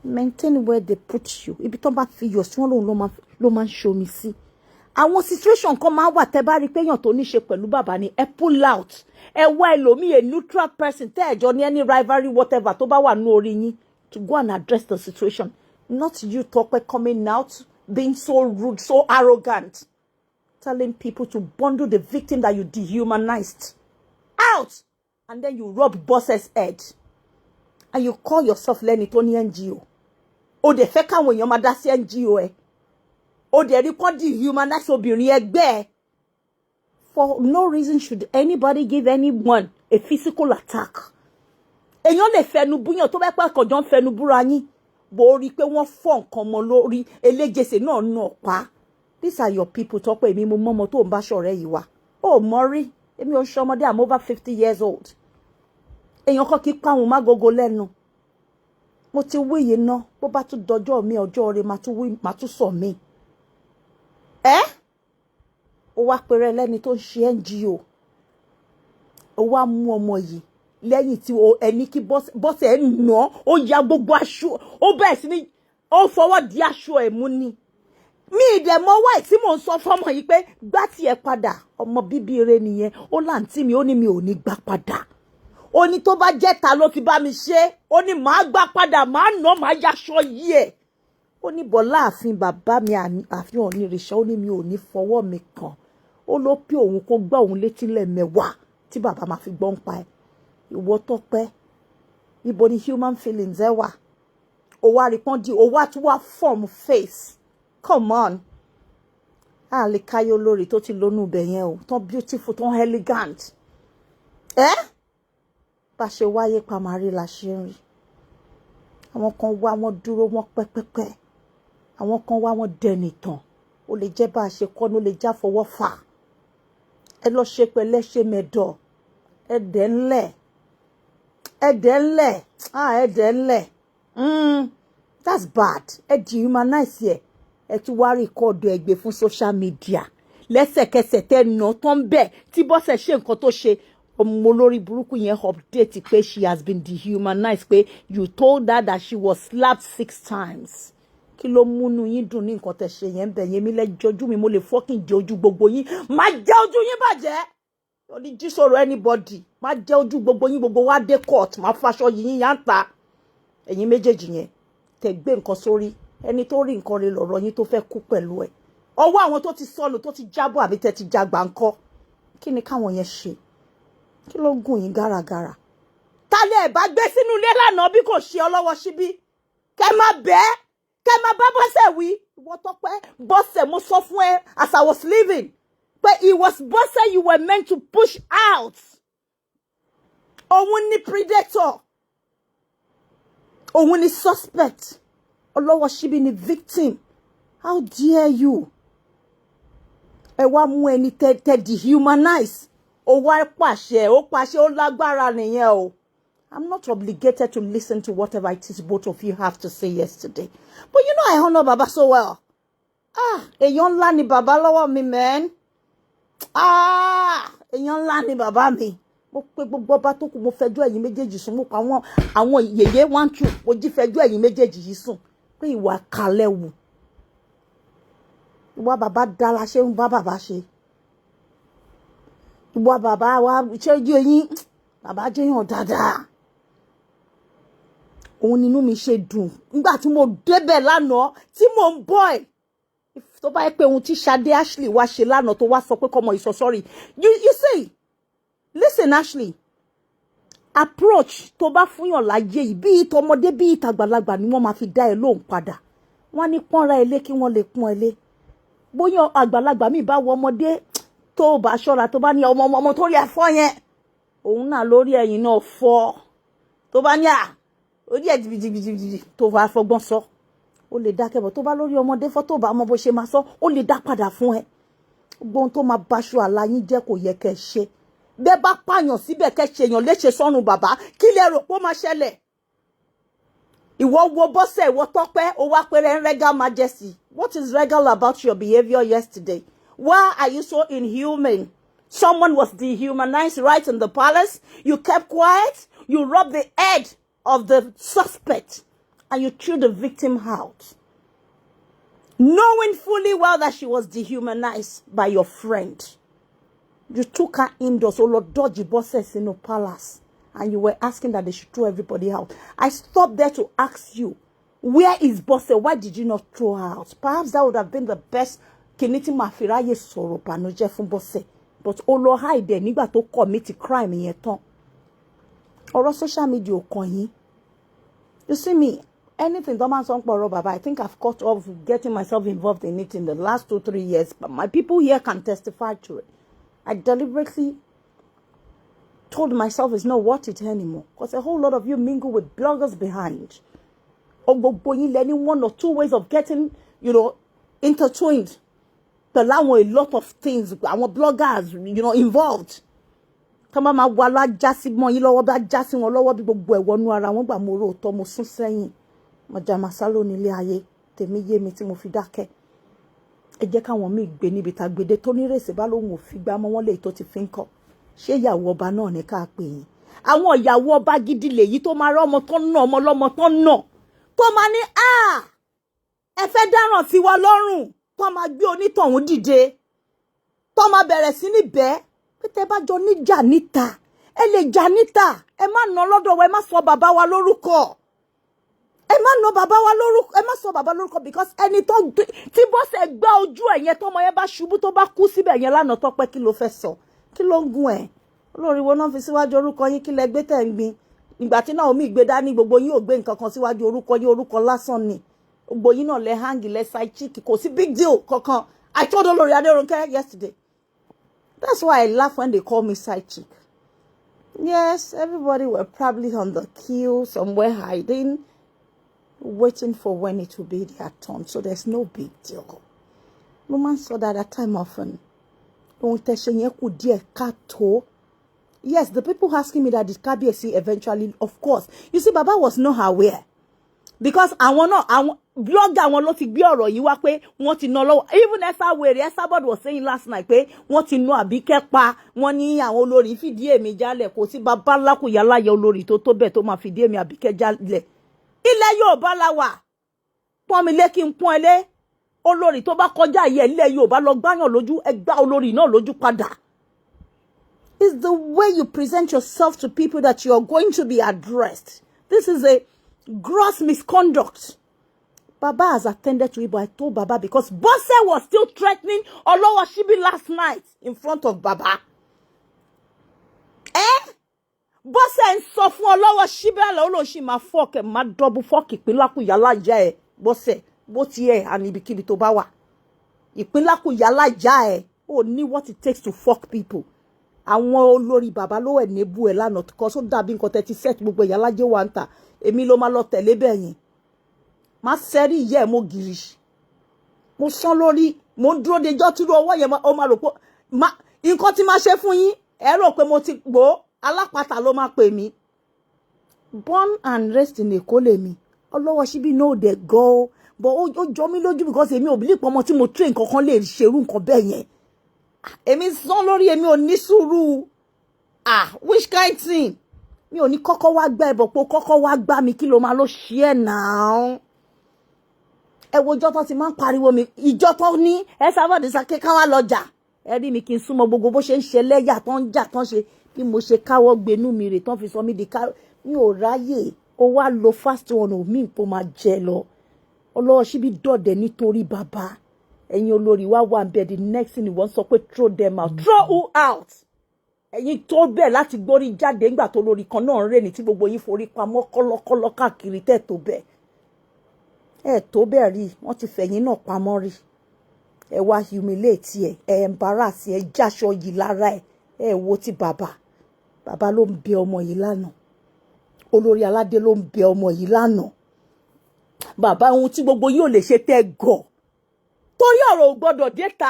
Maintain where they put you. If you don't back feel your small lo man show me see. And one situation come out what te ba ri pe yan to ni se pẹ̀lú baba ni e pull out. E wa elomi a neutral person te ejo ni any rivalry whatever to ba wa nu ori yin to go and address the situation. Not you Tope coming out being so rude, so arrogant. Telling people to bundle the victim that you dehumanized out and then you rub Boss's head. And you call yourself Lenny Tony NGO. O de fẹ́ káwọn èèyàn máa dá sí NGO ẹ. O de rí kọ́ dehumanize obìnrin ẹgbẹ́ ẹ. For no reason should anybody give anyone a physical attack. Èèyàn lè fẹnu búyàn tó bá pẹ́ kọjọ́ ń fẹnu búra yín. Bó rí pé wọ́n fọ́ nǹkan mọ́ lórí eléjèsè náà nà pa. These are your people tó pé èmi mo mọ́mọ́ tó ń bá ṣọ̀rẹ́ yìí wá. Oh, Mori, èmi ò ṣọmọdé, I'm over 50 years old. Èèyàn kan kì í pa àwọn mágogo lẹ́nu. Mo ti wíyè ná, bó bá tún dọjọ́ mi ọjọ́ rẹ̀ máa tún sọ mí. Ó wá pèrè lẹ́ni tó ń ṣe NGO. Ó wá mú ọmọ yìí lẹ́yìn tí ẹni kí bọ́sẹ̀ ẹ̀ nà ó ya gbogbo aṣọ. Ó bẹ̀rẹ̀ sí ní ó fọwọ́ di aṣọ ẹ̀ mú ni. Mi ìdẹ̀mọ́ wáì tí mò ń sọ fọ́mọ yìí pé gbá tiẹ̀ padà. Ọmọ bíbí rẹ̀ nìyẹn. Ó láǹtí mi, ó ní mi ò ní gbà padà. Ó ní tó bá jẹ́ ta ló ti bá mi ṣe, ó ní màá gbà padà, màá nà, màá yaṣọ yìí ẹ̀. Ó ní bọ̀ láàfin bàbá mi àfihàn onírìṣà, ó ní mi ò ní fọwọ́ mi kàn. Ó ló pé òun kó gbá òun létí lẹ́mẹ̀wàá tí bàbá máa fi gbọ́n pa ẹ̀. Ìwọ Tọ́pẹ́, ibo ni human feelings ẹ wà? Ó wá rí pọ́n di, ó wá tún wá form face. Come on. A lè káyọ̀ lórí tó ti lónú ibẹ̀ yẹn o. Tán beautiful, tán elegant. Bá ṣe wáyé pamari la ṣe ń rí. Àwọn kan wá wọn dúró wọn pẹ́pẹ́pẹ́. Àwọn kan wá wọn dẹni tán. Ó lè jẹ́ bá a ṣe kọ́ ní ó lè já fọwọ́ fà. Ẹ lọ ṣe pẹ̀lẹ́ ṣe mẹ́dọ̀. Ẹ̀dẹ̀ ńlẹ̀. Ẹ̀dẹ̀ ńlẹ̀. Ẹ̀dẹ̀ ńlẹ̀. That's bad. Ẹ dehumanize ẹ. Ẹ tún wá rìkọ́ọ̀dù ẹgbẹ́ fún social media. Lẹ́sẹ̀kẹsẹ̀ tẹ́ nà tán bẹ́ẹ̀ tí Bọ́sẹ̀ ṣe nǹkan tó ṣe. Ọmọ olórí burúkú yẹn update pé she has been dehumanized, pé you told her that she was slapped 6 times. Kí ló múnú yín dùn ní nǹkan tẹ́ ṣe yẹn bẹ̀ yẹn mi lẹ́jọ́jú mi mo lè fucking jẹ ojú gbogbo yín. Má jẹ́ ojú yín bàjẹ́. Ó ní jí sọ̀rọ̀ anybody. Má jẹ́ ojú gbogbo yín gbogbo wá dé court. Má faṣọ yín yá ń ta. Ẹ̀yin méjèèjì yẹn tẹ́ gbé nǹkan sórí. Ẹni tó rí nǹkan rẹ̀ lọ̀rọ̀ yín tó fẹ́ kú pẹ̀lú ẹ̀. Ọwọ́ àwọn tó ti sọnù tó ti jábọ̀ àbí tẹ́ ti jagbà ńkọ́. Kí ni káwọn yẹn ṣe? Kí ló ń gùn yín gáragàrà? Ta lẹ bá gbé sínú ilé lánàá bí kò ṣe ọlọ́wọ́ síbí? Kẹ́ má bẹ́ẹ̀, kẹ́ má bá Bọ́sẹ̀ wí. Ìwọ Tọ́pẹ́, Bọ́sẹ̀ mo sọ fún ẹ as I was leaving. But it was Bọ́sẹ̀ you were meant to push out. Òun ni predator. Òun ni suspect. Ọlọ́wọ́ síbí ni victim. How dare you? Ẹ wá mú ẹni tẹ́ dehumanize. Ó wá pàṣẹ, ó lágbára nìyẹn o. I'm not obligated to listen to whatever it is both of you have to say yesterday. But you know I honor Baba so well. Èèyàn ńlá ni Baba lọ́wọ́ mi, man. Èèyàn ńlá ni Baba mi. Mo pé gbogbo ọba tó kù mo fẹjọ́ ẹ̀yin méjèèjì sùn mo pa àwọn yèyé 1 2 mo jí fẹjọ́ ẹ̀yin méjèèjì yìí sùn pé ìwà kalẹ̀ wù. Ìwà Baba dára ṣe ń bá Baba ṣe. Ìwà Baba wa ṣe ojú ẹ̀yin Baba jẹ́yàn dáadáa. Òun nínú mi ṣe dùn nígbà tí mo débẹ̀ lánàá tí mo ń bọ̀ ẹ̀. Tó bá yẹ pé ohun tí Ṣadé Ashley wá ṣe lánàá tó wá sọ pé kọ́mọ ìsọ sorry. You see, listen Ashley, approach tó bá fúnyàn láyé yìí bí ìtọmọdé bí ìtàgbàlagbà ni wọ́n máa fi dá ẹ lóhùn padà. Wọ́n ní pọ́nra ilé kí wọ́n lè pọ́n ẹ lé. Bóyá àgbàlagbà mi bá wọ ọmọdé tó bá ṣọ́ra tó bá ní ọmọ tó rí ẹ̀fọ́ yẹn. Òun náà lórí ẹ̀yìn náà fọ́. Tó bá ní orí ẹ̀ jìbìjìbìjì tó bá fọgbọ́n sọ. Ó lè dákẹ́ bọ̀ tó bá lórí ọmọdé fọ́ tó bá mọ bó ṣe máa sọ ó lè dá padà fún ẹ. Gbogbo ohun tó máa baṣọ àlá yín jẹ́ kò yẹ kẹ́ ṣe. Bẹ́ẹ̀ bá pààyàn síbẹ̀ kẹ́ ṣe èèyàn léṣe sọ́run bàbá kí lẹ rò pé ó máa ṣẹlẹ̀. Ìwọ wo Bọ́sẹ̀ ìwọ Tọ́pẹ́ ó wá péré ń regal majesty. What is regal about your behavior yesterday? Why are you so inhuman? Someone was dehumanized right in the palace. You kept quiet. You rubbed the head of the suspect and you threw the victim out. Knowing fully well that she was dehumanized by your friend. You took her indoors, or Lord dodgy bosses in the palace, and you were asking that they should throw everybody out. I stopped there to ask you, where is Bosse? Why did you not throw her out? Perhaps that would have been the best. Kiniti mafiraye sọ̀rọ̀ bànújẹ́ fún Bosse, but ó lọ hide nígbà tó commit crime yẹn tán. Ọ̀rọ̀ social media ò kàn yín. You see me, anything that man song for Baba, I think I've caught off getting myself involved in it in the last 2-3 years. But my people here can testify to it. I deliberately told myself it's not worth it anymore. Because a whole lot of you mingle with bloggers behind. Or any 1 or 2 ways of getting, intertwined. But now a lot of things, our bloggers, involved. Tọ́mọ máa wà lájásí mọ́ yín lọ́wọ́ bá jásí wọn lọ́wọ́ bí gbogbo ẹ̀wọ̀nú ara wọn gbà mo rò tọ́ mo sún sẹ́yìn mọ̀jà màsálò nílé ayé tèmi yé mi tí mo fi dákẹ́ ẹ jẹ́ káwọn míì gbé níbi tá gbèdé tó nírèsè bá lóhùn òfin gbá mọ́ wọn lè tó ti fi ń kọ́ ṣé ìyàwó ọba náà ní ká pè yín àwọn ìyàwó ọba gidi lèyí tó máa rọ́ ọmọ tó ń nà ọmọ lọ́mọ tó ń nà tó máa ní ẹ fẹ́ dáràn sí wa lọ́rùn tó máa gbé onítọ̀hún dìde tó máa bẹ̀rẹ̀ sí ní bẹ́ẹ̀ pété bá jọ níjà níta ẹ lè jà níta ẹ má nà lọ́dọ̀ wa ẹ má sọ bàbá wa lórúkọ ẹ má nà bàbá wa lórúkọ ẹ má sọ bàbá lórúkọ because ẹni tó tí bọ́sẹ̀ gbá ojú ẹ̀ yẹn tọmọ yẹn bá ṣubú tó bá kú síbẹ̀ yẹn lánàá tọpẹ́ kí ló fẹ́ sọ kí ló ń gún ẹ̀ olórí wo náà fi síwájú orúkọ yín kí lẹ gbé tẹ̀ ń gbin ìgbà tí náà omi ìgbé dání gbogbo yín ò gbé nǹkan kan síwájú orúkọ yín orúkọ lásán ni gbogbo yín náà lẹ hangi lẹ side chick kò sí big deal kankan I told olórí Adérónkẹ́ yesterday. That's why I laugh when they call me side chick. Yes, everybody were probably on the queue, somewhere hiding, waiting for when it will be their turn. So there's no big deal. Woman saw that at time often. Yes, the people asking me that did KBSC eventually, of course. You see, Baba was not aware. Because blogger wọn ló ti gbé ọ̀rọ̀ yìí wá pé wọ́n ti ná lọ́wọ́ even Esabod was saying last night pé wọ́n ti ná Abike pa wọ́n ní àwọn olórí fìdí èmi jálẹ̀ kò sí bàbá lákùyà láyé olórí tó tó bẹ́ẹ̀ tó máa fìdí èmi Abike jálẹ̀ ilẹ̀ Yorùbá la wà pọ́n mi lé kí n pọ́n ẹlé olórí tó bá kọjá yẹ ilẹ̀ Yorùbá lọ gbáyàn lójú ẹgbá olórí náà lójú padà. It's the way you present yourself to people that you are going to be addressed. This is a gross misconduct. Baba has attended to it, but I told Baba because Bose was still threatening Olowo Shibi last night in front of Baba. Bose ń sọ fún Olowo Shibi Olowo Shibi ma fuck e ma double fuck ìpínlákù yálà já ẹ Bose bó ti ẹ and ibikíbi tó bá wà. Ìpínlákù yálà já ẹ ó ní what it takes to fuck people. Àwọn olórí Baba ló enable ẹ lánàá ko so dàbí nǹkan tẹ́ ti set gbogbo yálà jẹ́ wa nta. Èmi ló máa lọ tẹ̀lé bẹ́yìn. Ma seri ye mo giri mo san lórí mo dúró de jo tiro ọwọ́ yẹn o ma rò pé nǹkan tí ma ṣe fún yín ẹ rò pé mo ti gbó alápatà ló ma pè mí born and raised in Èkó lèmi Olowo Shibi know they go but ó jọ mí lójú because èmi ò believe pé ọmọ tí mo train kankan lè ṣerú nǹkan bẹ́ẹ̀ yẹn èmi san lórí èmi ò ní sùúrù which kind thing mi ò ní kọ́kọ́ wá gbá ẹbọ pé kọ́kọ́ wá gbá mi kí ló máa lọ ṣe now. Ẹ wo ìjọ tó ti máa ń pariwo mi ìjọ tó ní Esabod sake ká wá lọ́jà ẹ rí mi kí n súnmọ́ gbogbo bó ṣe ń ṣe lẹ́yà tó ń jà tó ń ṣe bí mo ṣe káwọ́ gbénú mi rè tó ń fi sọ mí di ká mi ò ráyè ó wá lo fast one of me kó máa jẹ lọ Olowo Shibi dọ̀dẹ̀ nítorí bàbá ẹ̀yin olórí wá wà ńbẹ̀ the next thing wọ́n sọ pé throw them out throw who out ẹ̀yin tó bẹ̀ láti gbórí jáde ńgbà tó lórí kan náà rè ní tí gbogbo yín forí pamọ́ kọ́lọ́kọ́lọ́ káàkiri tẹ́ tó bẹ̀ tó bẹ̀ rí wọ́n ti fẹ̀yìn náà pamọ́ rí ẹ wá humiliate ẹ embarrass ẹ jáṣọ yìí lára ẹ wo ti bàbá ló ń bẹ ọmọ yìí lánàá olórí aládé ló ń bẹ ọmọ yìí lánàá bàbá ohun tí gbogbo yín ò lè ṣe tẹ́ gọ̀ torí ọ̀rọ̀ ò gbọ́dọ̀ déta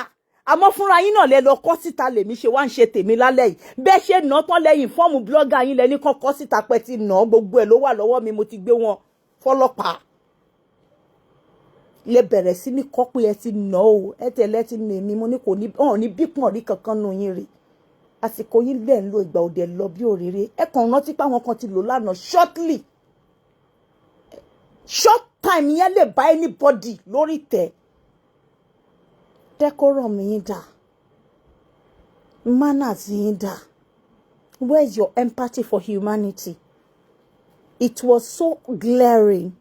àmọ́ fúnra yín náà lẹ lọ kọ́ síta lèmi ṣe wá ń ṣe tèmi lálẹ́ yìí bẹ́ẹ̀ ṣe ná tán lẹ́yìn fọ́ọ̀mù blogger yín lẹ́ni kọ́kọ́ síta pẹ́ ti ná gbogbo ẹ̀ ló wà lọ́wọ́ mi mo ti gbé wọn fọlọ́pàá lè bẹ̀rẹ̀ sí ní kọ́ pé ẹ ti ná o ẹ tẹ̀lé ti nà mí mo ní kò ní ọ̀hún ní bípọ̀n rí kankan nù yín rè àsìkò yín lẹ̀ ń lo ìgbà òde lọ bí òréré ẹ kàn rántí pé àwọn kan ti lò lánàá short time yẹn lè bá anybody lórí tẹ̀ decorum yín dà manners yín dà where's your empathy for humanity? It was so glaring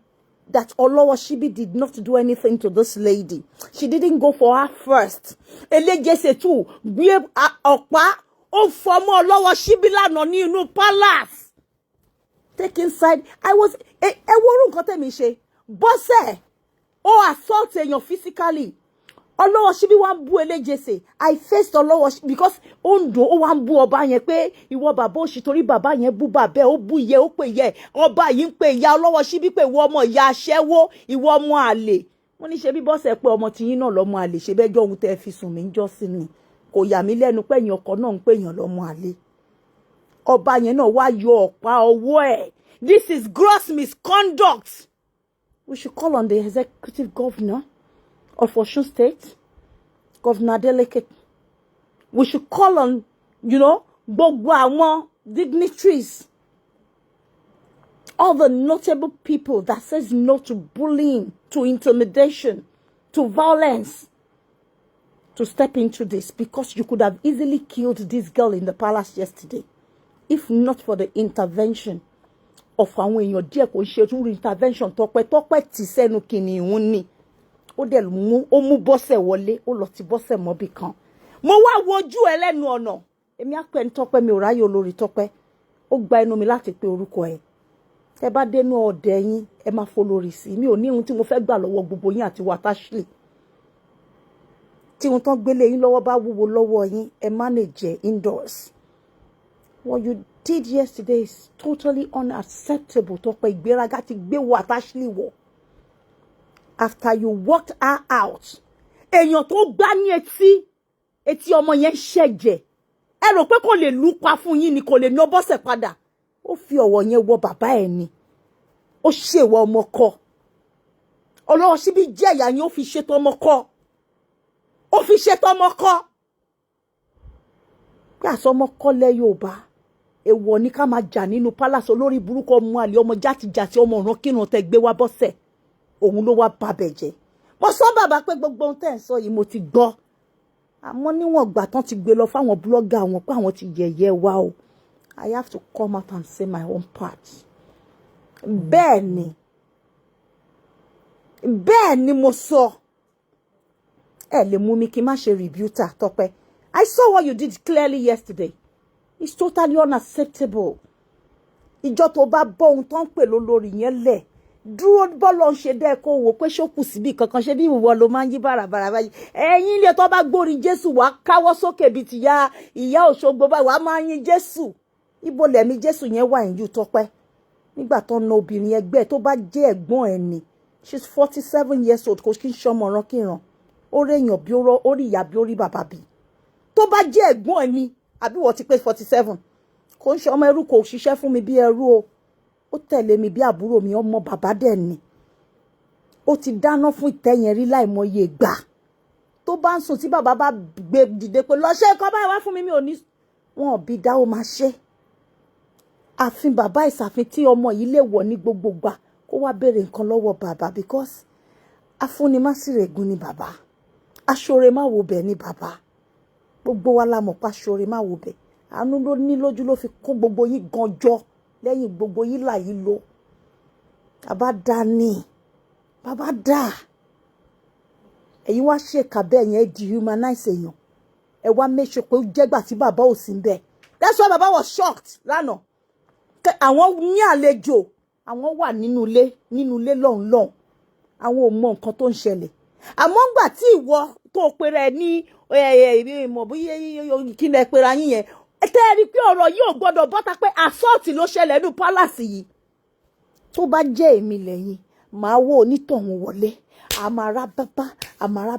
that Olowo Shibi did not do anything to this lady. She didn't go for her first. Elejese too, gbé ọ̀pá ó fọmọ Olowo Shibi lánàá ní inú palace. taking side. I was worun nǹkan tèmi ṣe. Bọ́sẹ̀ ó assault èèyàn physically. Ọlọ́wọ́ ṣíbí wá ń bú eléjèsè. I faced Ọlọ́wọ́ because ó ń dùn ó wá ń bú ọba yẹn pé ìwọ bàbá òṣì torí bàbá yẹn bú bàbá ó bú ìyẹ́ ó pè yẹ ọba yìí ń pè ìyá Ọlọ́wọ́ ṣíbí pé ìwọ ọmọ ìyá aṣẹ́wó ìwọ ọmọ àlè. Wọ́n ní ṣe bí Bọ́sẹ̀ pé ọmọ tiyín náà lọ́mọ àlè ṣe bẹ́jọ́ ohun tẹ́ fi sùn mí ń jọ́ sí ni. Kò yà mí lẹ́nu pé ẹ̀yin ọkọ náà ń pè èèyàn lọ́mọ àlè. Ọba yẹn náà wá yọ ọ̀pá ọwọ́ ẹ̀. This is gross misconduct. We should call on the executive governor of Osun State, Governor Adeleke. We should call on, gbogbo àwọn dignitaries, all the notable people that says no to bullying, to intimidation, to violence, to step into this, because you could have easily killed this girl in the palace yesterday, if not for the intervention of àwọn èèyàn díẹ̀ kò ṣe tún intervention tọpẹ́ tì sẹ́nu kìnìún ni. Ó dẹ̀ ó mú Bọ́sẹ̀ wọlé ó lọ ti Bọ́sẹ̀ mọ́bì kan. Mo wá wojú ẹ lẹ́nu ọ̀nà. Èmi á pẹ́ ní Tọ́pẹ́ mi ò ráyè olórí Tọ́pẹ́. Ó gba ẹnu mi láti pe orúkọ ẹ̀. Tẹ́ bá dénú ọ̀dẹ̀ yín ẹ máa folórí sí. Mi ò ní ohun tí mo fẹ́ gbà lọ́wọ́ gbogbo yín àti Watashley. Tí ohun tán gbélé yín lọ́wọ́ bá wúwo lọ́wọ́ yín ẹ manage indoors. What you did yesterday is totally unacceptable. Tọ́pẹ́ ìgbéraga ti gbé Watashley wọ̀. After you walked her out, èèyàn tó gbá ní etí ọmọ yẹn ṣẹ̀jẹ̀. Ẹ rò pé kò lè lùpa fún yín ni kò lè ná Bọ́sẹ̀ padà. Ó fi ọwọ́ yẹn wọ bàbá ẹ̀ ni. Ó ṣèwọ ọmọ kọ. Ọlọ́wọ́ síbí jẹ́ ìyá yín ó fi ṣètò ọmọ kọ. Ó fi ṣètò ọmọ kọ. Pé àsọmọ kọ́ lẹ́ Yorùbá. Èèwọ̀ ni ká máa jà nínú palace olórí burúkú ọmọ àlè ọmọ játijàti ọmọ ọ̀ràn kírun tẹ́ gbé wá Bọ́sẹ̀. Òun ló wá babẹ̀ jẹ́. Mo sọ bàbá pé gbogbo ohun tẹ́ ń sọ yìí mo ti gbọ́. Àmọ́ níwọ̀n gbà tán ti gbé lọ fáwọn blogger wọn pé àwọn ti yẹ̀yẹ́ wa o. I have to come out and say my own part. Bẹ́ẹ̀ ni mo sọ. Ẹ lè mú mi kí n má ṣe rebuter Tọ́pẹ́. I saw what you did clearly yesterday. It's totally unacceptable. Ìjọ tó bá bọ́ ohun tó ń pè lólórí yẹn lẹ̀. Dúró bọ́lọ̀ ń ṣe dẹ́ kó wò pé ṣókù síbi kankan ṣe bí ìwọ ló máa ń yí bàràbàrà báyìí. Ẹ̀yin ilé tó bá gbórin Jésù wá káwọ́ sókè bíi ti ìyá Òṣogbo báyìí wá máa ń yìn Jésù. Ibo lẹ̀mí Jésù yẹn wà ń yú Tọ́pẹ́. Nígbà tó ń na obìnrin ẹgbẹ́ tó bá jẹ́ ẹ̀gbọ́n ẹ̀ ni. She's 47 years old kò kí ń ṣọmọ ọ̀ràn kíran. Ó réyàn bí ó rí ìyá bí ó rí bàbá bí. Tó bá jẹ́ ẹ̀gbọ́n ẹ̀ ni àbí wọ́n ti pé 47. Kò ń ṣe ọmọ ẹrú kò ṣiṣẹ́ fún mi bí ẹrú o. Ó tẹ̀lé mi bí àbúrò mi ọmọ bàbá dẹ̀ ni. Ó ti dáná fún ìtẹ́yẹn rí láìmọye ìgbà. Tó bá ń sùn tí bàbá bá gbé dìde pé lọ ṣe nǹkan báyìí wá fún mi mi ò ní. Wọn ò bí dá ó máa ṣe. Àfin bàbá ìsàfin tí ọmọ yìí lè wọ̀ ní gbogbo gbà kó wá béèrè nǹkan lọ́wọ́ bàbá because afúnimásìrègùn ni bàbá. Aṣọre má wo bẹ̀ ni bàbá. Gbogbo wa la mọ̀ pa aṣọre má wo bẹ̀. Àánú ló ní lójú ló fi kó gbogbo yín ganjọ́. Lẹ́yìn gbogbo yín là yìí lọ. Bàbá dá ní. Bàbá dá. Ẹ̀yin wá ṣèkà bẹ́ẹ̀ yẹn dehumanize èèyàn. Ẹ wá make sure pé ó jẹ́gbà tí bàbá ò sí ńbẹ̀. That's why bàbá was shocked lánàá. Àwọn ní àlejò. Àwọn wà nínú ilé lọ́hùn. Àwọn ò mọ nǹkan tó ń ṣẹlẹ̀. Àmọ́ ńgbà tí ìwọ tó pèrè ní mọ̀ bóyá kí lẹ pèrè yín yẹn. Tẹ́ rí pé ọ̀rọ̀ yìí ò gbọ́dọ̀ bọ́ta pé assault ló ṣẹlẹ̀ ní palace yìí. Tó bá jẹ́ èmi lẹ́yìn, màá wò onítọ̀hún wọlé. Àmàrà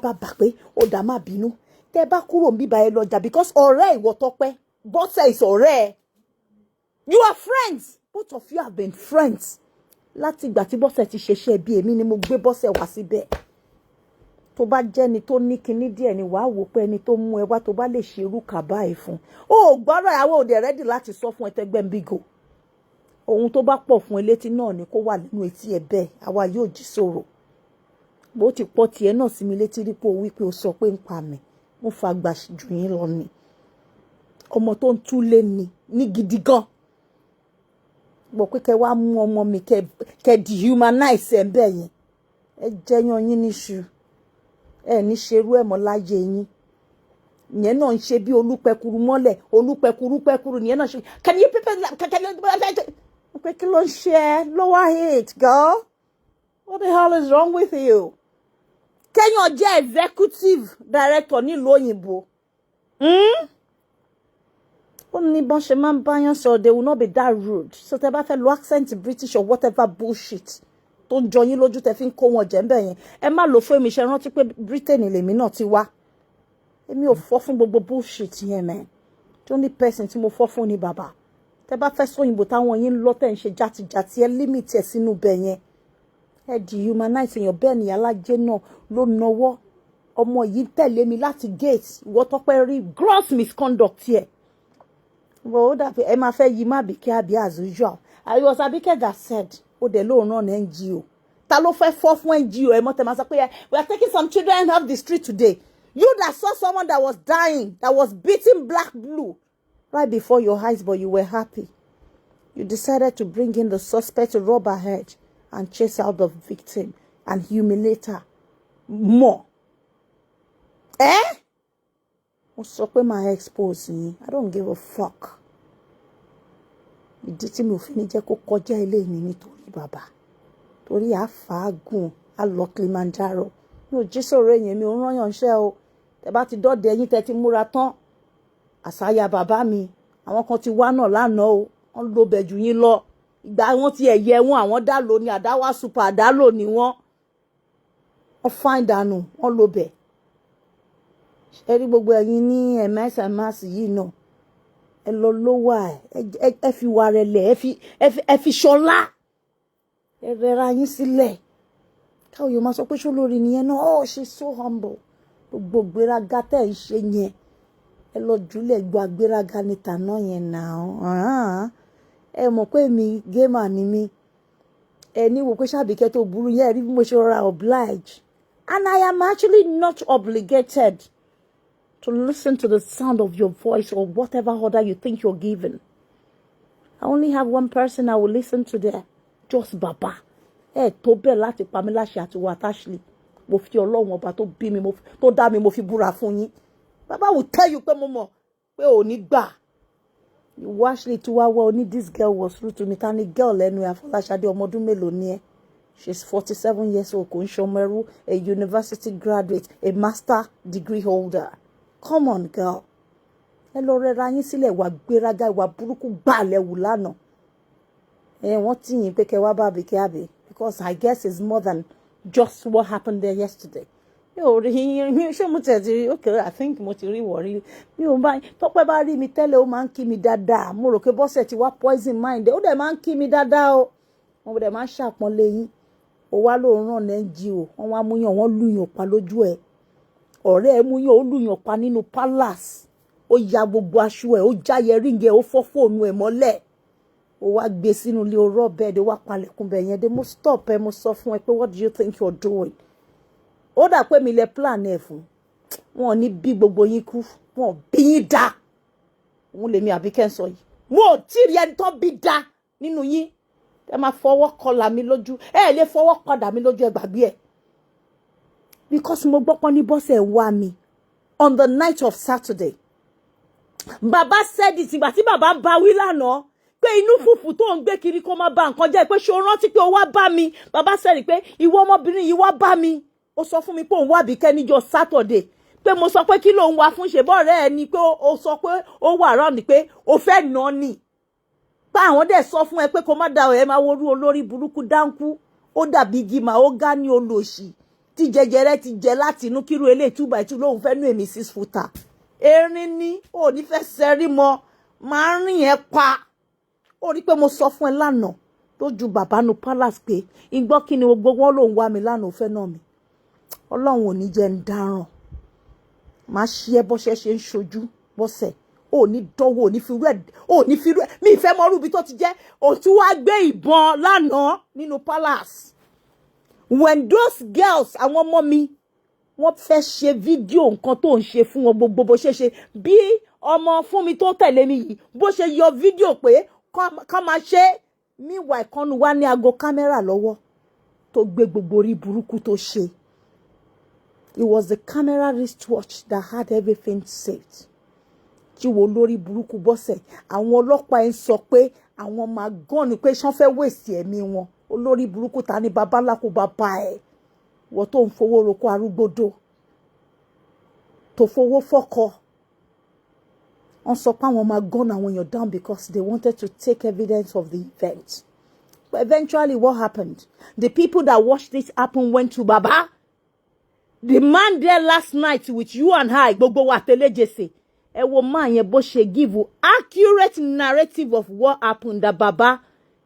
bàbá pé ó dá má bínú. Tẹ́ bá kúrò níbí bá ẹ lọ́jà because ọ̀rẹ́ ìwọ Tọ́pẹ́. Bọ́sẹ̀ is ọ̀rẹ́. You are friends. Both of you have been friends. Láti ìgbà tí Bọ́sẹ̀ ti ṣeṣẹ́ bí èmi ni mo gbé Bọ́sẹ̀ wá síbẹ̀. Tó bá jẹ́ ni tó ní kinní díẹ̀ ni wàá wò pé ẹni tó mú ẹ wá tó bá lè ṣe irú kàbá ẹ̀ fún. Ó gbọ́dọ̀ ìyàwó òde rẹ́dì láti sọ fún ẹtẹgbẹ́ Bígò. Ohun tó bá pọ̀ fún elétí náà ni kó wà nínú etí ẹ bẹ́ẹ̀. Àwa yóò jí sọ̀rọ̀. Bó ti pọ̀ tiẹ̀ náà sí mi létí rí pé ó wí pé ó sọ pé ń pa mi. Mo fa gbà jù yín lọ ni. Ọmọ tó ń túlé ni ní gidi gan. Gbọ́ pé kẹ́ wá mú ọmọ mi kẹ́ dehumanize ẹ̀ bẹ́ẹ̀ yẹn. Ẹ jẹyàn yín níṣu. Ẹ ní ṣerú ẹ̀ mọ́ láyé yín. Ìyẹn náà ń ṣe bí olúpẹkuru mọ́lẹ̀ olúpẹkuru nìyẹn náà ṣe. Can you people pé kí ló ń ṣe ẹ́? Lower it, girl. What the hell is wrong with you? Kéèyàn jẹ́ executive director nílùú òyìnbó. Ó ní bọ́n ṣe máa ń báyàn sọ, they will not be that rude. So tẹ́ bá fẹ́ lo accent British or whatever bullshit tó ń jọ yín lójú tẹ́ fi ń kó wọn jẹ ńbẹ̀ yẹn. Ẹ má lò fún èmi, ṣe rántí pé Britain lèmi náà ti wá. Èmi ò fọ́ fún gbogbo bullshit yẹn, man. The only person tí mo fọ́ fún ni bàbá. Tẹ́ bá fẹ́ sọ òyìnbó táwọn yín lọ tẹ́ ń ṣe jàtijàti, ẹ limit ẹ sínú bẹ̀ yẹn. Ẹ dehumanize èèyàn, bẹ́ẹ̀ ni alájẹ náà ló nawọ́. Ọmọ yìí tẹ̀lé mi láti gate. Ìwọ Tọ́pẹ́ rí gross misconduct here. Well, that ẹ máa fẹ́ yí má Abike àbí as usual. I was Abike that said, ó dẹ̀ ló run NGO. Ta ló fẹ́ fọ́ fún NGO ẹ mọ́ tẹ́ máa sọ pé we are taking some children off the street today. You that saw someone that was dying, that was beating black blue right before your eyes, but you were happy. You decided to bring in the suspect to rob her head and chase out the victim and humiliate her more. Mo sọ pé máa expose yín. I don't give a fuck. Ìdí tí mi ò fi ní jẹ́ kó kọjá ilé mi nítorí bàbá. Torí àfàgùn á lọ Kilimanjaro. Mi ò jí sọ̀rọ̀ èèyàn, mi ò rán yàn ṣẹ́ o. Tẹ́ bá ti dọ́dẹ ẹ̀yin tẹ́ ti múra tán. Àṣàyà bàbá mi. Àwọn kan ti wá náà lánàá o. Wọ́n ló bẹ̀ jù yín lọ. Ìgbà wọn ti ẹ̀yẹ wọn, àwọn dá lò ní àdáwà super àdálò ni wọ́n. Wọ́n fáìn dànù, wọ́n ló bẹ̀. Ẹ rí gbogbo ẹ̀yin ní ẹ̀mẹ́sàmásì yìí náà. Ẹ lọ lówà ẹ fi wà rẹ̀ lẹ̀, ẹ fi ṣọlá. Ẹ rẹra yín sílẹ̀. Káwọn yóò máa sọ pé ṣó lórí nìyẹn náà. Oh, she's so humble. Gbogbo gbéraga tẹ́ ń ṣe yẹn. Ẹ lọ jùlẹ̀ gbọ́ agbéraga ní tàná yẹn náà. Ẹ mọ̀ pé mi gamer ni mi. Ẹ ní wò pé ṣàbíkẹ́ tó burú yẹn rí bí mo ṣe rọra oblige. And I am actually not obligated to listen to the sound of your voice or whatever order you think you're giving. I only have one person I will listen to there. Just Baba. Tó bẹ́ẹ̀ láti pa mí láṣẹ àti wà táṣìlì. Mo fi Ọlọ́run ọba tó bí mi, tó dá mi, mo fi búra fún yín. Baba will tell you pé mo mọ̀ pé ò ní gbà. You actually to only this girl was rude to me. Tani girl lẹ́nu Afọláṣadé ọmọ ọdún mélòó ni ẹ́. She's 47 years old, kò ń ṣọmọrú, a university graduate, a master degree holder. Come on, girl. Ẹ lọ rẹra yín sílẹ̀, wà gbéraga, wà burúkú gbàlẹ̀ wù lánàá. Wọ́n tí yín pé kẹ́ wá bá Abike àbí, because I guess it's more than just what happened there yesterday. Mi ò rí mi ṣé mo tẹ̀ ti rí, okay, I think mo ti rí wọ̀rí. Mi ò bá Tọ́pẹ́ bá rí mi tẹ́lẹ̀ ó máa ń kí mi dáadáa. Mo rò pé Bọ́sẹ̀ ti wá poison mind. Ó dẹ̀ máa ń kí mi dáadáa o. Wọ́n dẹ̀ máa ń ṣàpọ́nlé yín. Ó wá ló ràn NGO. Wọ́n wá mú yàn, wọ́n lùyàn pa lójú ẹ̀. Ọ̀rẹ́ ẹ̀ mú yàn, ó lùyàn pa nínú palace. Ó ya gbogbo aṣọ ẹ̀, ó já yẹríngẹ̀, ó fọ́ fóònù ẹ̀ mọ́lẹ̀. Ó wá gbé sínú ilé oró bed, ó wá palẹ̀kùn bẹ̀ yẹn dé. Mo stop ẹ, mo sọ fún ẹ pé what do you think you're doing? Ó dà pé mi lè plan ẹ̀ fún. Wọn ò ní bí gbogbo yín kú. Wọn ò bí yín dá. Òun lèmi Abike ń sọ yìí. Mo ò tí rí ẹni tó bí dá nínú yín. Ẹ máa fọwọ́ kọlà mi lójú. Ẹ lè fọwọ́ padà mi lójú, ẹ gbàgbé ẹ̀. Because mo gbọ́ pọ́n ní Bọ́sẹ̀ wá mi on the night of Saturday. Bàbá said it ìgbà tí bàbá bá wí lánàá pé inú fùfù tó ń gbé kiri kó má ba nǹkan jẹ́ pé ṣé o rántí pé o wá bá mi. Bàbá said pé ìwọ ọmọbìnrin yìí wá bá mi. Ó sọ fún mi pé òun wá Abike níjọ́ Saturday. Pé mo sọ pé kí ló ń wá fún ṣe bọ́ọ̀rẹ́ ẹ ni pé ó sọ pé ó wà round pé ó fẹ́ nà ni. Pé àwọn dẹ̀ sọ fún ẹ pé kó má da ẹ máa worú olórí burúkú dáńkú. Ó dàbí gíma, ó gá ní olóṣì. Tí jẹjẹrẹ ti jẹ láti inú kíru eléyìí 2x2 lóhun fẹ́ nú èmi 6 footer. Erin ni ò ní fẹ́ sẹ́rí mọ́, máa ń rìn ẹ pa. Ó rí pé mo sọ fún ẹ lánàá lójú bàbá nu palace pé ìgbọ́ kí ni gbogbo wọn lòun wá mi lánàá ó fẹ́ náà mi. Ọlọ́run ò ní jẹ́ ń dáràn. Máa ṣe ẹ bọ́ṣẹ́ ṣe ń ṣojú Bọ́sẹ̀. Ò ní dánwò, ò ní fi rú ẹ̀. Mi ìfẹ́ mọ rúbi tó ti jẹ́. Ó tún wá gbé ìbọn lánàá nínú palace. When those girls, àwọn ọmọ mi, wọ́n fẹ́ ṣe fídíò nǹkan tó ń ṣe fún wọn gbogbo bó ṣe bí ọmọ fún mi tó tẹ̀lé mi yìí bó ṣe yọ fídíò pé ká máa ṣe meanwhile kan wá ní aago kámẹ́rà lọ́wọ́ tó gbé gbogbo orí burúkú tó ṣe. It was the camera wristwatch that had everything saved. tí wo lórí burúkú bọ́sẹ̀ àwọn ọlọ́pàá ń sọ pé àwọn máa gán ni pé ṣán fẹ́ wèsì ẹ̀mí wọn olórí burúkú ta ni babaláko bàbá ẹ̀ wọ́n tó ń fowó roko arúgbódò tó fowó fọ́kọ wọ́n sọ pé àwọn máa gán àwọn èèyàn down because they wanted to take evidence of the event. But eventually what happened? The people that watched this happen went to Baba. The man there last night with you and I, gbogbo wa telejese. Ẹ wo man yẹn bó ṣe give you accurate narrative of what happened that Baba,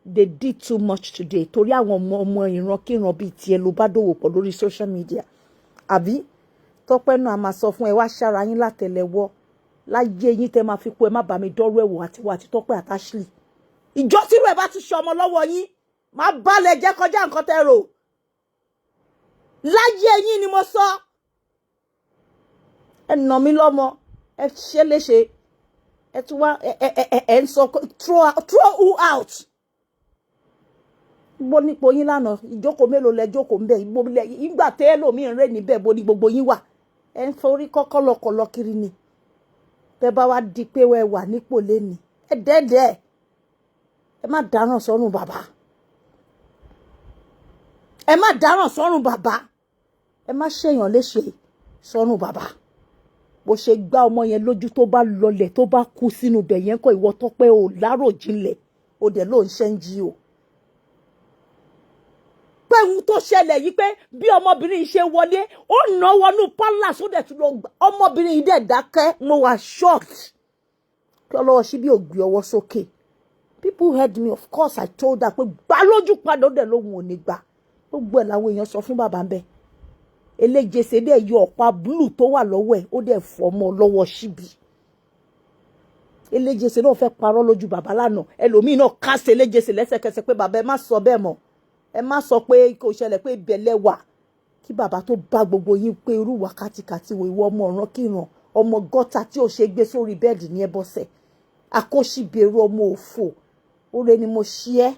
they did too much today. Torí àwọn ọmọ ìrankíran bíi tiẹ̀ ló bá dòwò pọ̀ lórí social media. Àbí? Tọ́pẹ́ náà a máa sọ fún ẹ wá ṣára yín látẹ̀lẹ́wọ́. Láyé yín tẹ́ máa fi kú ẹ má bá mi dọ́rọ̀ ẹ̀wò àti Tọ́pẹ́ àti Ashley. Ìjọ tí rẹ̀ bá tún ṣe ọmọ lọ́wọ́ yín. Má balẹ̀ jẹ́ kọjá nǹkan tẹ́ rò. Láyé yín ni mo sọ. Ẹ nà mí lọ́mọ. Ẹ ṣe léṣe. Ẹ tún wá ẹ ń sọ throw who out. Bo nípo yín lánàá ìjókòó mélòó lẹ jókòó ńbẹ̀ ìgbà tẹ́ ẹlòmíì ń rè níbẹ̀ bo ní gbogbo yín wà. Ẹ ń forí kọ́kọ́ lọ́kọ̀lọ́ kiri ni. Tẹ́ bá wá di pé wẹ́ wà nípò lẹ́ni. Ẹ dẹ́dẹ́. Ẹ má dáràn sọ́run bàbá. Ẹ má dáràn sọ́run bàbá. Ẹ má ṣèyàn léṣe sọ́run bàbá. Bó ṣe gbá ọmọ yẹn lójú tó bá lọlẹ̀ tó bá kú sínú bẹ̀ yẹn kọ́ ìwọ Tọ́pẹ́ ò láròjinlẹ̀ ó dẹ̀ ló ń ṣe ń jí o. Pé ohun tó ṣẹlẹ̀ yìí pé bí ọmọbìnrin yìí ṣe wọlé ó ná wọnú palace ó dẹ̀ tún lọ gbà ọmọbìnrin yìí dẹ̀ dákẹ́ mo wà shocked. Kí ọlọ́wọ́ sí bí ò gbé ọwọ́ sókè. People heard me, of course I told her pé gbá lójú padà ó dẹ̀ lóhun ò ní gbà. Gbogbo ẹ̀ làwọn èèyàn sọ fún bàbá ń bẹ̀. Eléjèsè dẹ̀ yọ ọ̀pá blue tó wà lọ́wọ́ ẹ̀ ó dẹ̀ fọmọ lọ́wọ́ síbi. Eléjèsè náà fẹ́ parọ́ lójú bàbá lánàá ẹlòmíì náà kásẹ̀ eléjèsè lẹ́sẹ̀kẹsẹ̀ pé bàbá ẹ má sọ bẹ́ẹ̀ mọ́ ẹ má sọ pé kò ṣẹlẹ̀ pé ìbẹ̀lẹ̀ wà kí bàbá tó bá gbogbo yín pé irú wákàtìkàtì wo ìwọ ọmọ ọ̀ràn kíran ọmọ gọ́tà tí ò ṣe gbé sórí bẹ́ẹ̀dì ní ẹbọ̀sẹ̀ akóṣìbẹ̀rù ọmọ òfò oore ni mo ṣí ẹ́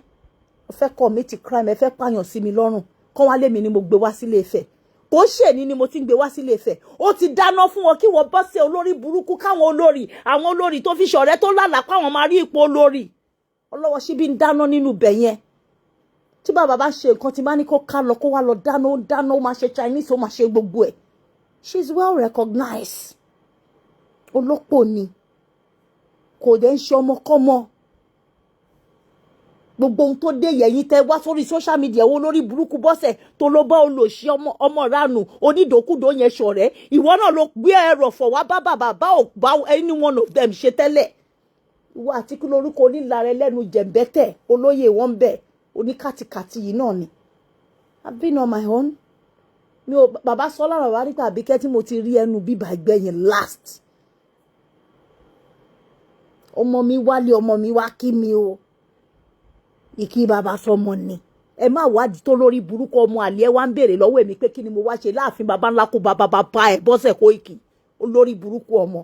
ẹ fẹ́ commit crime ẹ fẹ́ pààyàn sí mi lọ́rùn kọ́ wá lé mi ni mo gbé wá sílé Ifẹ̀ kò ṣe ni mo ti ń gbé wá sílé Ifẹ̀ ó ti dáná fún wọn kí wọ́n bọ́ sí olórí burúkú káwọn olórí àwọn olórí tó fi ṣọ̀rẹ́ tó lálàá páwọn máa rí ipò olórí ọlọ́wọ́ síbí ń dáná nínú bẹ̀ yẹn tí bàbá bá ṣe nǹkan tí bá ní kó ká lọ kó wá lọ dáná ó dáná ó máa ṣe Chinese ó máa ṣe gbogbo ẹ̀ she is well recognized olópò ni kò dẹ̀ ń ṣe ọmọkọ́mọ gbogbo ohun tó dé yẹ̀yìn tẹ́ wá sórí social media wo lórí burúkú bọ́sẹ̀ tó ló bá olóṣì ọmọ ránù onídòkúdò yẹn ṣọ̀rẹ́ ìwọ náà ló gbé ẹ̀rọ fọ̀ wá bá bàbá bá ò bá any one of them ṣe tẹ́lẹ̀ ìwọ àti kí lórúkọ onílàrẹ lẹ́nu jẹ̀mbẹ́tẹ̀ olóyè wọn bẹ̀ oníkàtìkàtì yìí náà ni I've been on my own mi ò bàbá sọ lára wá nípa Àbíkẹ́ tí mo ti rí ẹnu bíbà gbẹ̀yìn last ọmọ mi wálé ọmọ mi wá kí mi o ìkí bàbá sọmọ ni ẹ má wádìí tó lórí burúkú ọmọ àlè ẹ wá ń béèrè lọ́wọ́ èmi pé kí ni mo wá ṣe láàfin bàbá ńlá kó bàbá bá ẹ Bọ́sẹ̀ Kóìkì olórí burúkú ọmọ.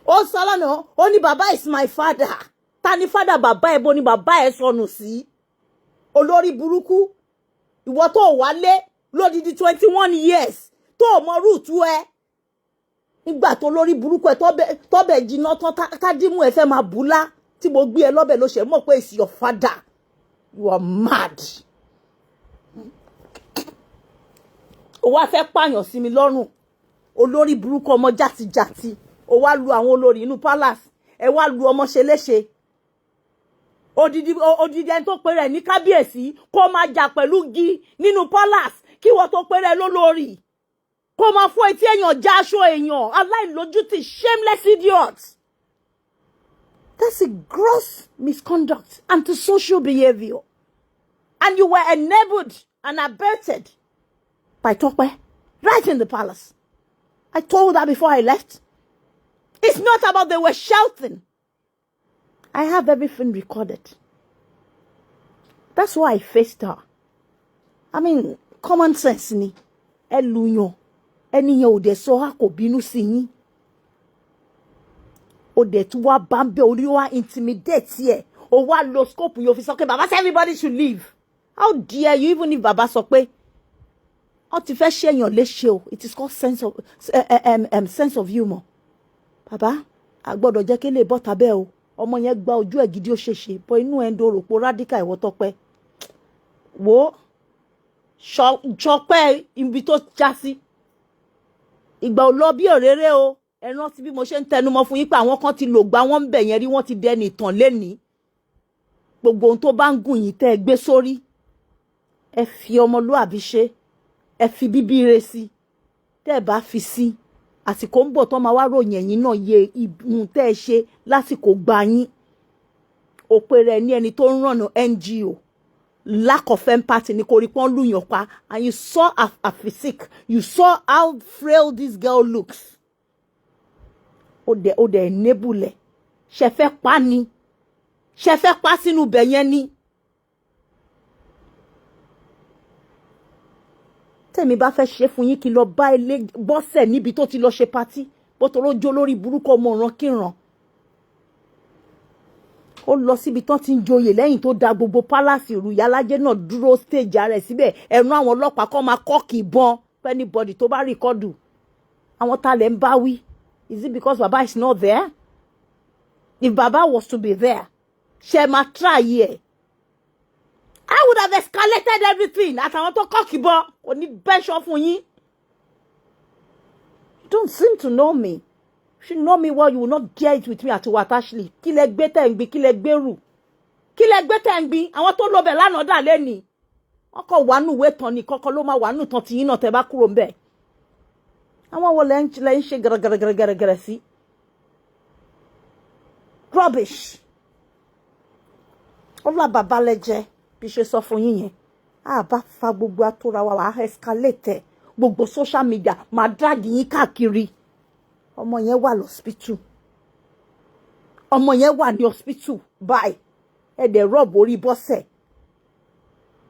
Ó sọ lánàá ó ní bàbá is my father ta ni father bàbá ẹ bó ni bàbá ẹ sọnù sí olórí burúkú ìwọ tó wálé lódidi 21 years tó mọ rúùtù ẹ nígbà tó lórí burúkú ẹ tọ́bẹ̀ jiná tán kádìmú ẹ fẹ́ máa bùlá tí mo gbé ẹ lọ́bẹ̀ ló ṣe mọ̀ pé it's your father you are mad. Ó wá fẹ́ pààyàn sí mi lọ́rùn olórí burúkú ọmọ jàtijàti ó wá lu àwọn olórí inú palace ẹ wá lu ọmọ ṣe léṣe odidi ẹni tó pèrè ní kábíyèsí kó máa jà pẹ̀lú gi nínú palace kí wọ́n tó pèrè lólórí kó máa fọ́ etí èèyàn já aṣọ èèyàn aláìlójútì shameless idiot. That's a gross misconduct, antisocial behavior. And you were enabled and abetted by Tọ́pẹ́ right in the palace. I told her before I left. It's not about they were shouting. I have everything recorded. That's why I faced her. I mean, common sense ni. Ẹlùyàn. Ẹniyàn ò dẹ̀ sọ kò bínú sí yín. Ó dẹ̀ tún wá bambe orí wá intimidate yẹ. Ó wá lo scope yóò fi sọ pé Baba say everybody should leave. How dare you even if Baba sọ pé ó ti fẹ́ ṣèyàn léṣe o. It is called sense of humor. Bàbá a gbọ́dọ̀ jẹ́ kí lè bọ́ tabẹ́ o. Ọmọ yẹn gba ojú ẹ̀ gidi ó ṣèṣe bọ́ inú ẹ̀ ń do ròpò radical ìwọ Tọ́pẹ́. Wo ṣọpẹ́ ibi tó já sí. Ìgbà ò lọ bí òréré o. Ẹ rántí bí mo ṣe ń tẹnumọ́ fún yín pé àwọn kan ti lò gbà wọ́n ń bẹ̀ yẹn rí wọ́n ti dẹni ìtàn lénìí. Gbogbo ohun tó bá ń gùn yín tẹ́ ẹ gbé sórí. Ẹ fi ọmọlúàbí ṣe. Ẹ fi bíbí re sí. Tẹ́ ẹ bá fi sí. Àsìkò ń bọ̀ tó máa wá ròyìn ẹ̀yin náà yẹ ìhun tẹ́ ẹ ṣe lásìkò gbà yín. Òpè rẹ̀ ní ẹni tó ń rànà NGO. Lack of empathy ni kò rí pọ́n lùyàn pa. And you saw her physique. You saw how frail this girl looks. Ó dẹ̀ enable. Ṣé fẹ́ pa ni. Ṣé fẹ́ pa sínú bẹ̀ yẹn ni. Tẹ́mi bá fẹ́ ṣe fún yín kí lọ bá ilé bọ́sẹ̀ níbi tó ti lọ ṣe party. Bó toró jó lórí burúkú ọmọ ọ̀ràn kíran. Ó lọ síbi tán ti ń joyè lẹ́yìn tó da gbogbo palace ìrù Ìyálájé náà dúró stage rẹ̀ síbẹ̀. Ẹ̀rù àwọn ọlọ́pàá kọ́ máa kọ́ọ̀kì ìbọn. Anybody tó bá rìkọ́dù. Àwọn talẹ̀ ń bá wí. Is it because Baba is not there? If Baba was to be there, ṣé máa try here. I would have escalated everything. Àtàwọn tó kọ́ọ̀kì bọ́ kò ní bẹ́ṣọ́ fún yín. You don't seem to know me. If you know me well, you will not dare it with me at what Ashley. Kí lẹ gbé tẹ́ ń gbé, kí lẹ gbé rù. Kí lẹ gbé tẹ́ ń gbé, àwọn tó lọ bẹ̀ lánàá dà lẹ́ni. Wọ́n kọ̀ wánú ìwé tán ni kọ́kọ́ ló máa wánú tán tí yín náà tẹ́ bá kúrò ń bẹ̀. Àwọn wo lẹ ń ṣe gẹ̀rẹ̀gẹ̀rẹ̀gẹ̀rẹ̀ sí. Rubbish. Ọlá bàbá lẹ́jẹ́ bí ṣe sọ fún yín yẹn. A bá fa gbogbo àtúrà wa wà escalate gbogbo social media máa drag yín káàkiri. Ọmọ yẹn wà lọ́spítù. Ọmọ yẹn wà ní hospital báyìí. Ẹ dẹ̀ rọ́ọ̀bù orí Bọ́sẹ̀.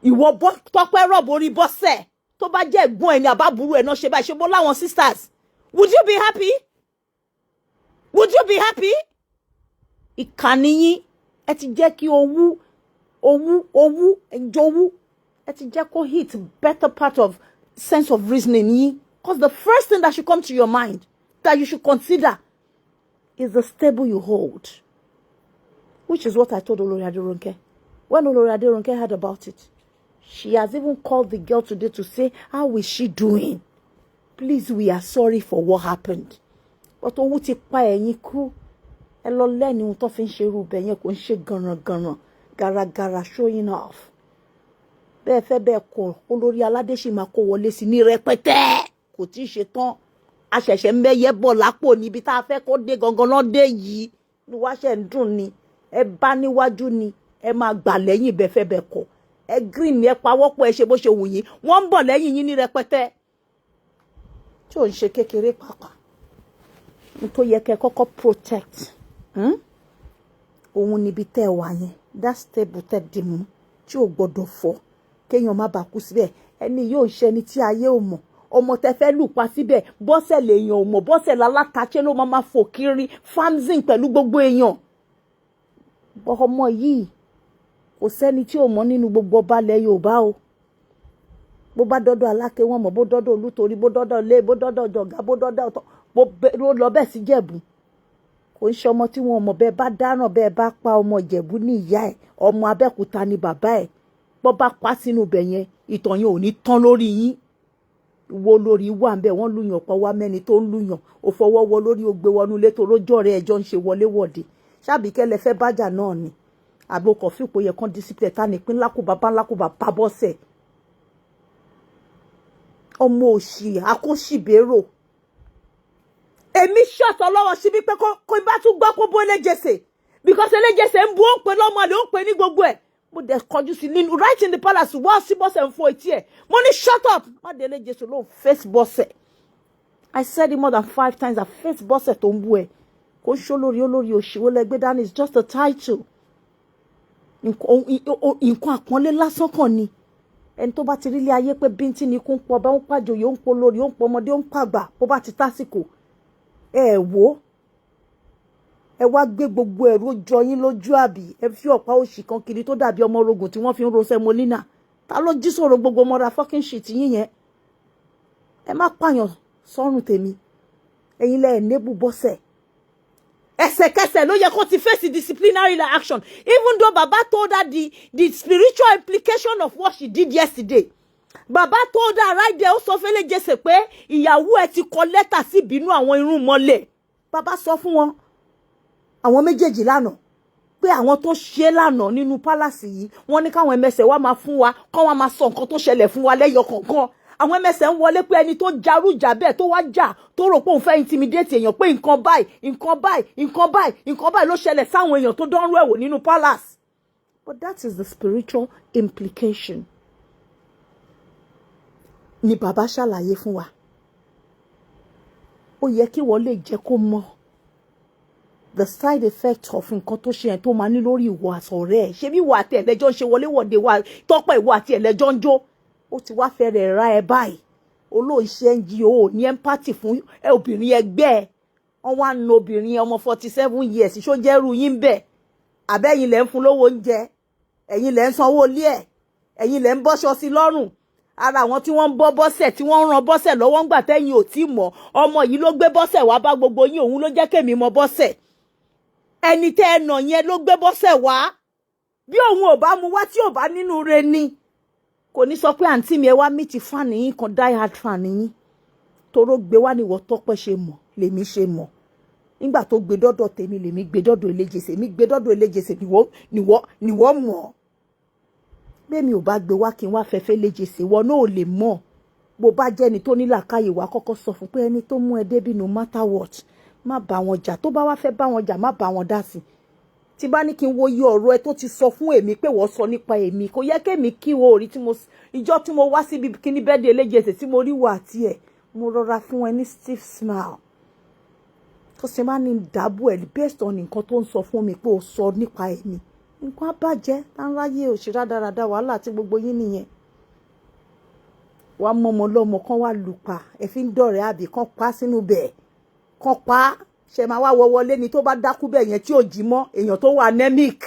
Ìwọ Tọ́pẹ́ rọ́ọ̀bù orí Bọ́sẹ̀. Tó bá jẹ́ ẹ̀gbọ́n ẹ̀ ní àbábúrú ẹ̀ náà ṣe báyìí ṣe bó láwọn sisters. Would you be happy? Would you be happy? Ìkànnì yín ẹ ti jẹ́ kí owú ẹjọ́wú ẹ ti jẹ́ kó hit better part of sense of reasoning yín. Because the first thing that should come to your mind that you should consider is the stable you hold. Which is what I told Olori Aderonke. When Olori Aderonke heard about it, she has even called the girl today to say, how is she doing? Please, we are sorry for what happened. But owó ti pa ẹ̀yin kú. Ẹ lọ lẹ́ni ohun tó fi ń ṣe irú bẹ̀ yẹn kò ń ṣe gànràngànràn, gàràgàrà showing off. Bẹ́ẹ̀ fẹ́ bẹ́ẹ̀ kọ̀ olórí aládé ṣì máa kó wọlé sí ní rẹpẹtẹ. Kò tí ì ṣe tán. A ṣẹ̀ṣẹ̀ ń bẹ́ yẹ bọ̀ lápò níbi tá a fẹ́ kó dé gangan náà dé yìí. Ní wá ṣe ń dùn ni. Ẹ bá níwájú ni. Ẹ máa gbà lẹ́yìn bẹ́ẹ̀ fẹ́ bẹ́ẹ̀ kọ̀. Ẹ green ni ẹ pawọ́pọ̀ ẹ ṣe bó ṣe wù yín. Wọ́n ń bọ̀ lẹ́yìn yín ní rẹpẹtẹ. Tí ò ń ṣe kékeré pàápàá. Ní tó yẹ kẹ́ kọ́kọ́ protect. Òun níbi tẹ́ wà yẹn. That stable tẹ́ dì mú. Tí ò gbọ́dọ̀ fọ́. Kéèyàn má bàa kú síbẹ̀. Ẹni yóò ṣe ẹni tí ayé ò mọ̀. Ọmọ tẹ́ fẹ́ lù pa síbẹ̀. Bọ́sẹ̀ lèèyàn ò mọ̀. Bọ́sẹ̀ lálátaché ló máa fò kiri. Famzin pẹ̀lú gbogbo èèyàn. Ọmọ yìí kò sẹ́ni tí ò mọ̀ nínú gbogbo ọba ilẹ̀ Yorùbá o. Bó bá dọ́dọ̀ Aláké wọn mọ̀, bó dọ́dọ̀ Olútorí, bó dọ́dọ̀ Ilé, bó dọ́dọ̀ Jọ̀gá, bó dọ́dọ̀ ọ̀tọ̀, bó lọ bẹ́ẹ̀ sí Jẹ̀bú. Kò ń ṣe ọmọ tí wọn mọ̀ bẹ́ẹ̀ bá dáràn bẹ́ẹ̀ bá pa ọmọ Ìjẹ̀bú ní ìyá ẹ̀, ọmọ Abẹ́òkúta ní bàbá ẹ̀. Bó bá pa sínú bẹ̀ yẹn, ìtàn yẹn ò ní tán lórí yín. Wo lórí wà ń bẹ̀ wọ́n lùyàn pa wá mẹ́ni tó ń lùyàn. Ó fọwọ́ wọ lórí ó gbé wọnú ilé tó rójọ́ rẹ̀ ẹjọ́ ń ṣe wọléwọ̀de. Ṣábìkẹ́ lẹ fẹ́ bájà náà ni. Àbò kọ̀fí pò yẹ kán discipline ta ní pín lákùbà bá Bọ́sẹ̀. Ọmọ òṣì àkóṣìbérò. Èmi ṣọ̀tọ̀ lọ́wọ́ síbí pé kó ibá tún gbọ́ kó bó Elégèsè. Because Elégèsè ń bu ó ń pè lọ́mọ rẹ̀ ó ń pè ní gbogbo ẹ̀. Mo dẹ̀ kọjú sí nínú right in the palace wá sí Bọ́sẹ̀ ń fọ etí ẹ̀. Mo ní shut up. Má dé Elégèsè ló ń face Bọ́sẹ̀. I said it more than 5 times. I face Bọ́sẹ̀ tó ń bú ẹ̀. Kò ń ṣó lórí olórí òṣìwò lẹ́gbẹ́ dání is just a title. Nǹkan àpọ́nlé lásán kan ni. Ẹni tó bá ti rí ilé ayé pé bíntín ni kún pọ̀ bá ń pàjòyè ó ń pọ̀ lórí ó ń pọ̀ ọmọdé ó ń pàgbà bó bá ti tásìkò. Ẹ wò ẹ wá gbé gbogbo ẹ̀rọ jọ yín lójú àbí ẹ fi ọ̀pá òṣì kan kiri tó dàbí ọmọ orogun tí wọ́n fi ń ro semolina. Ta ló jí sọ̀rọ̀ gbogbo mọ́ra fucking shit yín yẹn? ẹ má pààyàn sọ́run tèmi ẹ̀yin lẹ enable Bọ́sẹ̀ ẹsẹ̀kẹsẹ̀ ló yẹ kó ti face disciplinary action, even though Baba told her the spiritual implication of what she did yesterday. Baba told her right there, ó sọ fẹ́lẹ́ jẹ́sẹ̀ pé ìyàwó ẹ ti kọ lẹ́tà sí ìbínú àwọn irun mọ́lẹ̀. Baba sọ fún wọn àwọn méjèèjì lánàá pé àwọn tó ṣe lánàá nínú palace yìí wọ́n ní káwọn ẹmẹsẹ̀ wá máa fún wa, kọ́ wá máa sọ nǹkan tó ṣẹlẹ̀ fún wa lẹ́yọ kọ̀ọ̀kan. Àwọn ẹmẹsẹ̀ ń wọlé pé ẹni tó jarújà bẹ́ẹ̀ tó wá jà tó rò pé òun fẹ́ intimidate èèyàn pé nǹkan báyìí ló ṣẹlẹ̀ sáwọn èèyàn tó dánrú ẹ̀wò nínú palace. But that is the spiritual implication. Ni Baba ṣàlàyé fún wa. Ó yẹ kí wọ́n lè jẹ́ kó mọ̀ the side effect of nǹkan tó ṣe yẹn tó máa ní lórí ìwọ àtọ̀rẹ́ ẹ̀. Ṣé bí ìwọ àti ẹ̀lẹ́jọ́ ń ṣe wọléwọ̀de wa Tọ́pẹ́ ìwọ àti ẹ̀lẹ́jọ́ ń jó. Ó ti wá fẹ́rẹ̀ ra ẹ báyìí. Olóòṣè NGO ní empathy fún obìnrin ẹgbẹ́ ẹ̀. Wọ́n wá ń no obìnrin ọmọ 47 years ṣó jẹ́rú yín bẹ̀. Àbẹ́yìn lẹ́ ń fún lówó oúnjẹ. Ẹ̀yin lẹ́ ń sanwó ilé ẹ̀. Ẹ̀yin lẹ́ ń bọ́ṣọ sí lọ́rùn. Ara àwọn tí wọ́n ń bọ́ Bọ́sẹ̀ tí wọ́n ń ran Bọ́sẹ̀ lọ́wọ́ ń gbà tẹ́yìn ò tí mọ̀. Ọmọ yìí ló gbé Bọ́sẹ̀ wá bá gbogbo yín, òun ló jẹ́ kémi mọ Bọ́sẹ̀. Ẹni tẹ́ ẹ nà yẹn ló gbé Bọ́sẹ̀ wá. Bí òun ò bá mu wá tí ò bá nínú re ni. Kò ní sọ pé àǹtí mi ẹ wá mí ti fan yín kan die hard fan yín. Toró gbé wá ní ìwọ Tọ́pẹ́ ṣe mọ̀, lèmi ṣe mọ̀. Nígbà tó gbé dọ́dọ̀ tèmi lèmi gbé dọ́dọ̀ Eléjèṣe, mi gbé dọ́dọ̀ Eléjèṣe níwọ́ mọ̀. Bẹ́ẹ̀mi ò bá gbé wá kí n wá fẹ́fẹ́ Eléjèṣe wọn náà ò lè mọ̀. Bó bá jẹ́ ẹni tó ní làákàyè wá kọ́kọ́ sọ fún pé ẹni tó mú ẹ débi no matter what má bá wọn jà, tó bá wá fẹ́ bá wọn jà má bá wọn dá sí. Tí bá ní kí n wo iye ọ̀rọ̀ ẹ tó ti sọ fún èmi pé wọ́n sọ nípa èmi kò yẹ kémi kí wo orí ìjọ tí mo wá síbi kíní bẹ́ẹ̀dẹ̀ Eléjèṣe tí mo rí wà àti ẹ̀ mo rọra fún ẹ ní stiff smile. Tó ṣe máa ní dábò ẹ̀ based on nǹkan tó ń sọ fún mi pé ó sọ nípa èmi. Nǹkan àbàjẹ́ táńráyé òṣèré dáradára wàhálà tí gbogbo yín nìyẹn. Wàá mọmọ lọ́mọ kan wá lùpà ẹ fi ń dọ̀rẹ́ àbí kan pa sínú bẹ́ẹ̀ kan pa ṣe máa wá wọ wọlé ni tó bá dákú bẹ́ẹ̀ yẹn tí ò jí mọ́ èèyàn tó wà anemic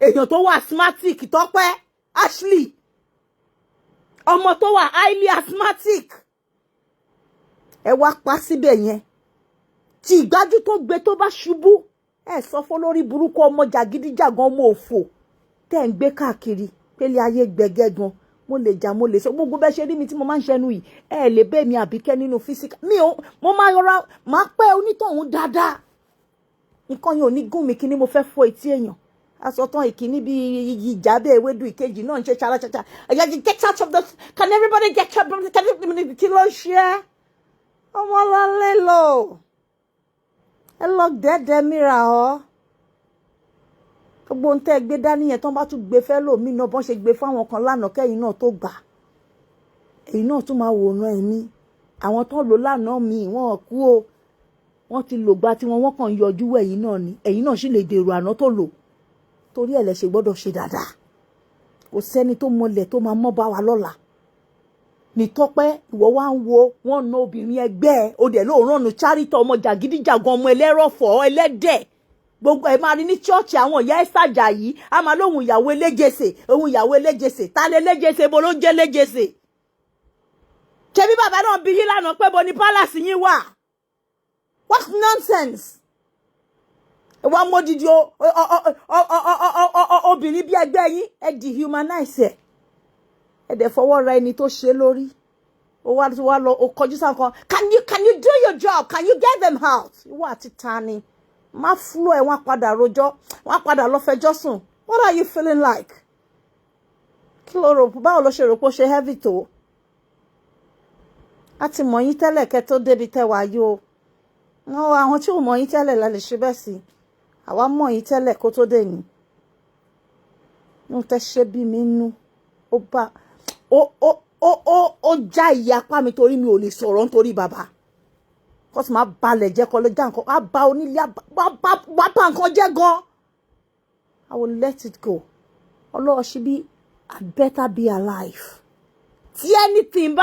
èèyàn tó wà asthmatic Tọ́pẹ́ Ashley ọmọ tó wà highly asthmatic ẹ wá pa síbẹ̀ yẹn tí ìgbájú tó gbé tó bá ṣubú ẹ sọ fún lórí burúkú ọmọ jàgídíjàgan ọmọ òfò tẹ́ ń gbé káàkiri pélé ayé gbẹgẹ́ gan mo lè jà mo lè sọ gbogbo bẹ́ẹ̀ ṣe rí mi tí mo máa ń ṣẹnu yìí ẹ lè bẹ́ẹ̀ mi Àbíkẹ́ nínú físíkà mo máa rọra máa pẹ́ onítọ̀hún dáadáa nǹkan yẹn ò ní gún mi kí ni mo fẹ́ fọ́ etí èèyàn aṣọ tán ìkíní bí ìjà bẹ́ẹ̀ ewédú ìkejì náà ń ṣe ṣaraṣaṣa get out of the can everybody get out of the kí ló ṣe ọmọ lálẹ́ lọ ẹ lọ dẹ́dẹ́ mìíràn ọ́ gbogbo ń tẹ́ gbé dání yẹn tán bá tún gbé fẹ́ lòmí náà bọ́n ṣe gbé fáwọn kan lánàá kẹ́yìn náà tó gbà èyí náà tún máa wòran ẹ̀mí àwọn tán lò lánàá mi wọ́n kú o wọ́n ti lò gba tí wọ́n kàn yọjú ẹ̀yìn náà ni ẹ̀yìn náà sì lè dèrò àná tó lò torí ẹ̀ lẹ ṣe gbọ́dọ̀ ṣe dáadáa kò sẹ́ni tó mọlẹ̀ tó máa mọ́ bá wa lọ́la ní Tọ́pẹ́ ìwọ wá ń wo wọ́n ná obìnrin ẹgbẹ́ ẹ̀ ó dẹ̀ lóòrán nu charity ọmọ jàgídíjàgan ọmọ ẹlẹ́rọ̀fọ̀ ẹlẹ́dẹ̀ gbogbo ẹ̀ máa rí ní chọ́ọ̀chì àwọn ìyá ẹ̀sàjà yìí a máa lóhun ìyàwó Eléjèṣe òhun ìyàwó Eléjèṣe ta lé Eléjèṣe bo ló ń jẹ́ Eléjèṣe ṣé bí bàbá náà bí yín lánàá pé bo ni palace yín wà what nonsense ìwà mọ́dìdì obìnrin bí ẹgbẹ́ yín ẹ dehumanize ẹ dẹ̀ fọwọ́ ra ẹni tó ṣe lórí ó wá lọ ó kọjú sáà kan can you do your job can you get them out ìwọ àti ta ni má fúlò ẹ wọ́n padà rojọ́ wọ́n padà lọ fẹjọ́ sùn what are you feeling like kí ló rò báwo ló ṣe rò pé ó ṣe heavy tó a ti mọ̀ yín tẹ́lẹ̀ kẹ́ tó débi tẹ́wàá yóò àwọn tí ò mọ̀ yín tẹ́lẹ̀ la lè ṣe bẹ́ẹ̀ sí àwa mọ̀ yín tẹ́lẹ̀ kó tó dé ní tẹ́ ṣe bí mi nú ó bá ó já ìyá apá mi torí mi ò lè sọ̀rọ̀ nítorí bàbá kọ́sì máa balẹ̀ jẹ́ kọ́ ló já nǹkan á bá onílé wá bá nǹkan jẹ́ gan I will let it go ọlọ́wọ́ ṣe bí I better be alive tí anything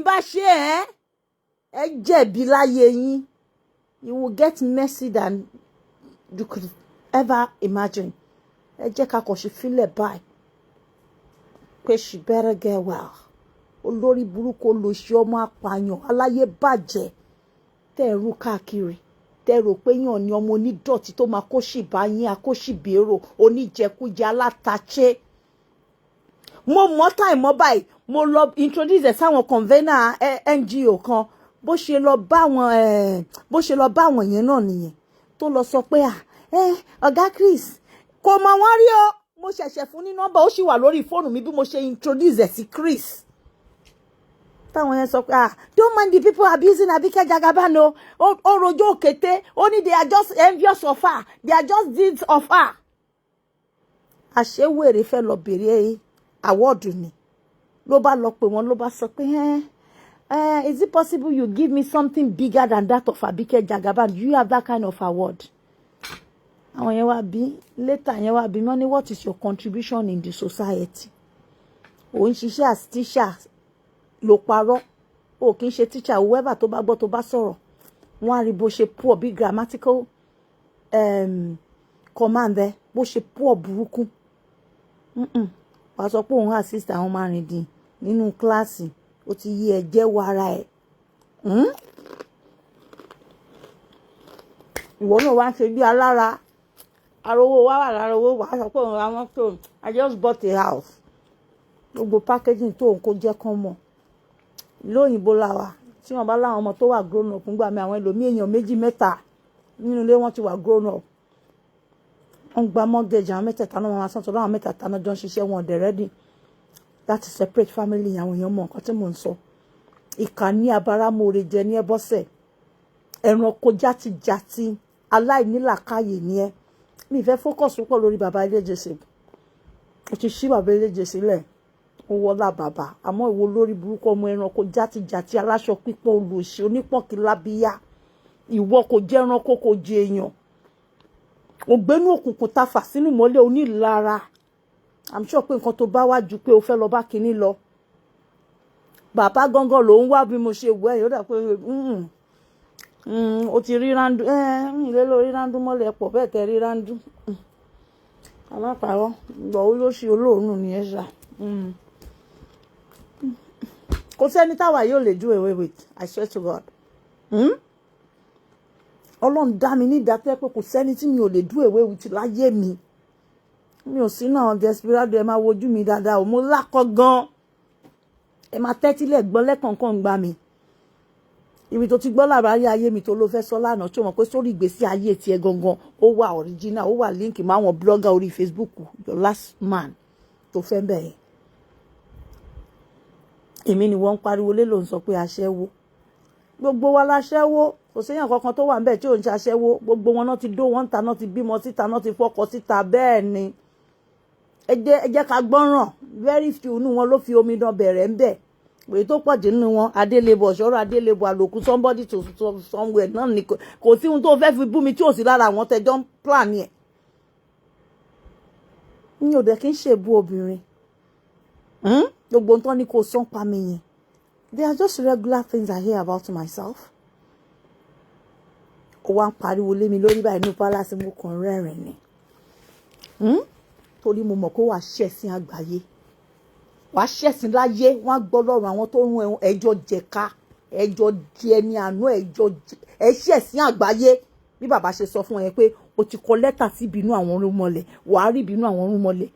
bá ṣe ẹ jẹ̀bi láyé yín you will get mercy than you could ever imagine ẹ jẹ́ ká kọ̀ ṣe fílẹ̀ báyìí pé she better get well olórí burúkú olóṣì ọmọ apààyàn aláyé bàjẹ́ tẹ̀rù káàkiri tẹ̀rù pé yàn ni ọmọ onídọ̀tí tó máa kóṣìbá yín akóṣìbérò oníjẹkújẹ alátàché. Mo mọ̀ táìmọ́ báyìí mo lọ introduce ẹ̀ sáwọn convener NGO kan bó ṣe lọ bá àwọn yẹn náà nìyẹn tó lọ sọ pé ọ̀gá Chris kò mọ̀ wọ́n rí o mo ṣẹ̀ṣẹ̀ fún ní nọ́mbà ó sì wà lórí fóònù mi bí mo ṣe introduce ẹ̀ sí Chris. Táwọn yẹn sọ pé don't mind the people abusing Abike jagaban o ó rojọ́ òkété ó ní they are just envious of her they are just deeds of her. Àṣewèrè fẹ́ lọ bèrè àwọ́ọ̀dù ni ló bá lọ pé wọ́n ló bá sọ pé is it possible you give me something bigger than that of Abike jagaban? Do you have that kind of award? Àwọn yẹn wá bí later yẹn wá bí wọ́n ní what is your contribution in the society? Ó ń ṣiṣẹ́ as teacher ló parọ́ ó kì í ṣe teacher whoever tó bá gbọ́ tó bá sọ̀rọ̀ wọ́n á rí bó ṣe poor bí grammatical command ẹ bó ṣe poor burúkú. Wàá sọ pé òun assist àwọn márùndín nínú kíláàsì ó ti yí ẹ̀jẹ̀ wọ ara ẹ̀. Ìwọ náà wá ń ṣe bí alára arówó wá wà lára owó wàá sọ pé òun ra mọ́tò I just bought a house. Gbogbo packaging tó nǹkó jẹ́ kán mọ̀ lóyìnbó láwa tí wọ́n bá láwọn ọmọ tó wà grown up ńgbà mi àwọn ẹlòmíì èèyàn méjì mẹ́ta nínú ilé wọn ti wà grown up wọ́n gba mortgage àwọn mẹ́tẹ̀ẹ̀ta náà wọn asán tó láwọn mẹ́tẹ̀ẹ̀ta náà jọ ń ṣiṣẹ́ wọn ọ̀dẹ̀ ready láti separate family àwọn èèyàn mọ̀ nǹkan tí mò ń sọ. Ìkà ní abáramóore jẹ ní ẹbọ́sẹ̀ ẹranko játijàti aláìnílàákàyè ní ẹ. Mi ìfẹ́ focus púpọ̀ lórí bàbá Eléjèṣe ó ti ṣí bàbá Eléjèṣe sílẹ̀ ó wọlá bàbá àmọ́ ìwo lórí burúkú ọmọ ẹranko játijàti aláṣọ pípọ̀ olùṣe onípọ̀kì lábíyá ìwọ kò jẹ́ ẹranko kò jẹ èèyàn ògbénú òkùnkùn ta fà sínú mọ́lẹ̀ onílara. I'm sure pé nǹkan tó bá wá ju pé o fẹ́ lọ bá kinní lọ bàbá gangan ló ń wá bí mo ṣe wọ ẹ̀ yóò dà pé o ti rí rándú ilé lórí rándú mọ́lẹ̀ pọ̀ bẹ́ẹ̀ tẹ́ rí rándú alápàrọ̀ gbọ̀ ó ló ṣe olóòórùn ní ẹ̀ṣà. Kò sẹ́ni táwa yóò lè do away with I swear to God. Ọlọ́run dá mi ní ìdápẹ́ pé kò sẹ́ni tí mi ò lè do away with láyé mi. Mi ò sí náà desperado ẹ máa wojú mi dáadáa o mo lákọ gan ẹ máa tẹ́tílẹ̀ gbọ́ lẹ́kọ̀ọ̀kan gbà mí. Ibi tó ti gbọ́ làbárí ayé mi tó ló fẹ́ sọ lánàá tí o mọ̀ pé sórí ìgbésí ayé tiẹ̀ gangan ó wà original ó wà link mọ́ àwọn blogger orí Facebook your last man tó fẹ́ bẹ̀yẹn. Èmi ni wọ́n ń pariwo lé ló ń sọ pé aṣẹ́wó gbogbo wa láṣẹ́wó kò séyàn kankan tó wà ń bẹ̀ tí ò ń ṣaṣẹ́wó gbogbo wọn náà ti dó wọn ta náà ti bímọ síta náà ti fọkọ síta bẹ́ẹ̀ ni ẹ jẹ́ ká gbọ́ràn very few nínú wọn ló fi omidan bẹ̀rẹ̀ ń bẹ̀ èyí tó pọ̀ jù nínú wọn adélébọ̀ ṣọ́rọ̀ adélébọ̀ àlòkù somebody to somewhere náà ni kò sí ohun tó fẹ́ fi bú mi tí ò sí lára àwọn tẹjọ́ ń plan yẹn. Mi ò dẹ̀ kí ń ṣèbú obìnrin gbogbo nǹkan ni kò sán pa mi yẹn they are just regular things I hear about myself. Ó wá ń pariwo lé mi lórí báyìí ní palace mo kàn rẹ́rìn ni torí mo mọ̀ kó wàá ṣẹ̀sìn àgbáyé wàá ṣẹ̀sìn láyé wọ́n á gbọ́ lọ́rùn àwọn tó rún ẹjọ́ jẹ̀ka ẹjọ́ jẹ ní àánú ẹ ṣẹ̀sìn àgbáyé bí bàbá ṣe sọ fún ẹ pé o ti kọ lẹ́tà sí ìbínú àwọn orúnmọlẹ̀ wàá rí ìbínú àwọn orúnmọlẹ̀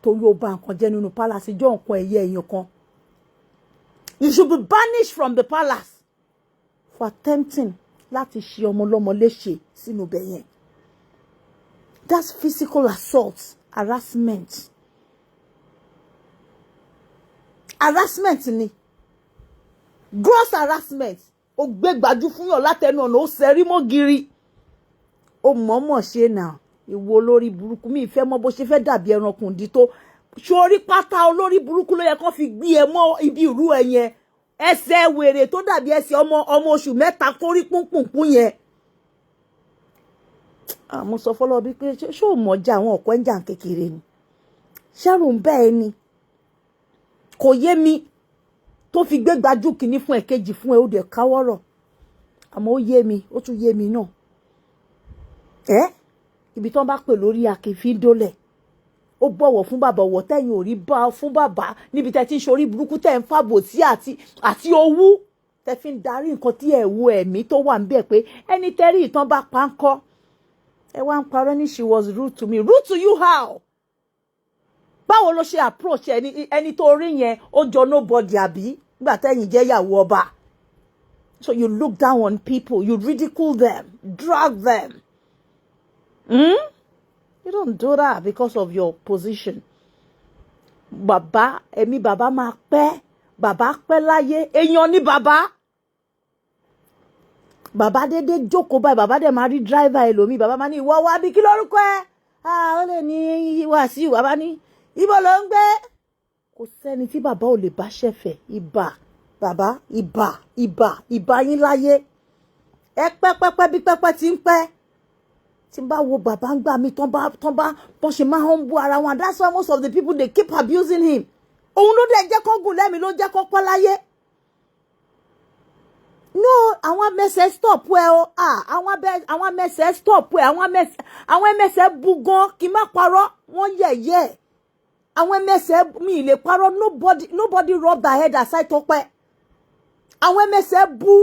torí ó bà nǹkan jẹ́ nínú palace jọ nǹkan ẹ̀yẹ èèyàn kan. You should be banished from the palace for attempting láti ṣe ọmọ lọ́mọ léṣe sínú ibẹ̀ yẹn. That's physical assault, harassment. Harassment ni. Gross harassment. Ó gbé gbájú fún yàn látẹnu ọ̀nà ó sẹ́rí mọ́ giri. Ó mọ̀ọ́mọ̀ ṣe náà. Ìwọ olórí burúkú mi ìfẹ́ mọ́ bó ṣe fẹ́ dàbí ẹranko ǹdí tó. Sórí pátá olórí burúkú ló yẹ kó fi gbé ẹ mọ́ ibi ìrú ẹ yẹn. Ẹsẹ̀ wèrè tó dàbí ẹsẹ̀ ọmọ oṣù mẹ́ta kórí púnpùnpún yẹn. Mo sọ fọ́lọ́ bí pé ṣé ò mọ̀já àwọn ọ̀pọ̀ ẹ̀jà kékeré ni ṣẹ́rù ń bẹ́ẹ̀ ni kò yé mi tó fi gbé gbajú kìíní fún ẹ̀kejì fún ẹ ó dẹ̀ káwọ́rọ̀ àmọ́ ó yé mi ó tún yé mi náà ibi tó ń bá pè lórí akèfín dólẹ̀ ó bọ̀wọ̀ fún bàbá ọ̀wọ̀ tẹ́yìn ò rí bá fún bàbá níbi tẹ́ ti ń ṣorí burúkú tẹ́ ń fàbò sí àti owú tẹ́ fi ń darí nǹkan tí ẹ̀ wo ẹ̀mí tó wà ń bẹ̀ pé ẹni tẹ́rí ìtàn bá pa ń kọ́ ẹ wá ń parọ́ ní she was rude to me. Rude to you how? Báwo ló ṣe approach ẹni tó rí yẹn ó jọ nobody àbí nígbà tẹ́yìn jẹ́ ìyàwó ọba. So you look down on people, you ridicule them, drag them. You don't do that because of your position. Bàbá, èmi bàbá máa pẹ́, bàbá pẹ́ láyé, èèyàn ni bàbá. Bàbá dédé jókòó báyìí, bàbá dẹ̀ máa rí driver ẹlòmíì, bàbá máa ní ìwọ wá bí kí lórúkọ ẹ? Ó lè ní Wàsíù, bàbá ní ibo ló ń gbé? Kò sẹ́ni tí bàbá ò lè bá ṣẹ̀fẹ̀, ibà. Bàbá, ìbà yín láyé. Ẹ pẹ́pẹ́pẹ́ bí pẹ́pẹ́ ti ń pẹ́. Tí n bá wo bàbá ń gbà mí tán bá bọ́n ṣe máa ń bú ara wọn. That's why most of the people they keep abusing him. Òun ló dẹ̀ jẹ́ kó gùn lẹ́mìí ló jẹ́ kó pẹ́ láyé. No, àwọn mẹ́sẹ̀ stop ẹ o. Àwọn mẹ́sẹ̀ stop ẹ. Àwọn mẹ́sẹ̀ bú gan kí n má parọ́. Wọ́n yẹ̀yẹ́. Àwọn mẹ́sẹ̀ mi lè parọ́. Nobody rub their head aside tó pẹ́. Àwọn mẹ́sẹ̀ bú.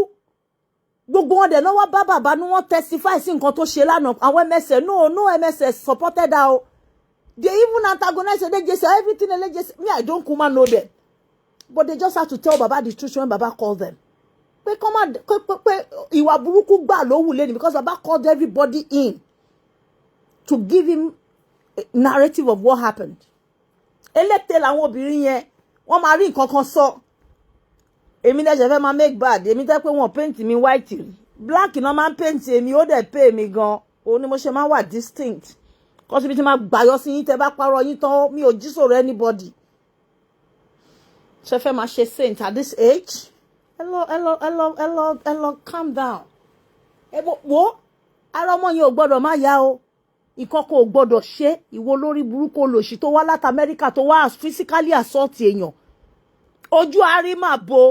Gbogbo wọn dẹ̀ lọ́wọ́ bá bàbá ní wọ́n testify sí nǹkan tó ṣe lánàá. Àwọn MSS, no MSS supported her. They even antagonize Elejese, everything Elejese. Me, I don't kuma know them. But they just have to tell Baba the truth when Baba called them. Pé ìwà burúkú gbà ló wù lẹ́ni because Baba called everybody in to give him a narrative of what happened. Elétè làwọn obìnrin yẹn, wọ́n máa rí nǹkan kan sọ. Èmi dẹ̀ fẹ́ máa make bad. Èmi tẹ́ pé wọ́n paint mi white rí. Black náà máa ń paint èmi, ó dẹ̀ pay mi gan. Òun ni mo ṣe máa wà distinct. Kọ́ síbi tí máa gbàyọ sí yín tẹ́ bá parọ́ yín tán mi ò jí sọ̀rọ̀ anybody. Ṣé fẹ́ máa ṣe saint at this age? Hello, calm down. Wo ara ọmọ yẹn ò gbọ́dọ̀ má yá o. Ìkọ̀kọ̀ ò gbọ́dọ̀ ṣe ìwọ lórí burúkú olòṣì tó wá láti America tó wá physically assault èèyàn. Ojú àárín máa bo.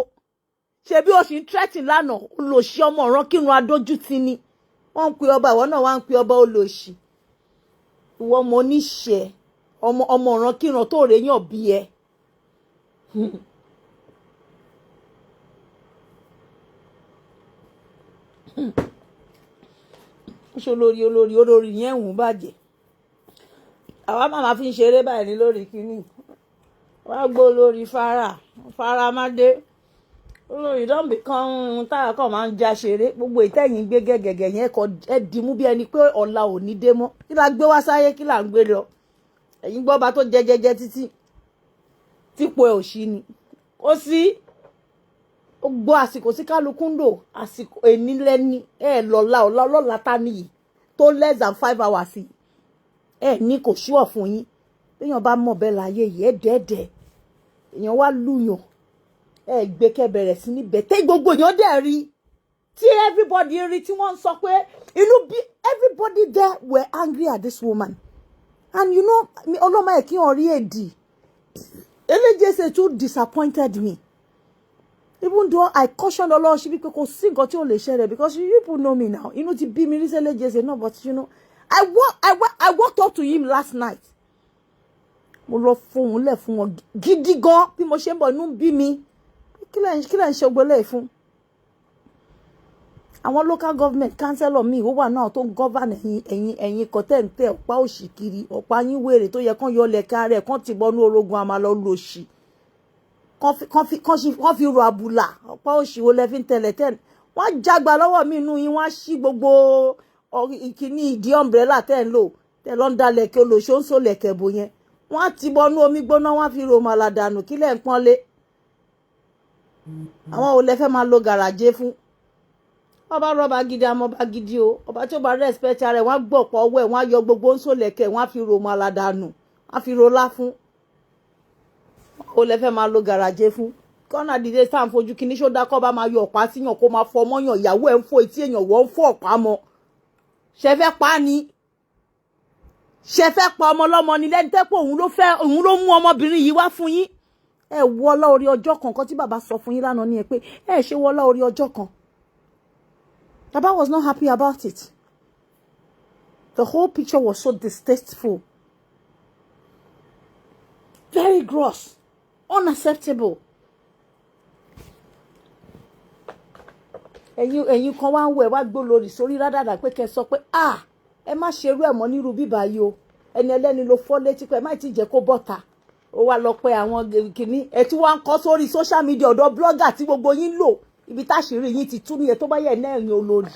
Ṣé bí o ṣì ń threaten lánàá olòṣì ọmọ ọ̀ràn kírun adójútì ni. Wọ́n ń pe ọba ìwọ náà wá ń pe ọba olòṣì. Ìwọ mo níṣẹ́ ọmọ ọ̀ràn kírun tó rèyàn bí ẹ. Ṣé olórí yẹn ń bàjẹ́. Àwa máa fi ń ṣeré báyìí ní lórí kíní. Wá gbọ́ lórí Faramade. Olórí don become táyà kan máa ń já ṣeré. Gbogbo ìtẹ̀yìn gbé gẹ́gẹ́gẹ́ yẹn kọ ẹ dìmú bí ẹni pé ọ̀la ò ní dé mọ́. Kí la gbé wá sáyé kí là ń gbé lọ. Ẹ̀yin gbọ́ bá tó jẹjẹjẹ títí. Típo ẹ̀ ò ṣí ni. Ó sí ó gbọ́ àsìkò sí kálukú ń lò àsìkò ẹni lẹ́ni lọ́la tá nìyí tó less than 5 hours yìí. Ní kò ṣúọ̀ fún yín. Béèyàn bá mọ̀ bẹ́ẹ̀ láyé yìí ẹ̀dẹ̀ẹ̀dẹ̀. Èèyàn wá lùyàn. Gbé kẹ́ bẹ̀rẹ̀ sí ní bẹ̀tẹ̀ gbogbo èèyàn dẹ̀ rí. Tí everybody rí tí wọ́n sọ pé inú bí everybody there were angry at this woman. And you know, Ọlọ́mọ ẹ̀ kí wọ́n rí èdì. Elejese too disappointed me. Even though I cautioned Ọlọ́run bí pé kò sí nǹkan tí ó lè ṣẹlẹ̀ because you people know me now. Inú ti bí mi rí Elejese no, but you know, I walked up to him last night. Mo lọ fohùn lẹ̀ fún wọn gidi gan bí mo ṣe ń bọ̀ inú bí mi. Kí lẹ̀ ń ṣe ògbólẹ̀ fún? Àwọn local government councillor mi ó wà náà tó ń govern ẹ̀yin kọ́tẹ́ǹtẹ́ ọ̀pá òṣì kiri ọ̀pá yín wèrè tó yẹ kán yọ lẹ̀ka rẹ̀ kán ti bọ́nú orogun àmàlà olóṣì. Kán fi ro àbùlà ọ̀pá òṣì wo lẹ fi ń tẹ̀lẹ̀ tẹ́lẹ̀. Wọ́n jágbà lọ́wọ́ mi inú yín wọ́n á ṣí gbogbo ìkíní ìdí umbrella tẹ́ ń lò tẹ́ lọ́ ń da lẹ̀kẹ́ olóṣò ń so lẹ̀kẹ́ bò yẹn. Wọ́n á ti bọ́nú omi gbóná wọ́n á fi ro màlà dànù kílẹ̀ ń pọ́nlé. Àwọn ò lè fẹ́ máa lo gàràjé fún. Ọba rọ́bà gidi àmọ́ba gidi o. Ọba tí ó bá respect ara ẹ̀ wọ́n á gbọ̀pọ̀ ọwọ́ ẹ̀ wọ́n á yọ gbogbo ń so lẹ̀kẹ́ wọ́n á fi ro màlà dànù wọ́n á fi ro lá fún. Ó lè fẹ́ máa lo gàràjé fún. Kọ́nà dìde sáà ń fojú kíní ṣó dákọ́ bá máa yọ ọ̀pá síyàn kó máa fọ ọmọyàn ìyàwó ẹ̀ ń fò etí èèyàn wọ́n ń fọ ọ̀pá mọ́. Ṣé fẹ́ pa ni? Ṣé fẹ́ pa ọmọ lọ́mọ ni lẹ́ni tẹ́pọ̀ òun ló mú ọmọbìnrin yìí wá fún yín? Wọlá orí ọjọ́ kan tí bàbá sọ fún yín lánàá ni pé ṣe wọlá orí ọjọ́ kan. Baba was not happy about it. The whole picture was so distasteful. very gross, unacceptable. Ẹ̀yin kan wá ń wẹ̀ wá gbó lórí sórí rádàdà pé kẹ́ sọ pé ẹ má ṣerú ẹ̀ mọ́ nírú bíbá yìí o, ẹni ẹlẹ́ni ló fọ́ létí pé ẹ má ti jẹ́ kó bọ́ta. Ó wá lọ pé àwọn kìíní ẹ tí wọ́n ń kọ́ sórí social media ọ̀dọ̀ blogger tí gbogbo yín lò ibi táṣìírí yín ti tú nìyẹn tó bá yẹ náà ẹ̀yin olórí.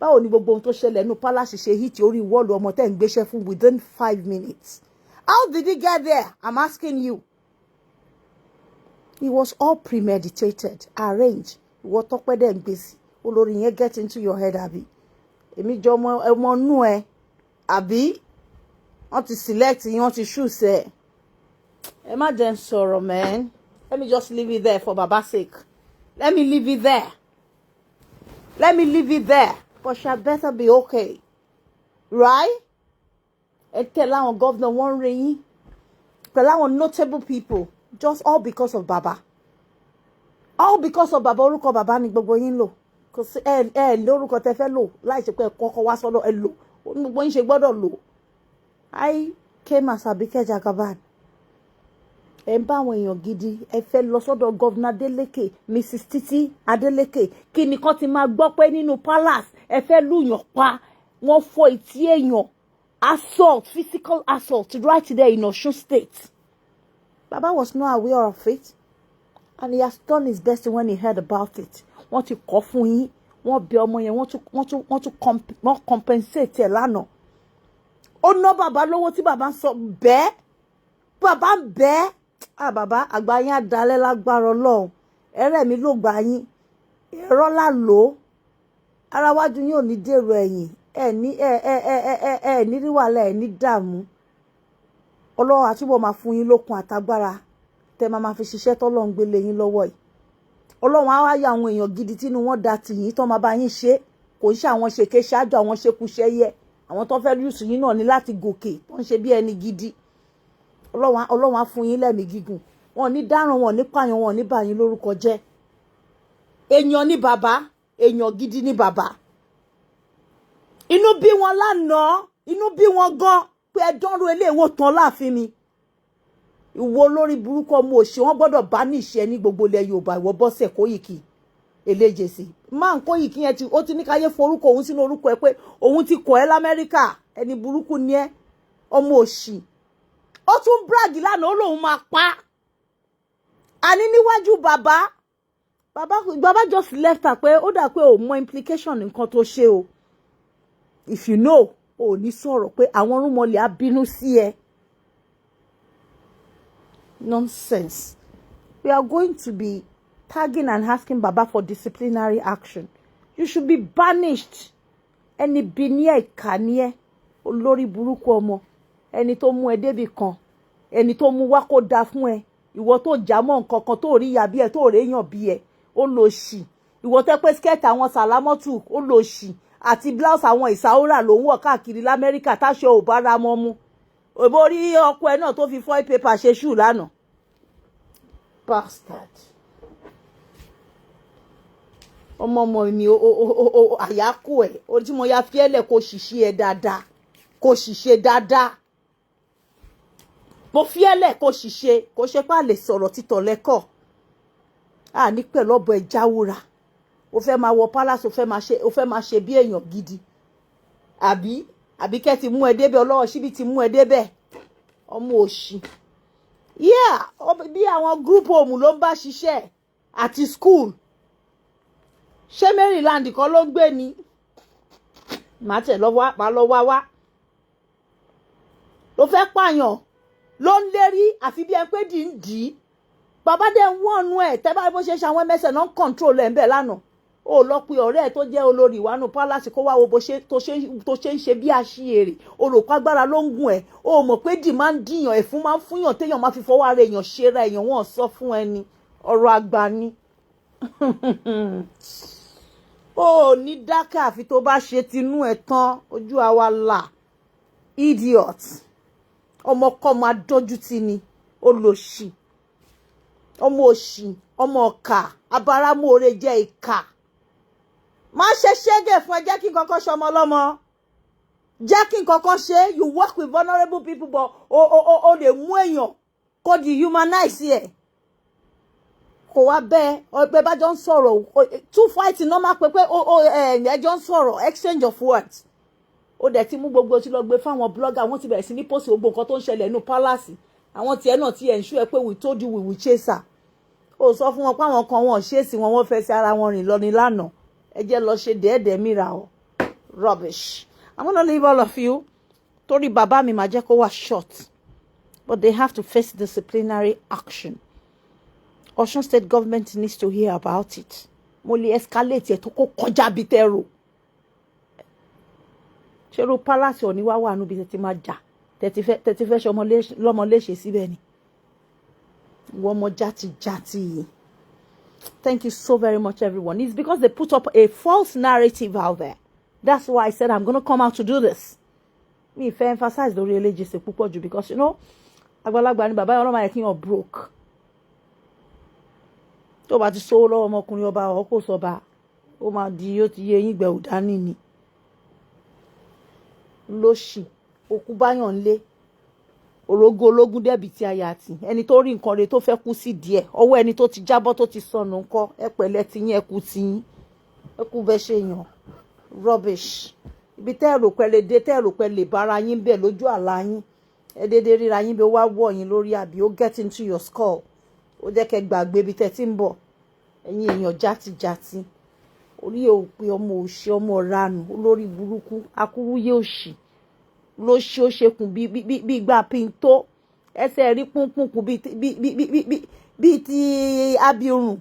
Báwo ni gbogbo ohun tó ṣẹlẹ̀ nínú palace ṣe hit orí wọ́ọ̀lù ọmọ tẹ́ ń gbéṣẹ́ fún within 5 minutes? How did he get there? I'm asking you. It was all premeditated, arranged. Ìwọ tọ́pẹ́ dẹ̀ ń gbèsè olórí yẹn get into your head àbí? Èmi jọ ọmọ nú ẹ àbí? Wọ́n ti select yín, wọ́n ti choose ẹ. Ẹ má jẹ́ n sọ̀rọ̀, man. Let me just leave it there for Baba's sake. Let me leave it there. Let me leave it there. But she better be okay. Right? Ẹ tell àwọn governor wọ́n rẹ̀ yín. Pẹ̀lú àwọn notable people. Just all because of Baba. All because of Baba. Orúkọ Baba ni gbogbo yín lò. Kò sí lórúkọ tẹ́ fẹ́ lò. Láì ṣe pé ẹ kọ́kọ́ wá sọ́dọ̀ ẹ lò. Gbogbo yín ṣe gbọ́dọ̀ lò. I came as Abike jagaban. Ẹ ń bá àwọn èèyàn gidi ẹ fẹ́ lọ sọ́dọ̀ Governor Adeleke, Mrs. Titi Adeleke. Kí ni kan ti máa gbọ́ pé nínú palace ẹ fẹ́ lùyàn pa. Wọ́n fọ́ etí èèyàn. Assault, physical assault right there in Osun State. Baba was not aware of it. And he has done his best when he heard about it. Wọ́n ti kọ́ fún yín. Wọ́n bẹ ọmọ yẹn. Wọ́n tún compensate ẹ̀ lánàá. Ó ná bàbá lówó tí bàbá ń sọ bẹ́ẹ̀. Bàbá ń bẹ́ẹ̀. Bàbá àgbà yín àdálẹ́ lágbára Ọlọ́run. Ẹ̀rẹ̀ mi ló gbà yín. Ẹ̀rọ là lò. Ara wájú yín ò ní dèrò ẹ̀yìn. Ẹ ní rí wàhálà ẹ ní dààmú. Ọlọ́run àtúbọ̀ máa fún yín lókun àtagbára. Tẹ́ máa fi ṣiṣẹ́ tọ́lọ́run gbé lé yín lọ́wọ́ yìí. Ọlọ́run á wá yà àwọn èèyàn gidi tínú wọn dá tì yín tó máa bá yín ṣe. Kò ń ṣe àwọn ṣèké ṣáájú àwọn ṣekúṣẹ́ yẹ. Àwọn tó fẹ́ lùsù yín náà ní láti gòkè tó ń ṣe bí ẹni gidi. Ọlọ́run á fún yín lẹ́mìí gígùn. Wọn ní dáràn, wọn ní pààyàn, wọn ní bà yín lórúkọ jẹ́. Èèyàn ní bàbá, èèyàn gidi ní bàbá. Inú bí wọn lánàá, inú bí wọn gan pé ẹ dánrú eléèwò tán láàfin mi. Ìwọ lórí burúkú ọmọ òṣì wọn gbọ́dọ̀ bá ní ìṣẹ́ ní gbogbo ilẹ̀ Yorùbá. Ìwọ Bọ́sẹ̀ Kóyìkí eléjèsì. Máa ń Kóyìkí yẹn ó ti ní káyé forúkọ òun sínú orúkọ ẹ pé òun ti kọ̀ ẹ́ l'Amẹ́ríkà. Ẹni burúkú ni ẹ́, ọmọ òṣì. Ó tún brag lánàá ó lóun máa pa. Àní níwájú bàbá. Bàbá just left her pé ó dà pé ó mọ implication nǹkan tó ṣe o. If you know, ó ní sọ̀rọ̀ pé àwọn rúmọlẹ̀ á bínú sí ẹ. Nonsense. We are going to be tagging and asking Baba for disciplinary action. You should be banished. Ẹni bí ní ẹ̀ka ní ẹ. Olórí burúkú ọmọ. Ẹni tó mú ẹ débì kan. Ẹni tó mú wá kó da fún ẹ. Ìwọ tó jámọ́ nǹkan kan tó rí ìyá bí ẹ tó rí èèyàn bí ẹ. Ó lọ ṣì. Ìwọ tẹ́ pé skirt àwọn Sàlámọ́tù ó lọ ṣì. Àti blouse àwọn ìsáórà ló ń wọ̀ káàkiri l'Amẹ́ríkà táṣọ ò bá ra mọ́ mú. Òbó rí ọkọ ẹ náà tó fi foil paper ṣe ṣù lánàá. Bastard. Ọmọ mi àyákù ẹ̀. Ó tí mo ya fiẹ́lẹ̀ kó ṣìṣe ẹ dáadáa. Kó ṣìṣe dáadáa. Mo fiẹ́lẹ̀ kó ṣìṣe. Kó ṣe pá lè sọ̀rọ̀ títọ̀ lẹ́kọ̀ọ́. Ní pẹ̀lú ọbọ̀ ẹ̀ jáwúra. O fẹ́ máa wọ palace, o fẹ́ máa ṣe bí èèyàn gidi. Àbíkẹ́ ti mú ẹ débẹ̀, ọlọ́wọ́ síbi ti mú ẹ débẹ̀. Ọmọ òṣì. Yeah, bí àwọn group home ló ń bá ṣiṣẹ́ àti school. Ṣé Maryland kan ló gbé ni? Màá tẹ̀ lọ wá. Ló fẹ́ pààyàn. Ló ń lérí àfi bí ẹ pé dì ń dì í. Bàbá dẹ̀ ń wọ̀nù ẹ̀ tẹ́ bá bó ṣe ṣe àwọn ẹmẹ́sẹ̀ náà ń control ẹ̀ ń bẹ̀ lánàá. Ó lọ pe ọ̀rẹ́ ẹ̀ tó jẹ́ olórí ìwánú palace kó wá wo bó ṣe tó ṣe ń ṣe bí àṣìírè. Olùkọ́ agbára ló ń gùn ẹ̀. Ó mọ̀ pé dì máa ń dìyàn ẹ̀fún máa ń fúnyàn téèyàn máa fi fọwọ́ ara èèyàn ṣera èèyàn wọ́n sọ fún ẹni. Ọ̀rọ̀ àgbà ni. Ó ní dákẹ́ àfi tó bá ṣe tinú ẹ̀ tán ojú àwa là. Idiot. Ọmọkọ́mọ adójútì ni. Olòṣì. Ọmọ òṣì. Ọmọ ọ̀kà. Abáramóore jẹ́ ìkà. Má ṣe ṣẹ́gẹ̀ fún ẹ jẹ́ kí nǹkan ṣe ọmọ ọlọ́mọ. Jẹ́ kí nǹkan ṣe. You work with vulnerable people but o lè mú èèyàn. kó dehumanize ẹ̀ kò wá bẹ́ẹ̀ ọgbẹ́ bá jọ ń sọ̀rọ̀ two fight normal pé ẹjọ́ ń sọ̀rọ̀ exchange of words ó dẹ̀ ti mú gbogbo tí lọ gbé fáwọn blogger wọ́n ti bẹ̀rẹ̀ sí ní post gbogbo nǹkan tó ń ṣẹlẹ̀ nínú palace àwọn tiẹ̀ náà ti ensure pé we told you we will chase her ó sọ fún wọn pé àwọn kan wọn chase wọn wọ́n fẹ́ sí ara wọn rìn lọ ní lánàá ẹ jẹ́ lọ ṣe dẹ́ẹ̀dẹ́ mìíràn o rubbish. I'm gonna leave all of you torí bàbá mi máa jẹ́ kó wà short but they have to face disciplinary action. Osun State government needs to hear about it. Mo lè escalate ẹ̀ tó kó kọjá bí tẹ́rù. Ṣerú palace ò ní wá wà níbi tẹ́tí máa jà tẹ́tí fẹ́ ṣe lọ́mọ léṣe síbẹ̀ ni. Wọ́n mọ játijàti. Thank you so very much, everyone. It's because they put up a false narrative out there. That's why I said I'm going to come out to do this. Me, if I emphasize the religious púpọ̀ jù because, you know, àgbàlagbà ni bàbá ọlọ́mọ yẹ kí wọ́n broke. Tó bá ti sọ lọ́wọ́ ọmọkùnrin ọba ọkọ̀ sọba, ó máa di ó ti yé yín gbẹ̀wò dání ni. Lóṣì, òkú báyàn lé, òrógó ológun dẹ́bi tí aya àti ẹni tó rí nǹkan rẹ̀ tó fẹ́ kú sí díẹ̀, ọwọ́ ẹni tó ti jábọ́ tó ti sọnù ńkọ́, ẹ pẹ̀lẹ́ ti yín ẹ kú ti yín, ẹ kú bẹ́ ṣe yàn. Rubbish. Ibi tẹ́ẹ̀rù pẹ̀lẹ́ dé tẹ́ẹ̀rù pẹ̀lẹ́ bára yín bẹ̀ lójú àlá yín, ẹ dédé ríra yín bí ó wá wọ̀ yín lórí àbí ó get into your skull. Ó jẹ́ kẹ́ gbàgbé ibi tẹ́ ti ń bọ̀ ẹ̀yin èèyàn játijàti orí òpè ọmọ òṣì ọmọ ọ̀ranù olórí burúkú akúrúyé òṣì ló ṣe ó ṣekùn bí ìgbà pinto ẹsẹ̀ rí púnpùnkùn bí ti abirùn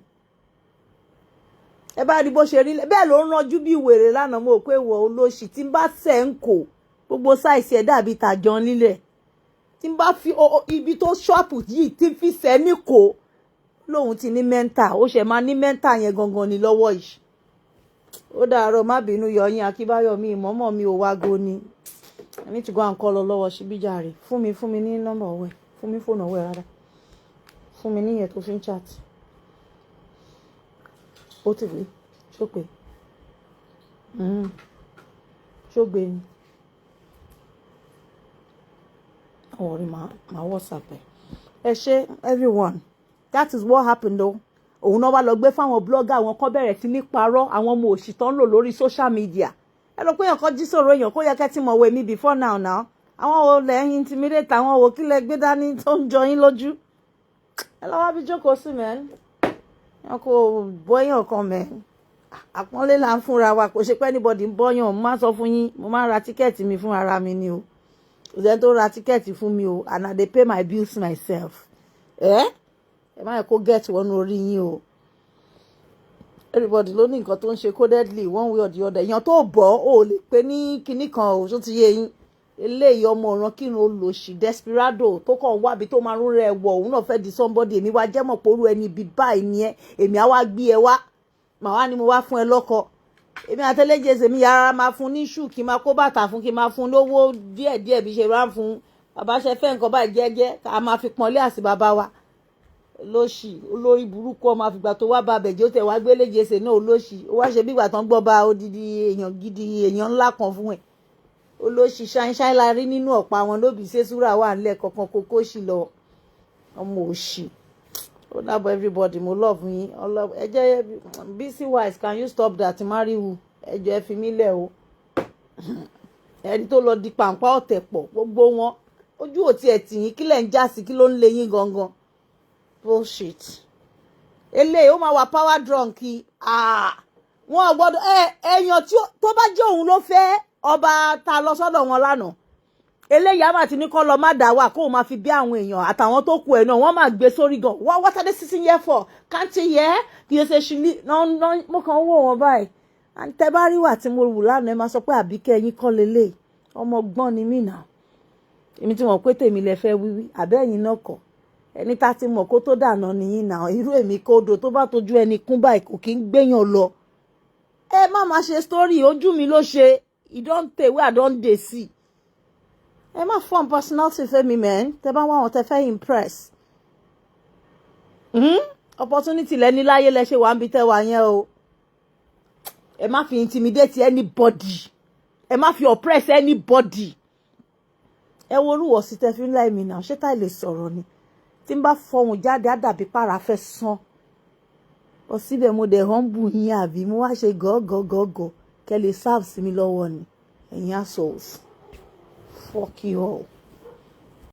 ẹ bá rí bó ṣe rí bẹ́ẹ̀ ló ń ranjú bí wèrè lánàá mo pé wọ olóṣì tí ń bá sẹ̀ ń kò gbogbo sáìsì ẹ̀ dàbí tàjọ nílẹ̀ tí ń bá fi ibi tó ṣọ́ọ̀pù yìí tí ń fi sẹ́ ní kò lóhun ti ní mẹ́ńtà ó ṣe máa ní mẹ́ńtà yẹn gangan ní lọ́wọ́ yìí ó dàárọ̀ má bínú yọyín akíbáyọ̀ mi ìmọ̀mọ̀ mi ò wágo ni I need to go and call ọlọ́wọ́ ṣíbíjàre fún mi ní nọ́mbà ọ̀wẹ́ fún mi fóònù ọ̀wẹ́ rárá fún mi níyẹn tó fi ń chat ó ti rí ṣópè ṣógbé ni ọ̀rí máa WhatsApp ẹ ṣé everyone. That is what happened though. Òun náà wá lọ gbé fáwọn blogger àwọn kan bẹ̀rẹ̀ sí ní parọ́ àwọn ọmọ òṣì tó ń lò lórí social media. Ẹ lọ pé èèyàn kan jí sọ̀rọ̀ èèyàn kó yẹ kẹ́ tí mọ̀ wẹ̀ mí before now. Àwọn wo lẹ̀ intimidate àwọn wo kí lẹ gbé dání tó ń jọ yín lójú. Ẹ lọ wá bí jókòó sí mẹ́rin. Wọn kò bọ́yàn kan mẹ́rin. Àpọ́nlé là ń fúnra wa kò ṣe pé anybody ń bọ́yàn mo máa sọ fún yín mo máa ra tíkẹ́ẹ̀tì mi fún ara mi ni o. Kò sẹ́ni tó ra tíkẹ́ẹ̀tì fún mi o and I dey pay my bills myself. Ẹ má yẹ kó get wọnú orí yín o everybody ló ní nǹkan tó ń ṣe codedly one way or the other èèyàn tó bọ̀ ó lè pé ní kinní kan ò tó ti yé yín eléyìí ọmọ ọ̀ràn kírun olóṣì desperado tó kàn wábi tó máa rún rẹ̀ wọ̀ òun náà fẹ́ di somebody èmi wá jẹ́ mọ̀ pé orú ẹni ibi báyìí ni ẹ èmi á wá gbé ẹ wá màá wá ní mo wá fún ẹ lọ́kọ èmi àtẹlẹ́jẹsẹ̀ èmi yàrá máa fún ní ṣù kí n máa kó bàtà fún kí n máa fún lówó díẹ̀díẹ̀ bí ṣe máa ń fún bàbá ṣe fẹ́ nǹkan báyìí jẹ́jẹ́ ká máa fi pọ́nlé àsì bàbá wa lóṣì olórí burúkú ọmọ àfìgbà tó wá bá bẹ̀jẹ̀ ó tẹ̀ wá gbélé jẹsẹ̀ náà olóṣì ó wá ṣe bí ìgbà tán gbọ́ bá odidi èèyàn gidi èèyàn ńlá kan fún ẹ̀ olóṣì ṣáínṣáín la rí nínú ọ̀pá wọn lóbi ṣẹ́súrà wà nílẹ̀ kankan kókó ṣì lọ ọmọ òṣì ó dàbọ̀ everybody mo love yín ẹ jẹ́ busy wise can you stop that marry who ẹ jẹ́ ẹ fi mí lẹ̀ o ẹni tó lọ di pàǹpá ọ̀tẹ̀ pọ̀ gbogbo wọn ojú òtí ẹ̀ tì yín kí lẹ̀ ń já sí kí ló ń lé yín gangan bullshit eléyìí ó máa wà power drunk wọn ò gbọ́dọ̀ èèyàn tó bá jẹ́ òun ló fẹ́ ọba ta lọ sọ́dọ̀ wọn lánàá eléyìí á máa ti ní kó lọ má dá wà kó o máa fi bí àwọn èèyàn àtàwọn tó kù ẹ̀ náà wọ́n máa gbé sórí gan what are they sitting here for can't you hear kì í ṣe ṣùlí mo kàn ń wò wọ́n báyìí tẹ bá rí wà tí mo wù lánàá ẹ máa sọ pé Àbíkẹ́ ẹ̀yin kọ́ lélẹ̀ ọmọ gbọ́n ni mí náà èmi tí wọ́n pé tèmi lẹ fẹ́ wíwí àbẹ́yìn náà kọ́ ẹni tá ti mọ̀ kó tó dànà nìyí náà irú èmi kódò tó bá tójú ẹni kún báyìí kò kí ń gbéyàn lọ ẹ má máa ṣe story ojú mi ló ṣe e don tey wey I don dey see ẹ má form personality fẹ́mi mẹ́rin tẹ bá wọn tẹ fẹ́ impress opportunity lẹ́ni láyé lẹ ṣe wà ń bi tẹ́ wà yẹn o ẹ má fi intimidate anybody ẹ má fi oppress anybody ẹ wo olúwọ̀ sí tẹ fi ń láì mí náà ṣé táì lè sọ̀rọ̀ ni tí n bá fọhùn jáde á dàbí para fẹ́ sán ọ síbẹ̀ mo dẹ̀ humble yín àbí mo wá ṣe gọ́gọ́gọ́gọ́ kẹ́ lè serve sí mi lọ́wọ́ ni ẹ̀yin assholes fuck you all.